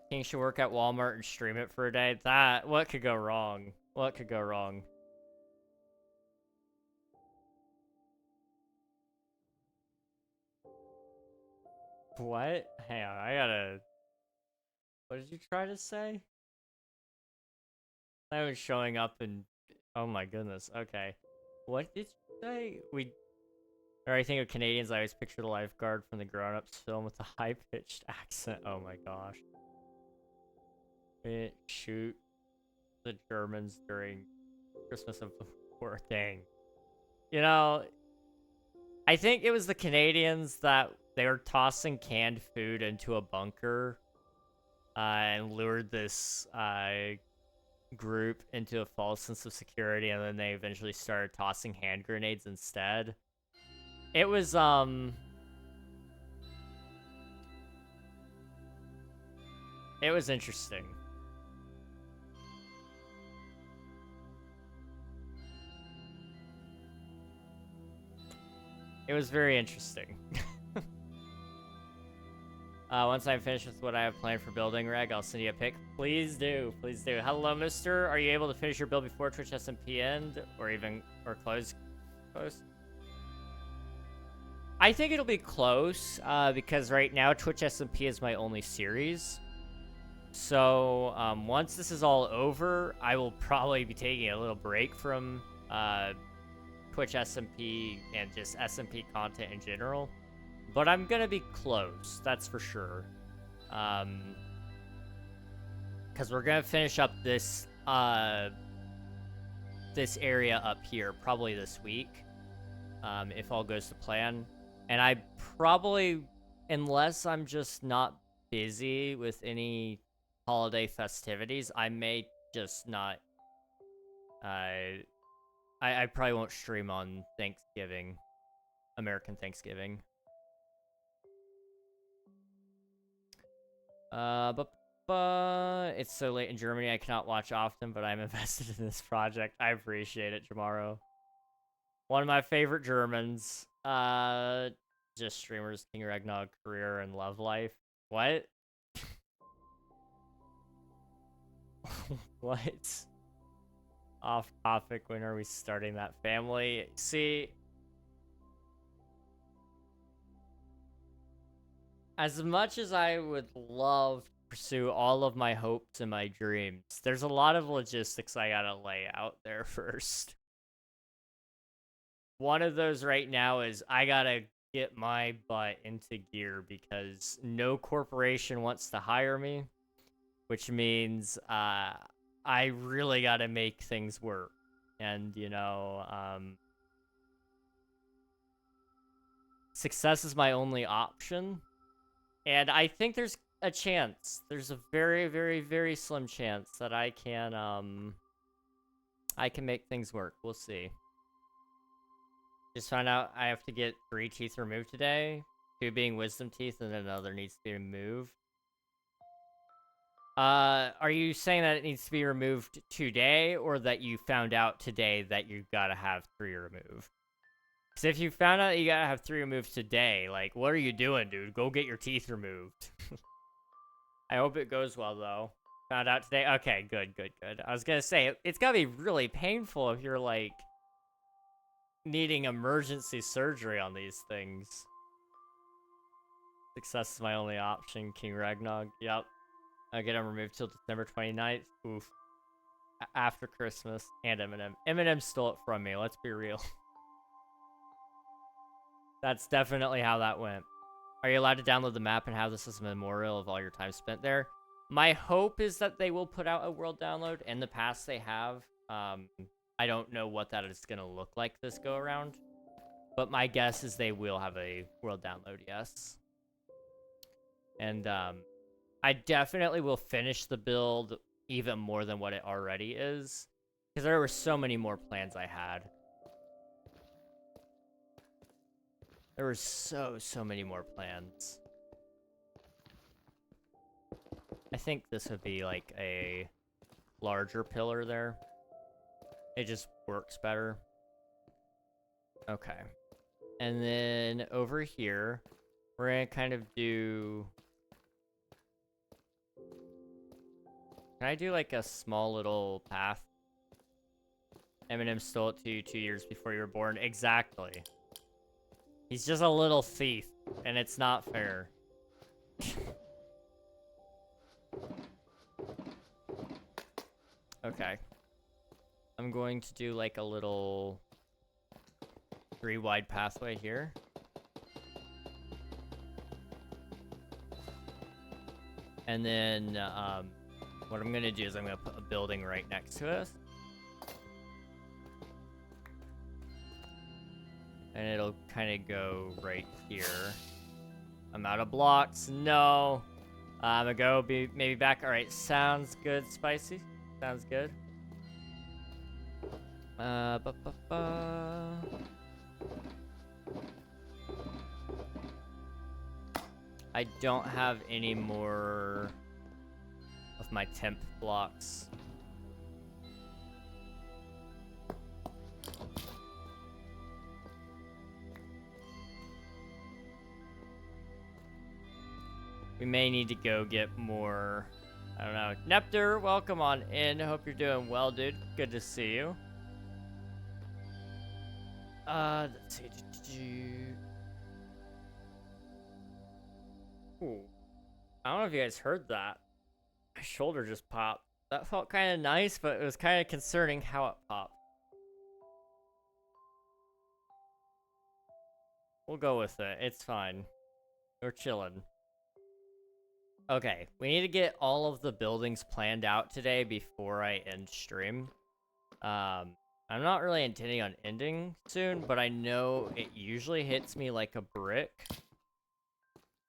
King should work at Walmart and stream it for a day. What could go wrong? What could go wrong? What? Hang on, I gotta... What did you try to say? I was showing up and... Oh my goodness, okay. What did you say? Or I think of Canadians, I always picture the lifeguard from the Grown Ups film with the high-pitched accent. Oh my gosh. Shoot the Germans during Christmas of the War. Dang. You know, I think it was the Canadians that they were tossing canned food into a bunker and lured this group into a false sense of security, and then they eventually started tossing hand grenades instead. It was interesting. It was very interesting. Once I'm finished with what I have planned for building, Reg, I'll send you a pic. Please do. Please do. Hello, mister. Are you able to finish your build before Twitch SMP end? Or close? I think it'll be close, because right now Twitch SMP is my only series. So, once this is all over, I will probably be taking a little break from, Twitch SMP and just SMP content in general. But I'm gonna be close, that's for sure. Because we're gonna finish up this, this area up here probably this week, if all goes to plan. And I probably, unless I'm just not busy with any holiday festivities, I may just not, I probably won't stream on Thanksgiving, American Thanksgiving. It's so late in Germany, I cannot watch often, but I'm invested in this project. I appreciate it, Jamaro. One of my favorite Germans. Just streamers, King Ragnar, career, and love life. What? What? Off topic, when are we starting that family? See, as much as I would love to pursue all of my hopes and my dreams, there's a lot of logistics I gotta lay out there first. One of those right now is I gotta get my butt into gear because no corporation wants to hire me, which means I really gotta make things work. And, you know, success is my only option. And I think there's a chance. There's a very, very, very slim chance that I can make things work. We'll see. Just found out I have to get 3 teeth removed today. 2 being wisdom teeth, and another needs to be removed. Are you saying that it needs to be removed today, or that you found out today that you gotta have 3 removed? Because if you found out that you gotta have 3 removed today, like, what are you doing, dude? Go get your teeth removed. I hope it goes well, though. Found out today? Okay, good, good, good. I was gonna say, it's gotta be really painful if you're, like, needing emergency surgery on these things. Success is my only option, King Ragnar. Yep. I get them removed till December 29th. Oof. After Christmas. And Eminem. Eminem stole it from me, let's be real. That's definitely how that went. Are you allowed to download the map and have this as a memorial of all your time spent there? My hope is that they will put out a world download. In the past, they have. I don't know what that is going to look like this go around. But my guess is they will have a world download, yes. And I definitely will finish the build even more than what it already is. Because there were so many more plans I had. There were so many more plans. I think this would be like a larger pillar there. It just works better. Okay. And then over here, we're gonna kind of do... Can I do like a small little path? Eminem stole it to you 2 years before you were born. Exactly. He's just a little thief, and it's not fair. Okay. I'm going to do like a little 3 wide pathway here. And then what I'm gonna do is I'm gonna put a building right next to it. And it'll kind of go right here. I'm out of blocks. No. I'm gonna go maybe back. All right, sounds good, Spicy. Sounds good. I don't have any more of my temp blocks. We may need to go get more. I don't know. Nepter, welcome on in. Hope you're doing well, dude. Good to see you. Let's see. Ooh. I don't know if you guys heard that. My shoulder just popped. That felt kind of nice, but it was kind of concerning how it popped. We'll go with it. It's fine. We're chilling. Okay, we need to get all of the buildings planned out today before I end stream. I'm not really intending on ending soon, but I know it usually hits me like a brick.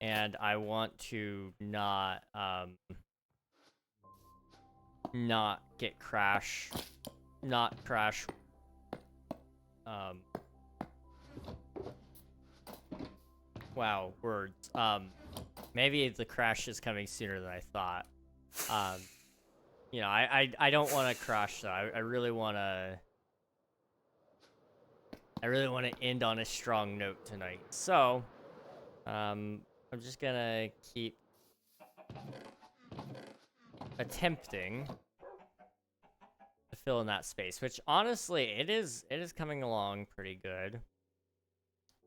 And I want to not get crash, not crash, wow, words. Maybe the crash is coming sooner than I thought. You know, I don't want to crash though. I really want to end on a strong note tonight. So, I'm just gonna keep attempting to fill in that space, which honestly, it is coming along pretty good.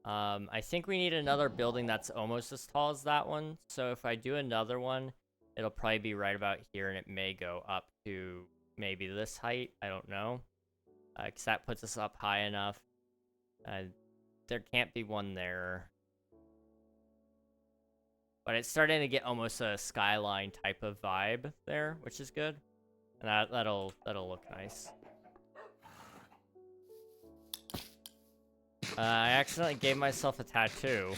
I think we need another building that's almost as tall as that one. So if I do another one, it'll probably be right about here, and it may go up to maybe this height. I don't know. Because that puts us up high enough. There can't be one there. But it's starting to get almost a skyline type of vibe there, which is good. And that'll look nice. I accidentally gave myself a tattoo.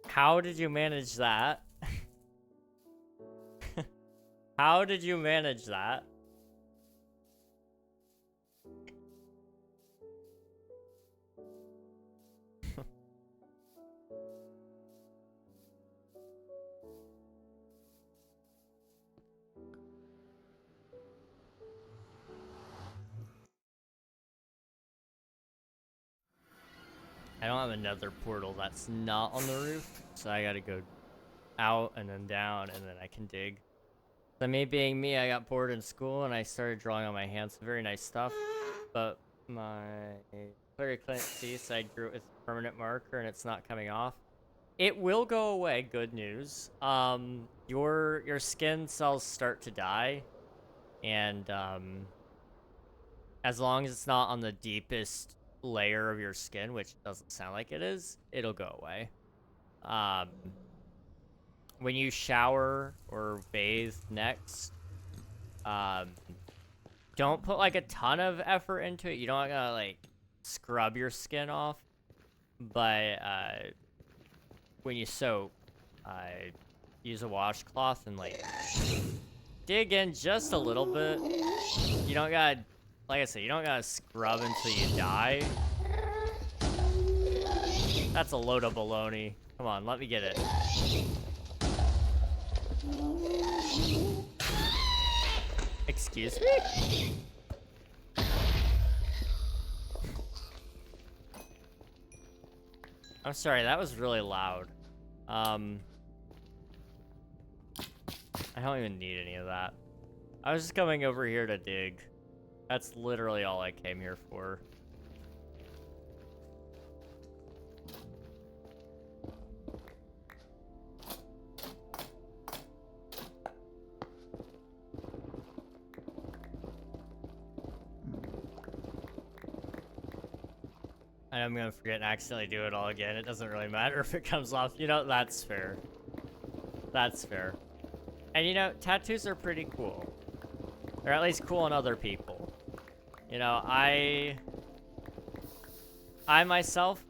How did you manage that? How did you manage that? I don't have another portal that's not on the roof, so I gotta go out and then down, and then I can dig. So me being me, I got bored in school and I started drawing on my hands. Very nice stuff, but my clearly couldn't see, so I drew it with permanent marker and it's not coming off. It will go away, good news. Your skin cells start to die, and as long as it's not on the deepest layer of your skin, which doesn't sound like it is, it'll go away. When you shower or bathe next, don't put like a ton of effort into it. You don't gotta like scrub your skin off, but when you soak, use a washcloth and like dig in just a little bit. You don't gotta, like I said, you don't gotta scrub until you die. That's a load of baloney. Come on, let me get it. Excuse me? I'm sorry, that was really loud. I don't even need any of that. I was just coming over here to dig. That's literally all I came here for. I'm gonna forget and accidentally do it all again. It doesn't really matter if it comes off. You know, that's fair. That's fair. And you know, tattoos are pretty cool. They're at least cool on other people. You know, I myself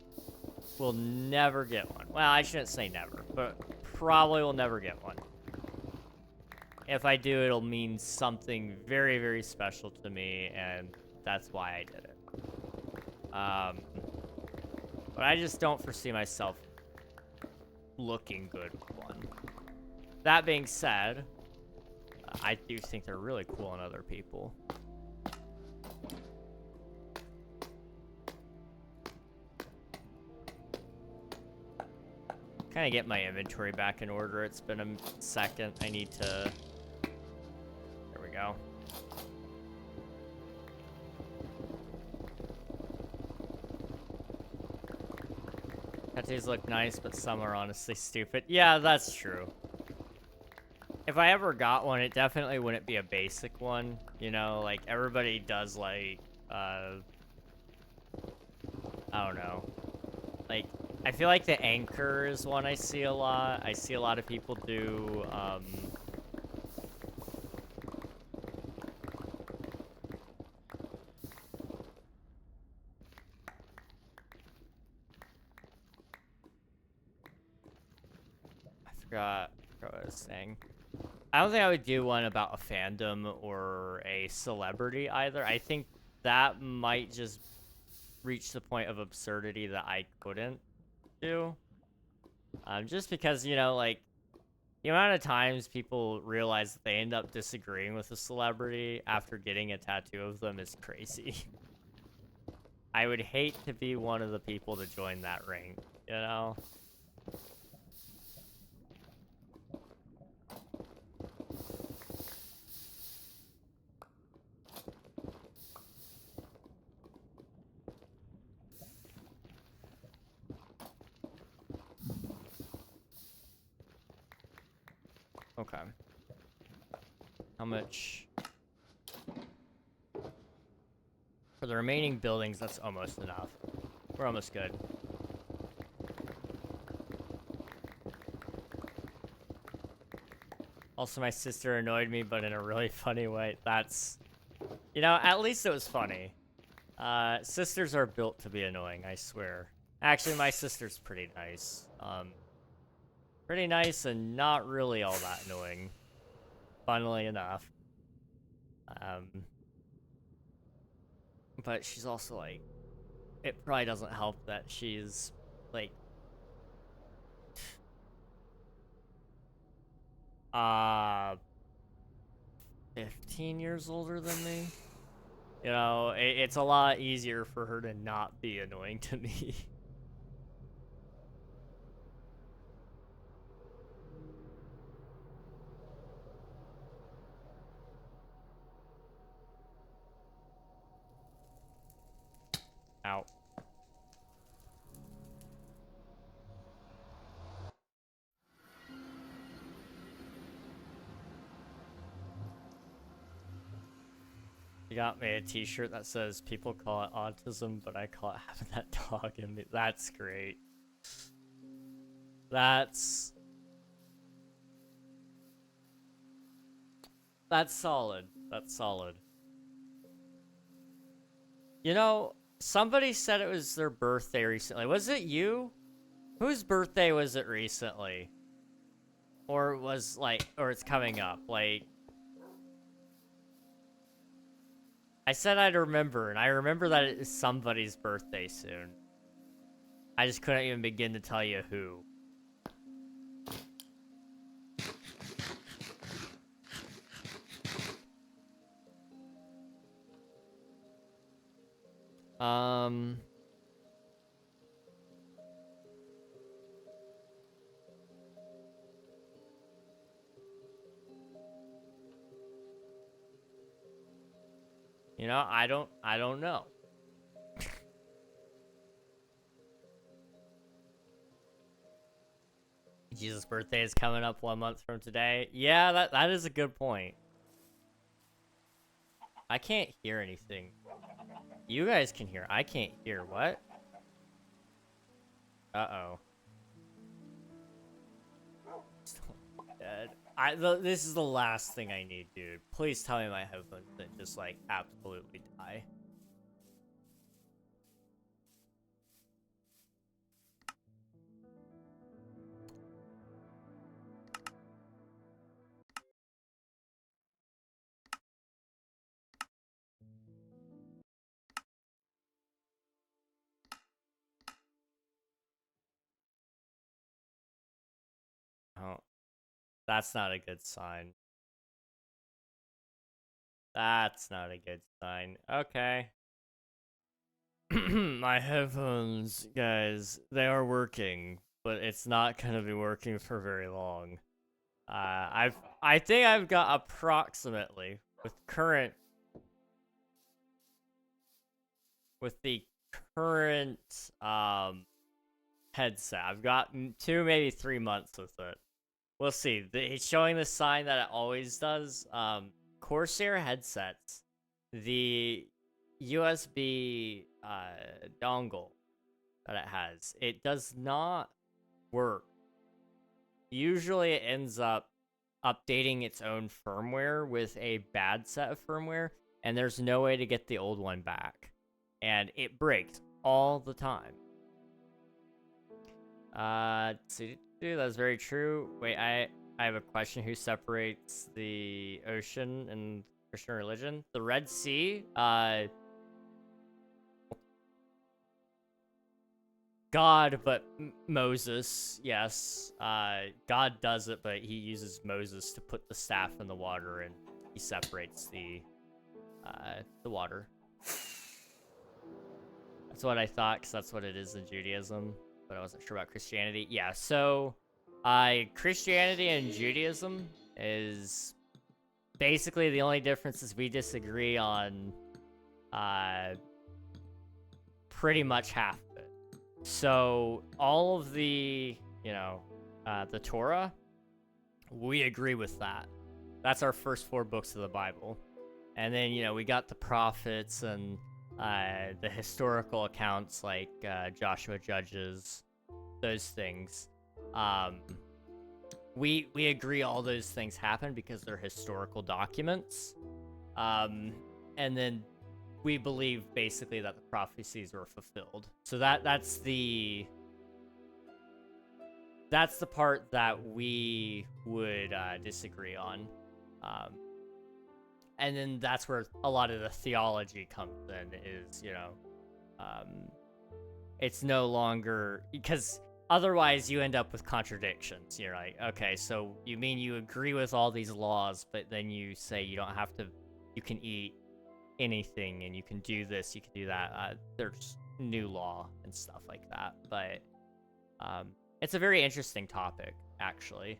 will never get one. Well, I shouldn't say never, but probably will never get one. if I do, it'll mean something very, very special to me, and that's why I did it. But I just don't foresee myself looking good with one. That being said, I do think they're really cool on other people. Kind of get my inventory back in order. It's been a second. I need to... There we go. Tattoos look nice, but some are honestly stupid. Yeah, that's true. If I ever got one, it definitely wouldn't be a basic one. You know, like, everybody does, like, I don't know. Like, I feel like the anchor is one I see a lot. I see a lot of people do, I forgot what I was saying. I don't think I would do one about a fandom or a celebrity either. I think that might just reach the point of absurdity that I couldn't do. Just because, you know, like, the amount of times people realize that they end up disagreeing with a celebrity after getting a tattoo of them is crazy. I would hate to be one of the people to join that ring, you know? Okay. How much? For the remaining buildings, that's almost enough. We're almost good. Also, my sister annoyed me, but in a really funny way. That's... You know, at least it was funny. Sisters are built to be annoying, I swear. Actually, my sister's pretty nice. Pretty nice and not really all that annoying. Funnily enough. But she's also, like... It probably doesn't help that she's, like... 15 years older than me. You know, it's a lot easier for her to not be annoying to me. Ow. You got me a t-shirt that says, people call it autism, but I call it having that dog in me. That's great. That's solid. That's solid. You know, somebody said it was their birthday recently. Was it you? Whose birthday was it recently? Or was, like, or it's coming up, like... I said I'd remember, and I remember that it is somebody's birthday soon. I just couldn't even begin to tell you who. You know, I don't know. Jesus' birthday is coming up 1 month from today. Yeah, that is a good point. I can't hear anything. You guys can hear. I can't hear. What? Uh-oh. Dead. This is the last thing I need, dude. Please tell me my headphones didn't just, like, absolutely die. That's not a good sign. That's not a good sign. Okay. My headphones, guys, they are working, but it's not gonna be working for very long. I think I've got approximately with the current headset. I've got 2, maybe 3 months with it. We'll see. It's showing the sign that it always does. Corsair headsets, the USB dongle that it has, it does not work. Usually it ends up updating its own firmware with a bad set of firmware, and there's no way to get the old one back. And it breaks all the time. That's very true. Wait, I have a question. Who separates the ocean and Christian religion? The Red Sea? God, but Moses, yes. God does it, but he uses Moses to put the staff in the water, and he separates the water. That's what I thought, because that's what it is in Judaism, but I wasn't sure about Christianity. Yeah, so Christianity and Judaism is basically the only difference is we disagree on pretty much half of it. So all of the, the Torah, we agree with that. That's our first 4 books of the Bible. And then, we got the prophets and the historical accounts like Joshua, Judges, those things. We agree all those things happen because they're historical documents. And then we believe basically that the prophecies were fulfilled. So that's the part that we would disagree on. And then that's where a lot of the theology comes in, is, it's no longer, because otherwise you end up with contradictions. You're like, okay, so you mean you agree with all these laws, but then you say you don't have to, you can eat anything and you can do this, you can do that. There's new law and stuff like that. But it's a very interesting topic, actually.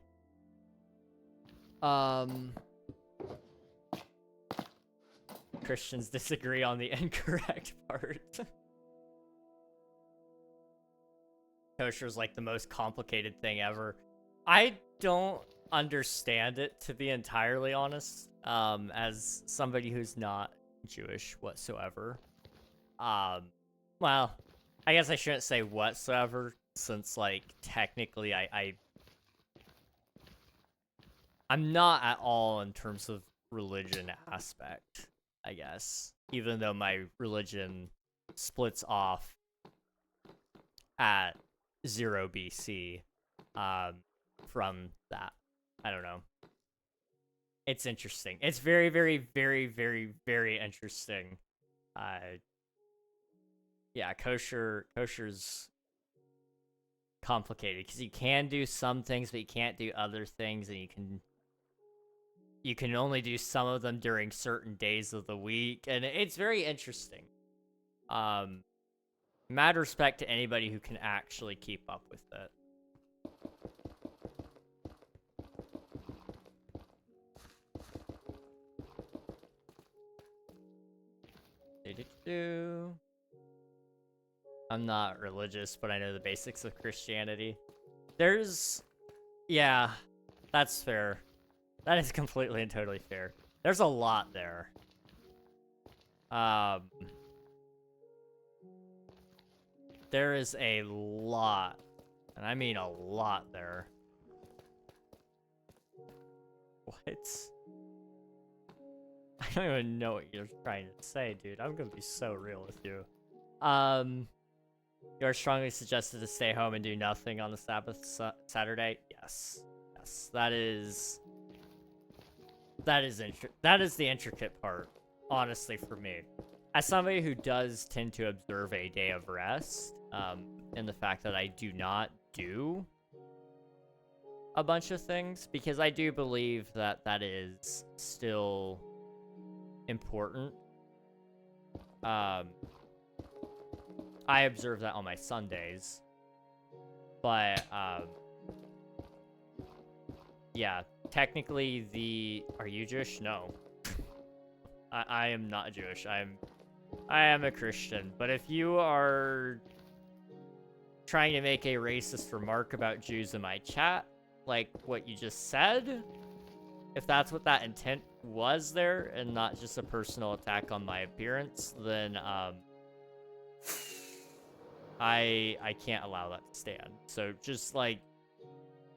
Christians disagree on the incorrect part. Kosher's like the most complicated thing ever. I don't understand it, to be entirely honest, as somebody who's not Jewish whatsoever. Well, I guess I shouldn't say whatsoever, since, like, technically I'm not at all in terms of religion aspect, I guess. Even though my religion splits off at 0 BC from that. I don't know. It's interesting. It's very, very, very, very, very interesting. Yeah, kosher's complicated because you can do some things, but you can't do other things, and you can only do some of them during certain days of the week, and it's very interesting. Mad respect to anybody who can actually keep up with it. I'm not religious, but I know the basics of Christianity. Yeah, that's fair. That is completely and totally fair. There's a lot there. There is a lot, and I mean a lot there. What? I don't even know what you're trying to say, dude. I'm gonna be so real with you. You are strongly suggested to stay home and do nothing on the Sabbath Saturday. Yes, that is the intricate part, honestly, for me. As somebody who does tend to observe a day of rest, and the fact that I do not do a bunch of things, because I do believe that that is still important. I observe that on my Sundays, but yeah, technically are you Jewish? No. I am not Jewish. I am a Christian. But if you are trying to make a racist remark about Jews in my chat, like what you just said, if that's what that intent was there and not just a personal attack on my appearance, then I can't allow that to stand. So just like,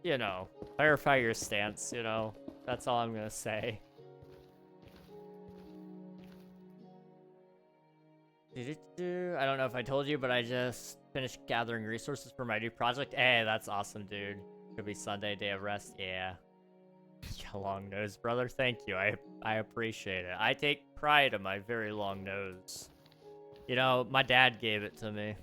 you know, clarify your stance, you know. That's all I'm gonna say. I don't know if I told you, but I just finished gathering resources for my new project. Hey, that's awesome, dude. Could be Sunday, day of rest. Yeah. Yeah, long nose, brother. Thank you. I appreciate it. I take pride in my very long nose. You know, my dad gave it to me.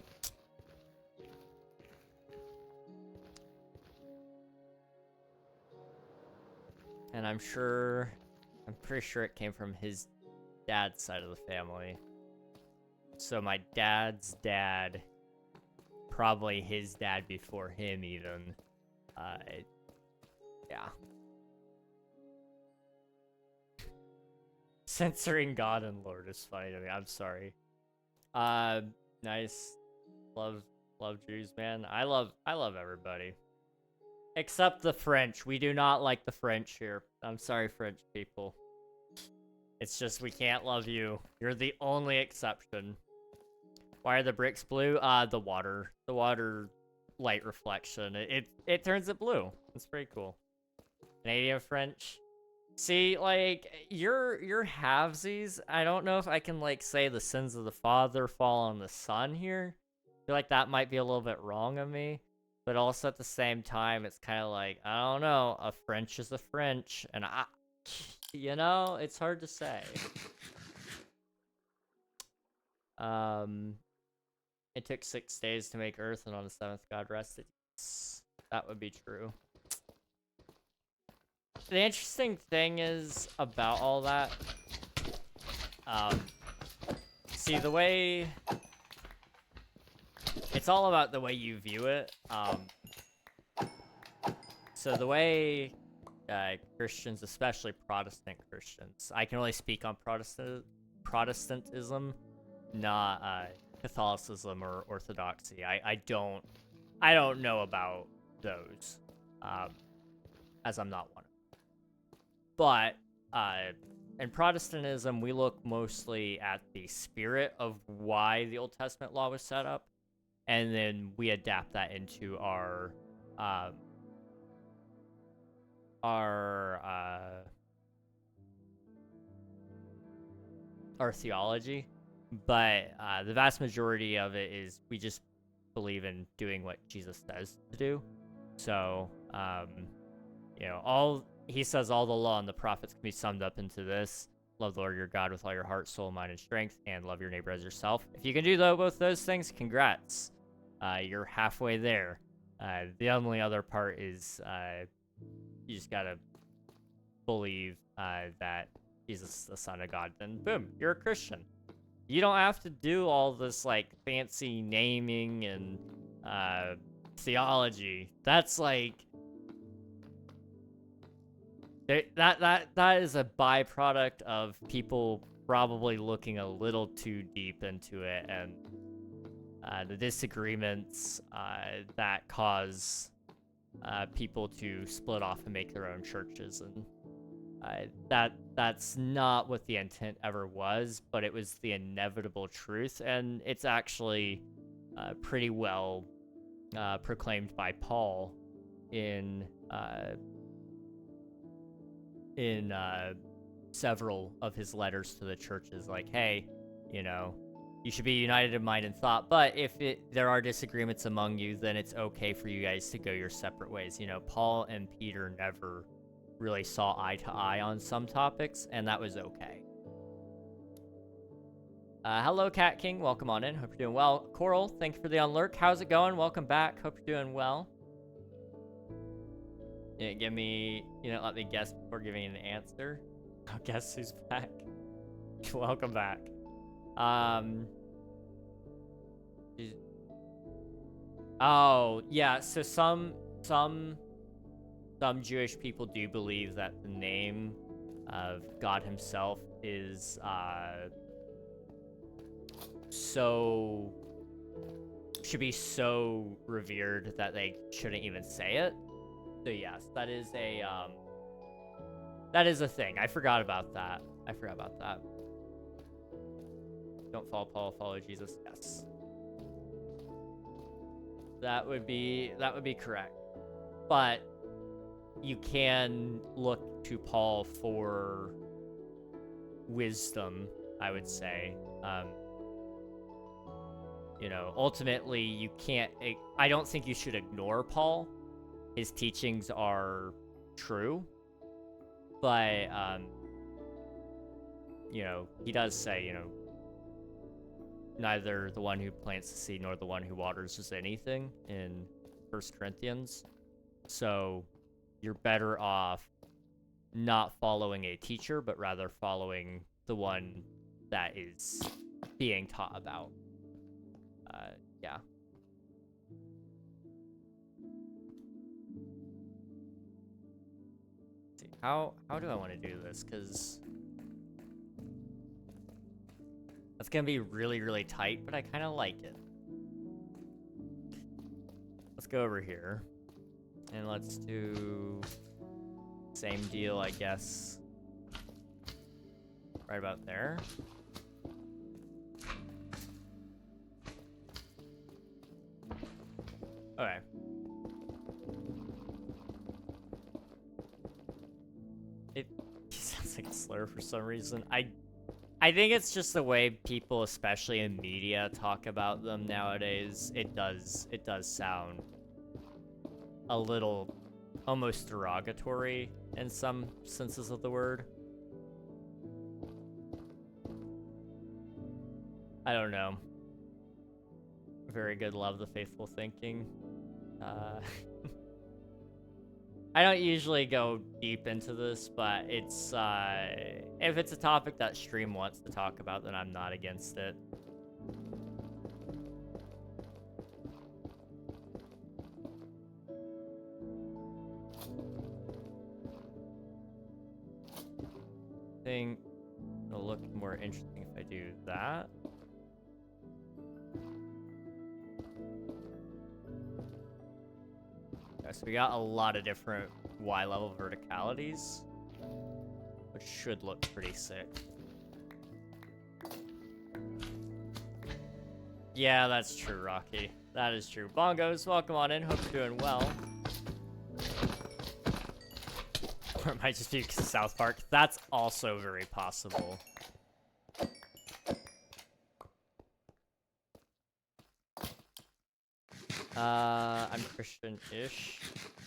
And I'm pretty sure it came from his dad's side of the family. So my dad's dad, probably his dad before him even. Yeah. Censoring God and Lord is funny to me. I'm sorry. Nice. Love Jews, man. I love everybody. Except the French. We do not like the French here. I'm sorry, French people. It's just we can't love you. You're the only exception. Why are the bricks blue? The water. The water light reflection. It turns it blue. It's pretty cool. Canadian French. See, like, you're halvesies. I don't know if I can, like, say the sins of the father fall on the son here. I feel like that might be a little bit wrong of me. But also at the same time, it's kind of like, I don't know, a French is a French. And you know, it's hard to say. It took 6 days to make Earth, and on the 7th God rested. That would be true. The interesting thing is about all that, see, the way, it's all about the way you view it. So the way Christians, especially Protestant Christians, I can only speak on Protestantism, not Catholicism or Orthodoxy. I don't know about those, as I'm not one of them. But in Protestantism, we look mostly at the spirit of why the Old Testament law was set up, and then we adapt that into our theology. But the vast majority of it is we just believe in doing what Jesus says to do. So, you know, he says all the law and the prophets can be summed up into this: love the Lord your God with all your heart, soul, mind, and strength, and love your neighbor as yourself. If you can do both those things, congrats. You're halfway there. The only other part is you just gotta believe that Jesus is the Son of God. Then boom, you're a Christian. You don't have to do all this like fancy naming and theology. That's like that is a byproduct of people probably looking a little too deep into it, and the disagreements that cause people to split off and make their own churches, and that's not what the intent ever was, but it was the inevitable truth, and it's actually pretty well proclaimed by Paul in several of his letters to the churches, like, hey, you know, you should be united in mind and thought, but if there are disagreements among you, then it's okay for you guys to go your separate ways. You know, Paul and Peter never really saw eye to eye on some topics, and that was okay. Hello, Cat King. Welcome on in. Hope you're doing well. Coral, thank you for the unlurk. How's it going? Welcome back. Hope you're doing well. You didn't let me guess before giving an answer. Oh, guess who's back? Welcome back. Oh, yeah, so some Jewish people do believe that the name of God himself is, should be so revered that they shouldn't even say it. So yes, that is a thing. I forgot about that. Don't follow Paul, follow Jesus. Yes. That would be correct. But you can look to Paul for wisdom, I would say. Ultimately, you can't... I don't think you should ignore Paul. His teachings are true. But, he does say, neither the one who plants the seed nor the one who waters is anything in 1 Corinthians. So you're better off not following a teacher, but rather following the one that is being taught about. Yeah. Let's see, how do I want to do this? Because that's gonna be really, really tight, but I kind of like it. Let's go over here. And let's do same deal, I guess. Right about there. Okay. It sounds like a slur for some reason. I think it's just the way people, especially in media, talk about them nowadays. It does sound a little almost derogatory in some senses of the word. I don't know. Very good, love the faithful thinking. I don't usually go deep into this, but it's, if it's a topic that stream wants to talk about, then I'm not against it. I think it'll look more interesting if I do that. So we got a lot of different Y-level verticalities, which should look pretty sick. Yeah, that's true, Rocky. That is true. Bongos, welcome on in. Hope you're doing well. Or it might just be because of South Park. That's also very possible. I'm Christian-ish.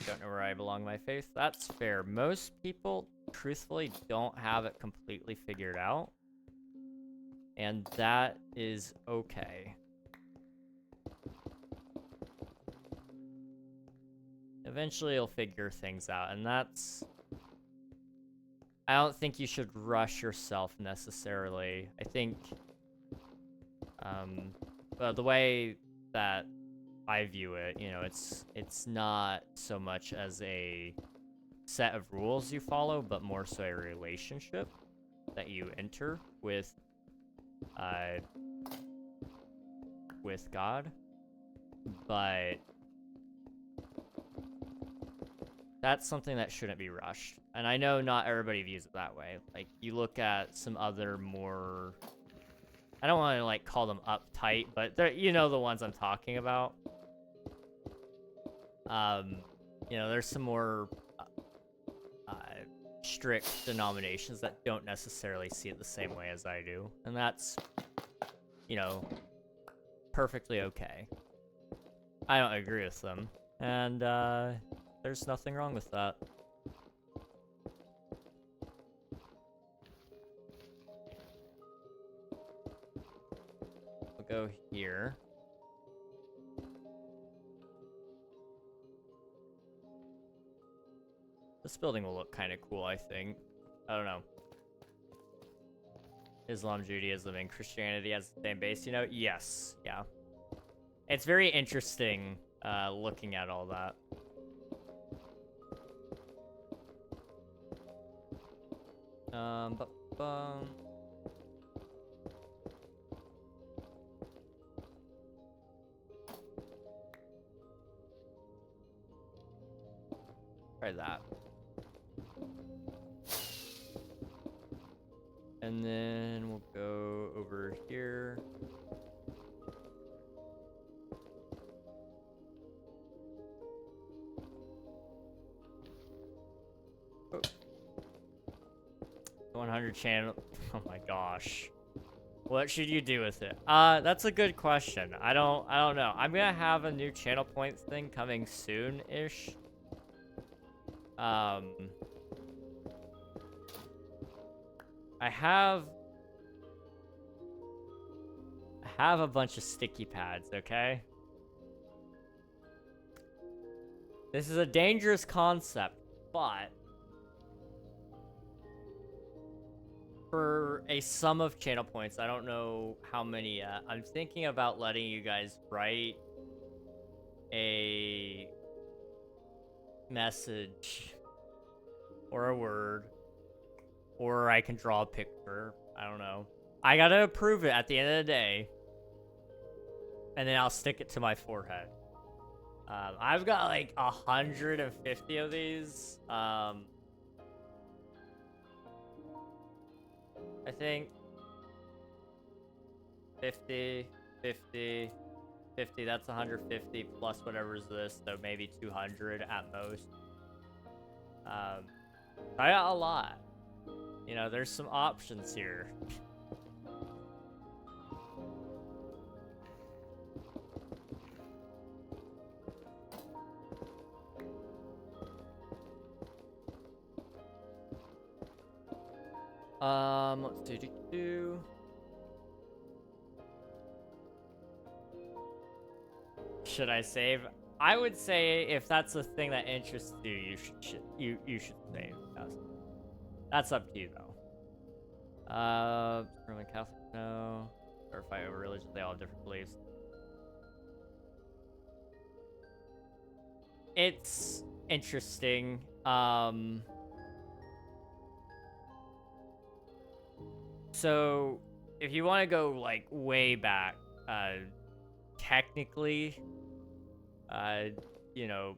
Don't know where I belong in my faith. That's fair. Most people, truthfully, don't have it completely figured out. And that is okay. Eventually you'll figure things out, and that's... I don't think you should rush yourself necessarily. I think... the way that I view it, it's not so much as a set of rules you follow, but more so a relationship that you enter with God. But that's something that shouldn't be rushed. And I know not everybody views it that way. Like, you look at some other more... I don't want to, like, call them uptight, but they're, the ones I'm talking about. There's some more strict denominations that don't necessarily see it the same way as I do. And that's, perfectly okay. I don't agree with them. And, there's nothing wrong with that. We'll go here. This building will look kind of cool, I think. I don't know. Islam, Judaism, and Christianity has the same base, you know? Yes, yeah. It's very interesting looking at all that. Try that. And then we'll go over here. Oh. 100 channel. Oh my gosh. What should you do with it? That's a good question. I don't know. I'm gonna have a new channel points thing coming soon-ish. I have a bunch of sticky pads, okay? This is a dangerous concept, but for a sum of channel points, I don't know how many yet. I'm thinking about letting you guys write a message or a word, or I can draw a picture. I don't know. I gotta approve it at the end of the day, and then I'll stick it to my forehead. I've got like 150 of these. I think 50, 50, 50, that's 150 plus whatever's this, so maybe 200 at most. I got a lot. You know, there's some options here. Let's do. Should I save? I would say if that's the thing that interests you, you should save. Yes. That's up to you though. Roman Catholic, no. Or fight over religion, they all have different beliefs. It's interesting. So if you want to go like way back, technically, you know,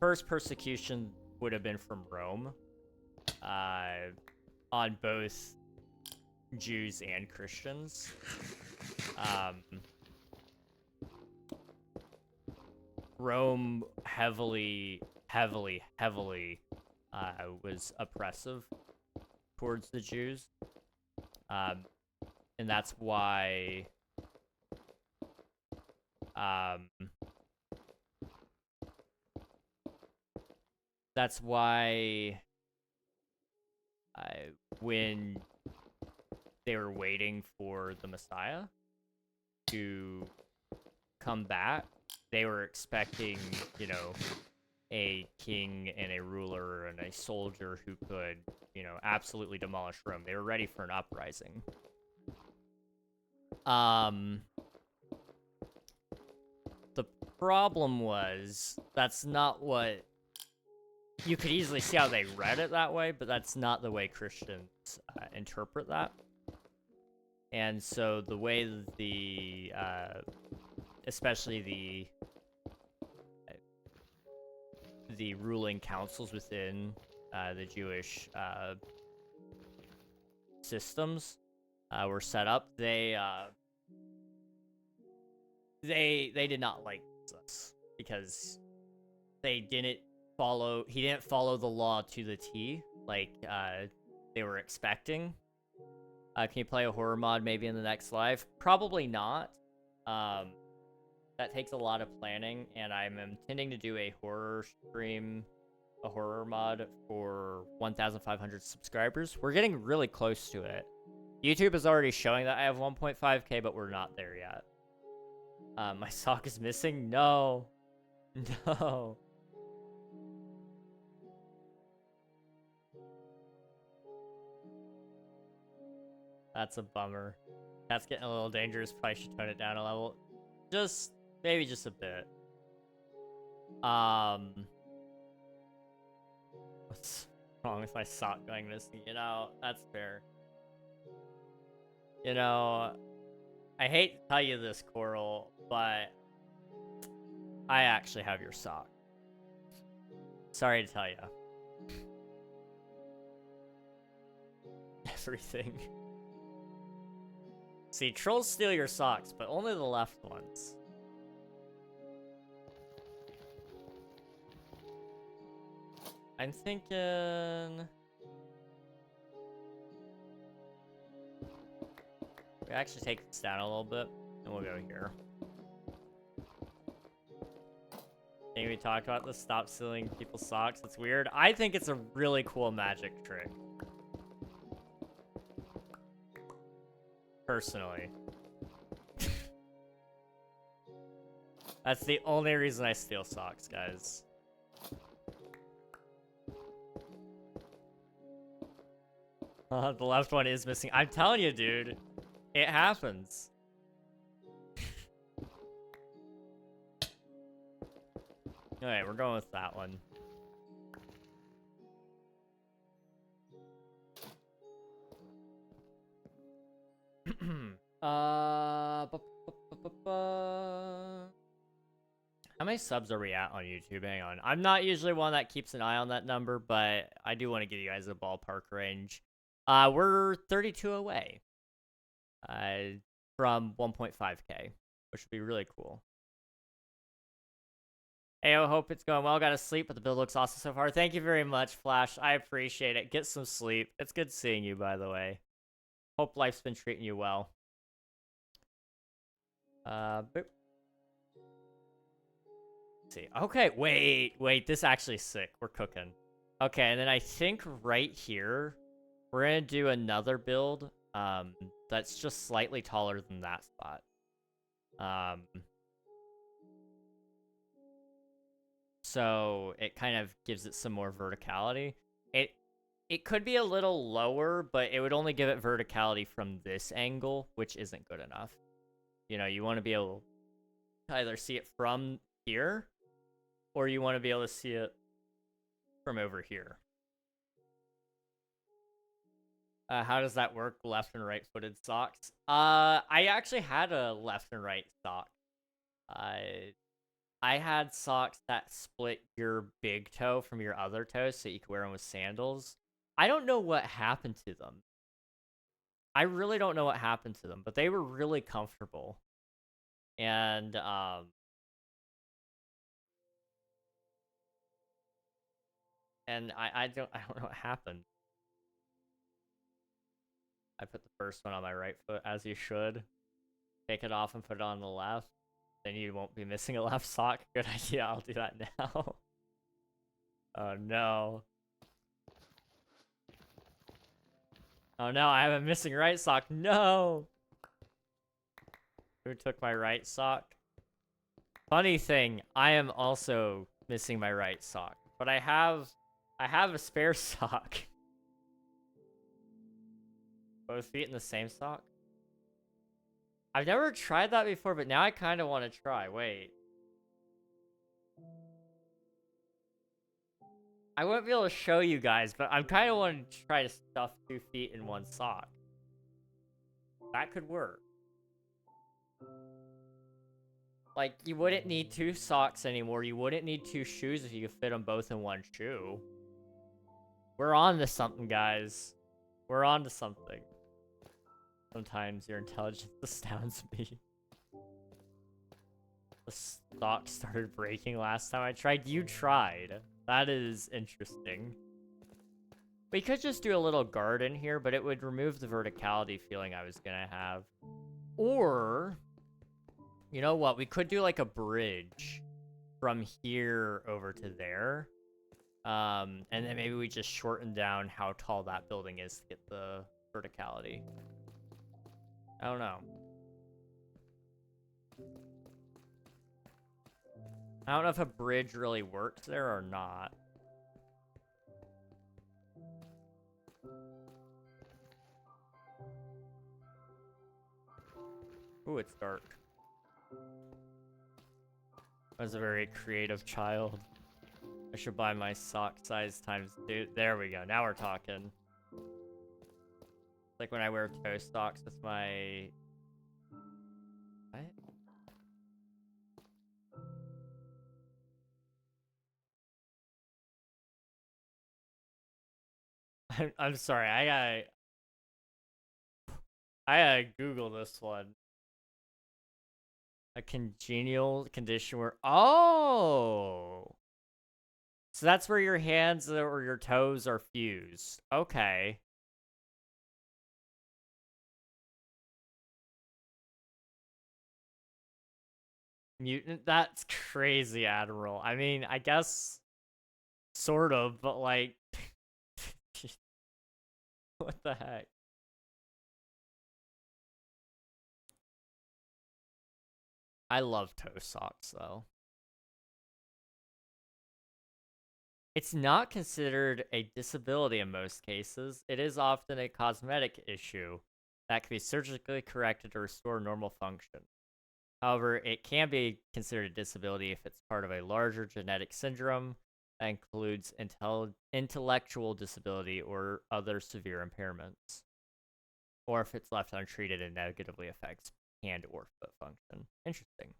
first persecution would have been from Rome, on both Jews and Christians. Rome heavily was oppressive towards the Jews, and that's why when they were waiting for the Messiah to come back, they were expecting, you know, a king and a ruler and a soldier who could, you know, absolutely demolish Rome. They were ready for an uprising. The problem was, that's not what... You could easily see how they read it that way, but that's not the way Christians interpret that. And so the way the, especially the ruling councils within the Jewish systems were set up, they did not like this because he didn't follow the law to the T like they were expecting. Can you play a horror mod maybe in the next live? Probably not. That takes a lot of planning, and I'm intending to do a horror stream, a horror mod for 1,500 subscribers. We're getting really close to it. YouTube is already showing that I have 1.5k, but we're not there yet. My sock is missing? No. No. That's a bummer. That's getting a little dangerous. Probably should tone it down a level. Just, maybe just a bit. What's wrong with my sock going missing? You know, that's fair. You know, I hate to tell you this, Coral, but I actually have your sock. Sorry to tell you. Everything. See, trolls steal your socks, but only the left ones. I'm thinking... we actually take this down a little bit, and we'll go here. I think we talked about this, stop stealing people's socks. It's weird. I think it's a really cool magic trick. Personally. That's the only reason I steal socks, guys. The left one is missing. I'm telling you, dude. It happens. Alright, we're going with that one. How many subs are we at on YouTube? Hang on. I'm not usually one that keeps an eye on that number, but I do want to give you guys a ballpark range. We're 32 away. From 1.5k, which would be really cool. Hey, I hope it's going well. Got to sleep, but the build looks awesome so far. Thank you very much, Flash. I appreciate it. Get some sleep. It's good seeing you, by the way. Hope life's been treating you well. Boop. Let's see. Okay, wait. This actually is sick. We're cooking. Okay, and then I think right here, we're gonna do another build. That's just slightly taller than that spot. So it kind of gives it some more verticality. It could be a little lower, but it would only give it verticality from this angle, which isn't good enough. You know, you want to be able to either see it from here, or you want to be able to see it from over here. How does that work? Left and right-footed socks? I actually had a left and right sock. I had socks that split your big toe from your other toe so you could wear them with sandals. I don't know what happened to them. I really don't know what happened to them, but they were really comfortable. And, I don't know what happened. I put the first one on my right foot, as you should. Take it off and put it on the left. Then you won't be missing a left sock. Good idea, I'll do that now. Oh no. Oh no, I have a missing right sock. No! Who took my right sock? Funny thing, I am also missing my right sock. But I have a spare sock. Both feet in the same sock? I've never tried that before, but now I kind of want to try. Wait. I won't be able to show you guys, but I'm kind of wanting to try to stuff 2 feet in one sock. That could work. Like, you wouldn't need 2 socks anymore. You wouldn't need 2 shoes if you could fit them both in one shoe. We're on to something, guys. We're on to something. Sometimes your intelligence astounds me. The sock started breaking last time I tried. You tried. That is interesting. We could just do a little guard in here, but it would remove the verticality feeling I was gonna have. Or, you know what? We could do like a bridge from here over to there. And then maybe we just shorten down how tall that building is to get the verticality. I don't know. I don't know if a bridge really works there or not. Ooh, it's dark. I was a very creative child. I should buy my sock size times 2. There we go. Now we're talking. It's like when I wear toe socks with my... What? I'm sorry. I gotta Google this one. A congenial condition where... Oh! So that's where your hands or your toes are fused. Okay. Mutant? That's crazy, Admiral. I mean, I guess... Sort of, but like... What the heck? I love toe socks, though. It's not considered a disability in most cases. It is often a cosmetic issue that can be surgically corrected to restore normal function. However, it can be considered a disability if it's part of a larger genetic syndrome that includes intellectual disability or other severe impairments, or if it's left untreated and negatively affects hand or foot function. Interesting.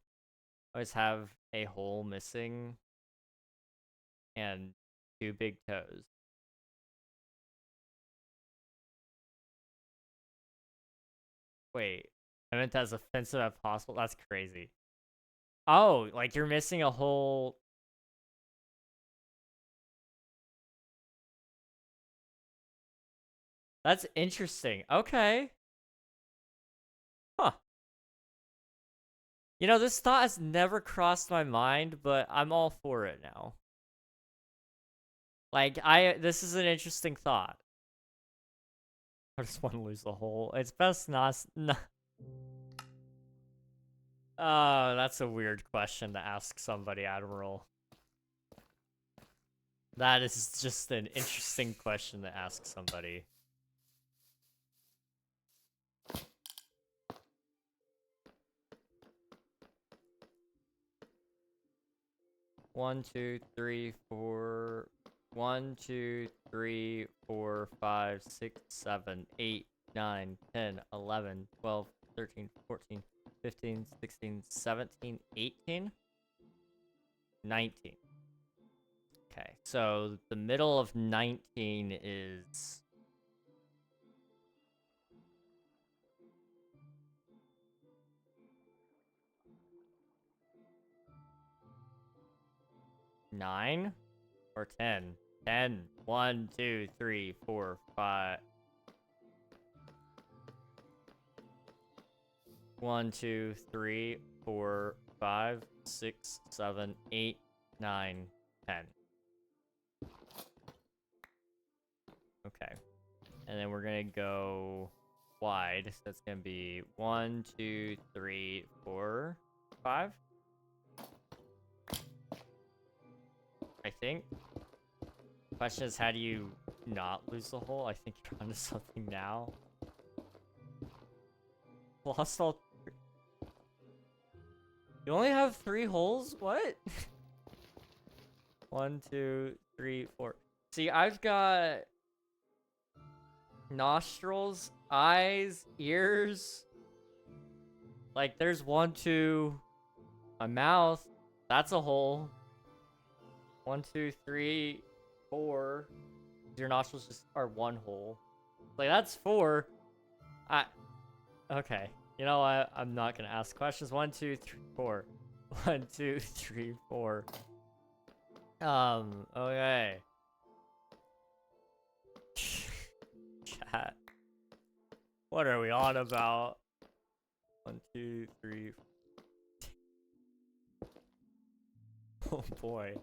Always have a hole missing and 2 big toes. Wait, I meant as offensive as possible? That's crazy. Oh, like you're missing a whole... That's interesting. Okay. Huh. You know, this thought has never crossed my mind, but I'm all for it now. Like, this is an interesting thought. I just want to lose the hole. It's best not... Oh, that's a weird question to ask somebody, Admiral. That is just an interesting question to ask somebody. One, two, three, four. 1, 2, 3, 4, 5, 6, 7, 8, 9, 10, 11, 12, 13, 14, 15, 16, 17, 18, 19. Okay, so the middle of 19 is... Nine or 10? 10. 1, 2, 3, 4, 5. 1, 2, 3, 4, 5, 6, 7, 8, 9, 10. Okay. And then we're gonna go wide. So that's gonna be 1, 2, 3, 4, 5. I think. Question is, how do you not lose the hole? I think you're onto something now. Lost all... You only have 3 holes? What? 1, 2, 3, 4. See, I've got nostrils, eyes, ears. Like, there's 1, 2. A mouth. That's a hole. 1, 2, 3, 4. Your nostrils just are 1 hole. Like, that's 4. Okay. You know what? I'm not gonna ask questions. 1, 2, 3, 4. 1, 2, 3, 4. Okay. Chat. What are we on about? 1, 2, 3. Oh boy.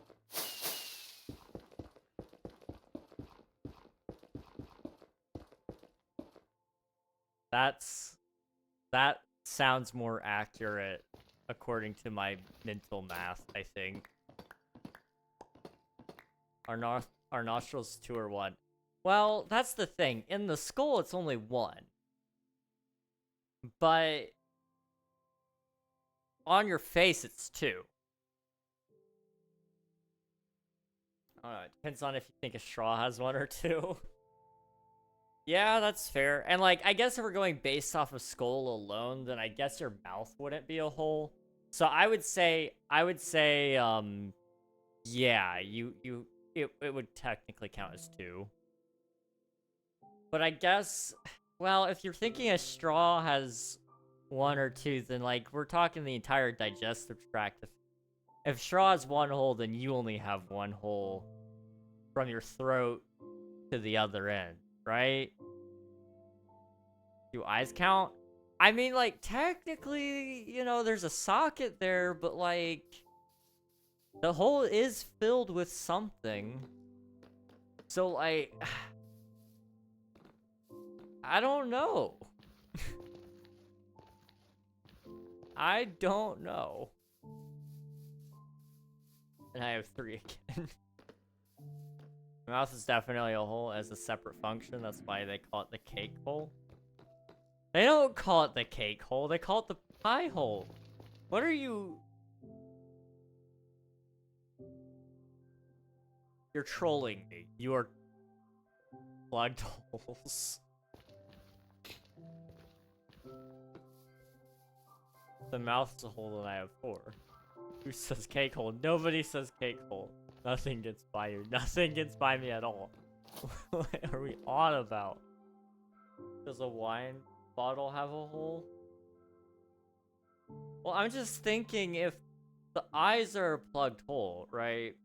That sounds more accurate according to my mental math, I think. Our nostrils 2 or 1. Well, that's the thing. In the skull, it's only 1. But on your face, it's 2. I don't know, it depends on if you think a straw has 1 or 2. Yeah, that's fair. And, like, I guess if we're going based off of skull alone, then I guess your mouth wouldn't be a hole. So I would say, yeah, it would technically count as 2. But I guess, well, if you're thinking a straw has 1 or 2, then, like, we're talking the entire digestive tract. If straw has 1 hole, then you only have 1 hole from your throat to the other end, right? Do eyes count? I mean, like, technically, you know, there's a socket there, but, like, the hole is filled with something. So, like, I don't know. I don't know. And I have 3 again. Mouth is definitely a hole as a separate function. That's why they call it the cake hole. They don't call it the cake hole. They call it the pie hole. What are you... You're trolling me. You are plugged holes. The mouth is a hole and I have 4. Who says cake hole? Nobody says cake hole. Nothing gets by you. Nothing gets by me at all. What are we on about? Does a wine bottle have a hole? Well, I'm just thinking if the eyes are a plugged hole, right?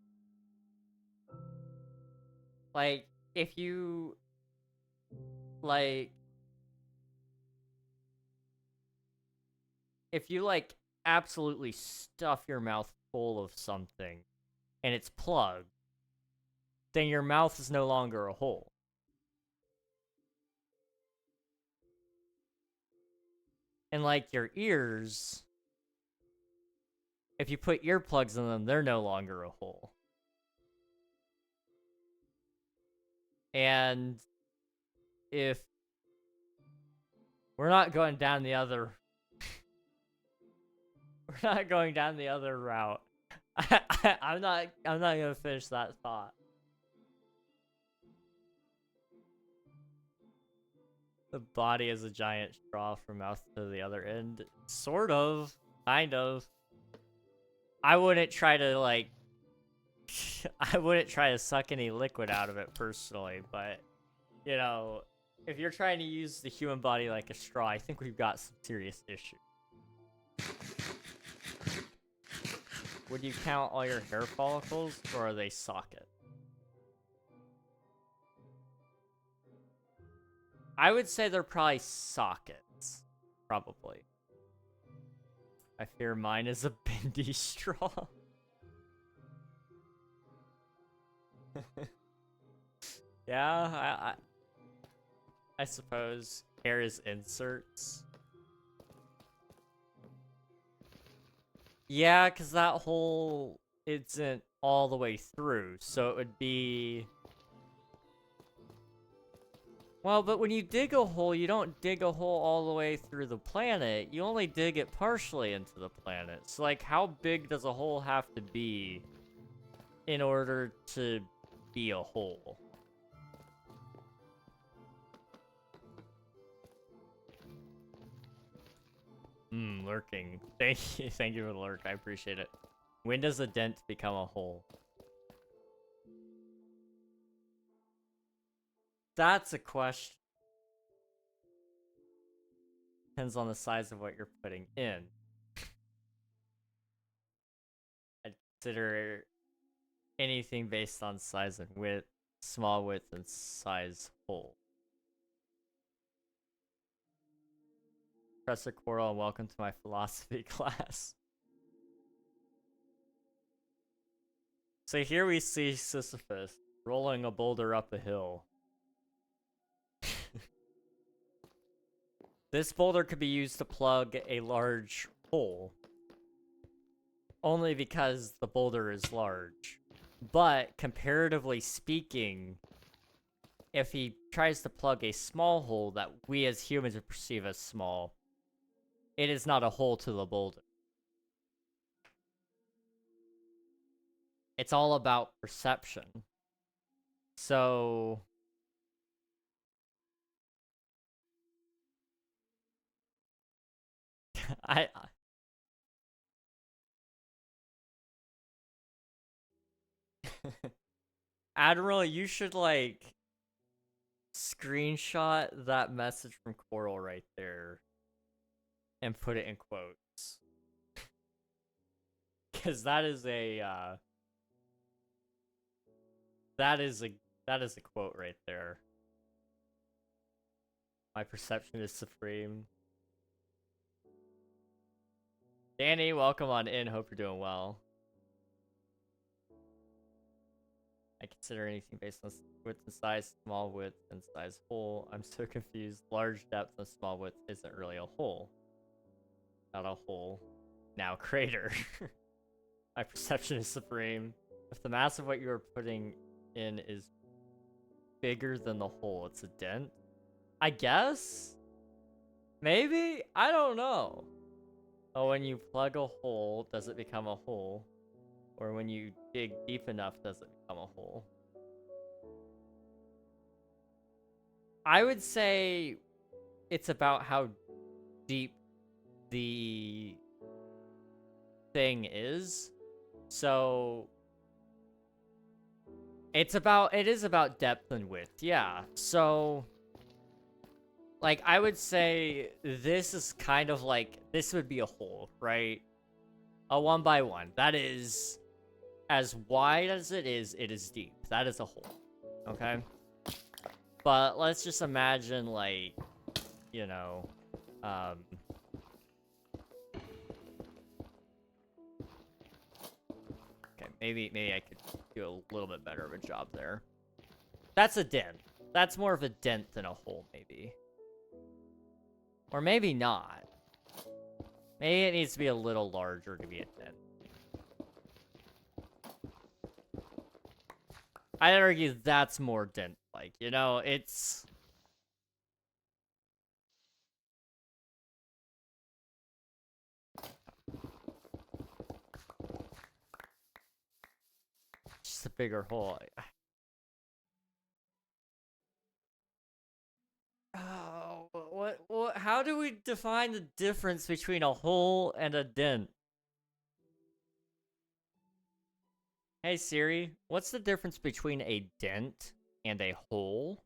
Like, if you... Like... If you, like, absolutely stuff your mouth full of something, and it's plugged, then your mouth is no longer a hole. And, like, your ears, if you put earplugs in them, they're no longer a hole. And if we're not going down the other... We're not going down the other route. I'm not gonna finish that thought. The body is a giant straw from mouth to the other end. Sort of. Kind of. I wouldn't try to, like... I wouldn't try to suck any liquid out of it personally, but... You know, if you're trying to use the human body like a straw, I think we've got some serious issues. Would you count all your hair follicles, or are they socket? I would say they're probably sockets. Probably. I fear mine is a bendy straw. Yeah, I suppose hair is inserts. Yeah, because that hole isn't all the way through, so it would be... Well, but when you dig a hole, you don't dig a hole all the way through the planet. You only dig it partially into the planet. So, like, how big does a hole have to be in order to be a hole? Lurking. Thank you for the lurk. I appreciate it. When does a dent become a hole? That's a question. Depends on the size of what you're putting in. I'd consider anything based on size and width, small width and size hole. Professor Coral, and welcome to my philosophy class. So here we see Sisyphus rolling a boulder up a hill. This boulder could be used to plug a large hole. Only because the boulder is large. But, comparatively speaking, if he tries to plug a small hole that we as humans would perceive as small, it is not a hole to the boulder. It's all about perception. So I Admiral, you should like screenshot that message from Coral right there and put it in quotes. Cause that is a that is a quote right there. My perception is supreme. Danny, welcome on in. Hope you're doing well. I consider anything based on width and size, small width and size hole. I'm so confused. Large depth and small width isn't really a hole. Not a hole. Now crater. My perception is supreme. If the mass of what you are putting in is bigger than the hole, it's a dent? I guess? Maybe? I don't know. Oh, when you plug a hole, does it become a hole? Or when you dig deep enough, does it become a hole? I would say it's about how deep the thing is. So it is about depth and width, yeah. So like I would say this is kind of like, this would be a hole, right? A 1x1. That is as wide as it is deep. That is a hole. Okay? But let's just imagine like, you know, okay, maybe I could do a little bit better of a job there. That's a dent. That's more of a dent than a hole, maybe. Or maybe not. Maybe it needs to be a little larger to be a dent. I'd argue that's more dent-like, you know? It's... just a bigger hole. Oh, what, how do we define the difference between a hole and a dent? Hey Siri, what's the difference between a dent and a hole?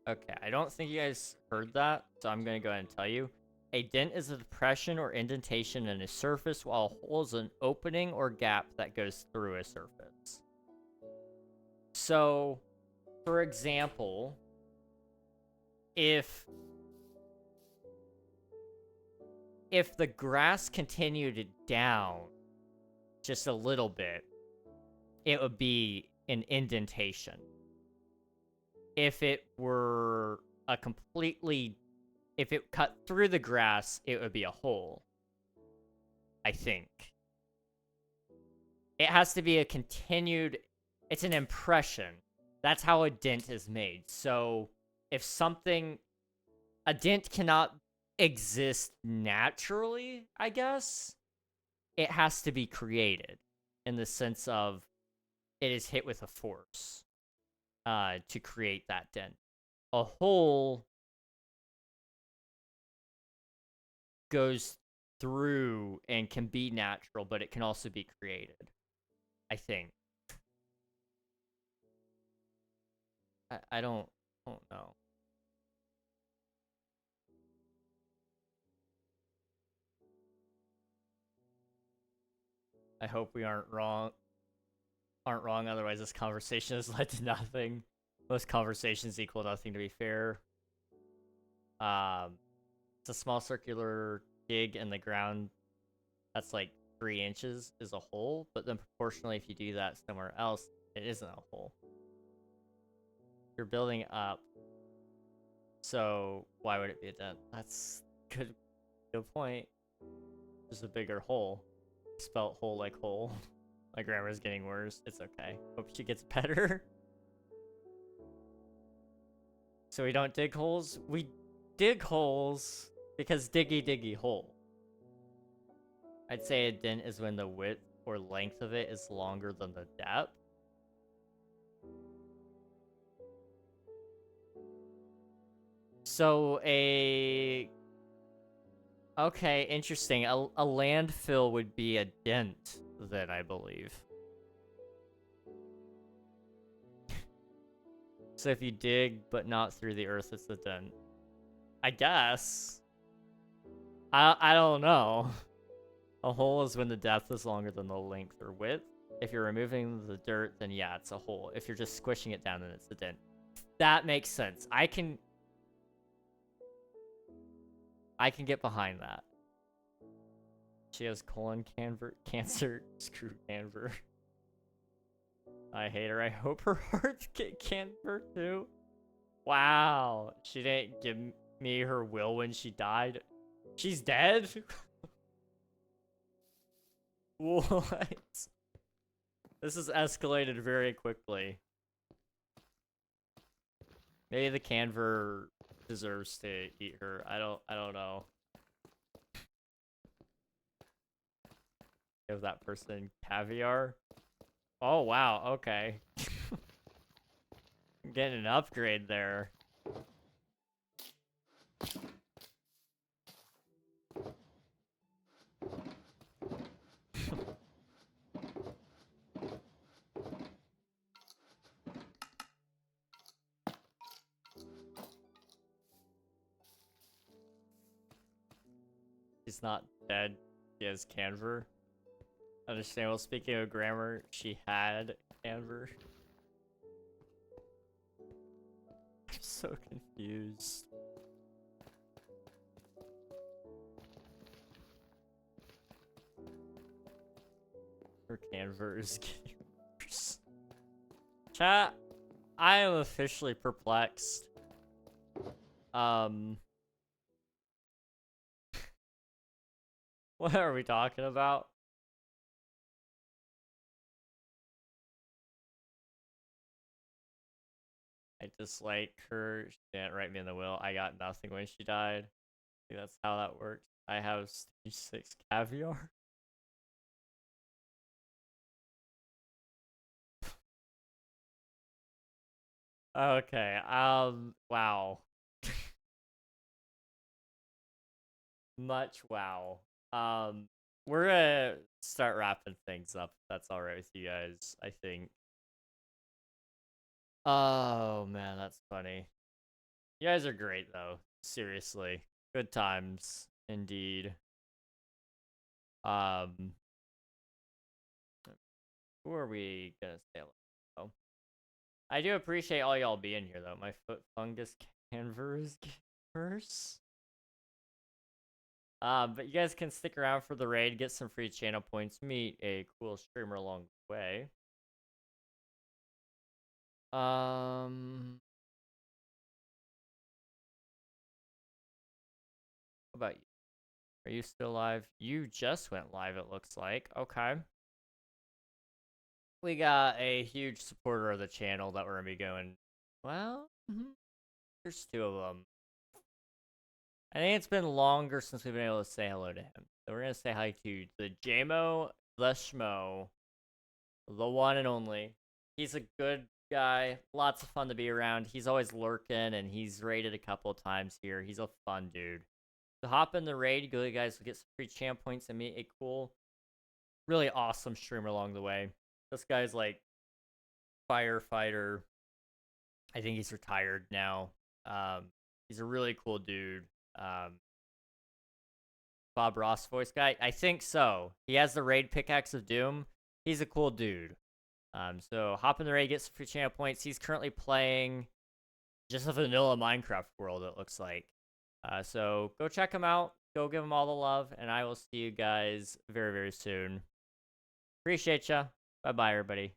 Okay, I don't think you guys heard that, so I'm gonna go ahead and tell you. A dent is a depression or indentation in a surface, while a hole is an opening or gap that goes through a surface. So, for example, if the grass continued down just a little bit, it would be an indentation. If it were a completely... if it cut through the grass, it would be a hole. I think. It has to be a continued... it's an impression. That's how a dent is made. So, if something... a dent cannot exist naturally, I guess. It has to be created. In the sense of... it is hit with a force. To create that dent. A hole... goes through and can be natural, but it can also be created. I think. I don't know. I hope we aren't wrong. Otherwise this conversation has led to nothing. Most conversations equal nothing, to be fair. It's a small circular dig in the ground that's like 3 inches is a hole, but then proportionally if you do that somewhere else, it isn't a hole. You're building up, so why would it be a dent? That's good point. Just a bigger hole. Spelt hole like hole. My grammar's getting worse. It's okay. Hope she gets better. So we don't dig holes? dig holes because diggy diggy hole. I'd say a dent is when the width or length of it is longer than the depth. So okay, interesting. A landfill would be a dent then, I believe. So if you dig but not through the earth, it's a dent. I guess. I don't know. A hole is when the depth is longer than the length or width. If you're removing the dirt, then yeah, it's a hole. If you're just squishing it down, then it's a dent. That makes sense. I can get behind that. She has colon cancer. Screw cancer. I hate her. I hope her heart get cancer too. Wow. She didn't give me her will when she died. She's dead? What? This has escalated very quickly. Maybe the Canver deserves to eat her. I don't know. Give that person caviar. Oh wow, okay. Getting an upgrade there. She's not dead. She has Canver. Understandable. Speaking of grammar, she had Canver. I'm so confused. Her Canver is getting worse. Chat, I am officially perplexed. What are we talking about? I dislike her. She didn't write me in the will. I got nothing when she died. I think that's how that works. I have stage 6 caviar. Okay, wow. Much wow. We're gonna start wrapping things up, if that's alright with you guys, I think. Oh, man, that's funny. You guys are great, though. Seriously. Good times, indeed. Who are we gonna say hello? I do appreciate all y'all being here, though. My foot fungus canver is getting worse. But you guys can stick around for the raid, get some free channel points, meet a cool streamer along the way. How about you? Are you still live? You just went live, it looks like. Okay. We got a huge supporter of the channel that we're gonna be going. Well, there's 2 of them. I think it's been longer since we've been able to say hello to him. So we're gonna say hi to the JMO, the Schmo, the one and only. He's a good guy, lots of fun to be around. He's always lurking, and he's raided a couple of times here. He's a fun dude. So hop in the raid, you guys will get some free champ points and meet a cool, really awesome streamer along the way. This guy's like firefighter. I think he's retired now. He's a really cool dude. Bob Ross voice guy? I think so. He has the raid pickaxe of doom. He's a cool dude. So hop in the raid, get some free channel points. He's currently playing just a vanilla Minecraft world, it looks like. So go check him out. Go give him all the love, and I will see you guys very, very soon. Appreciate ya. Bye-bye, everybody.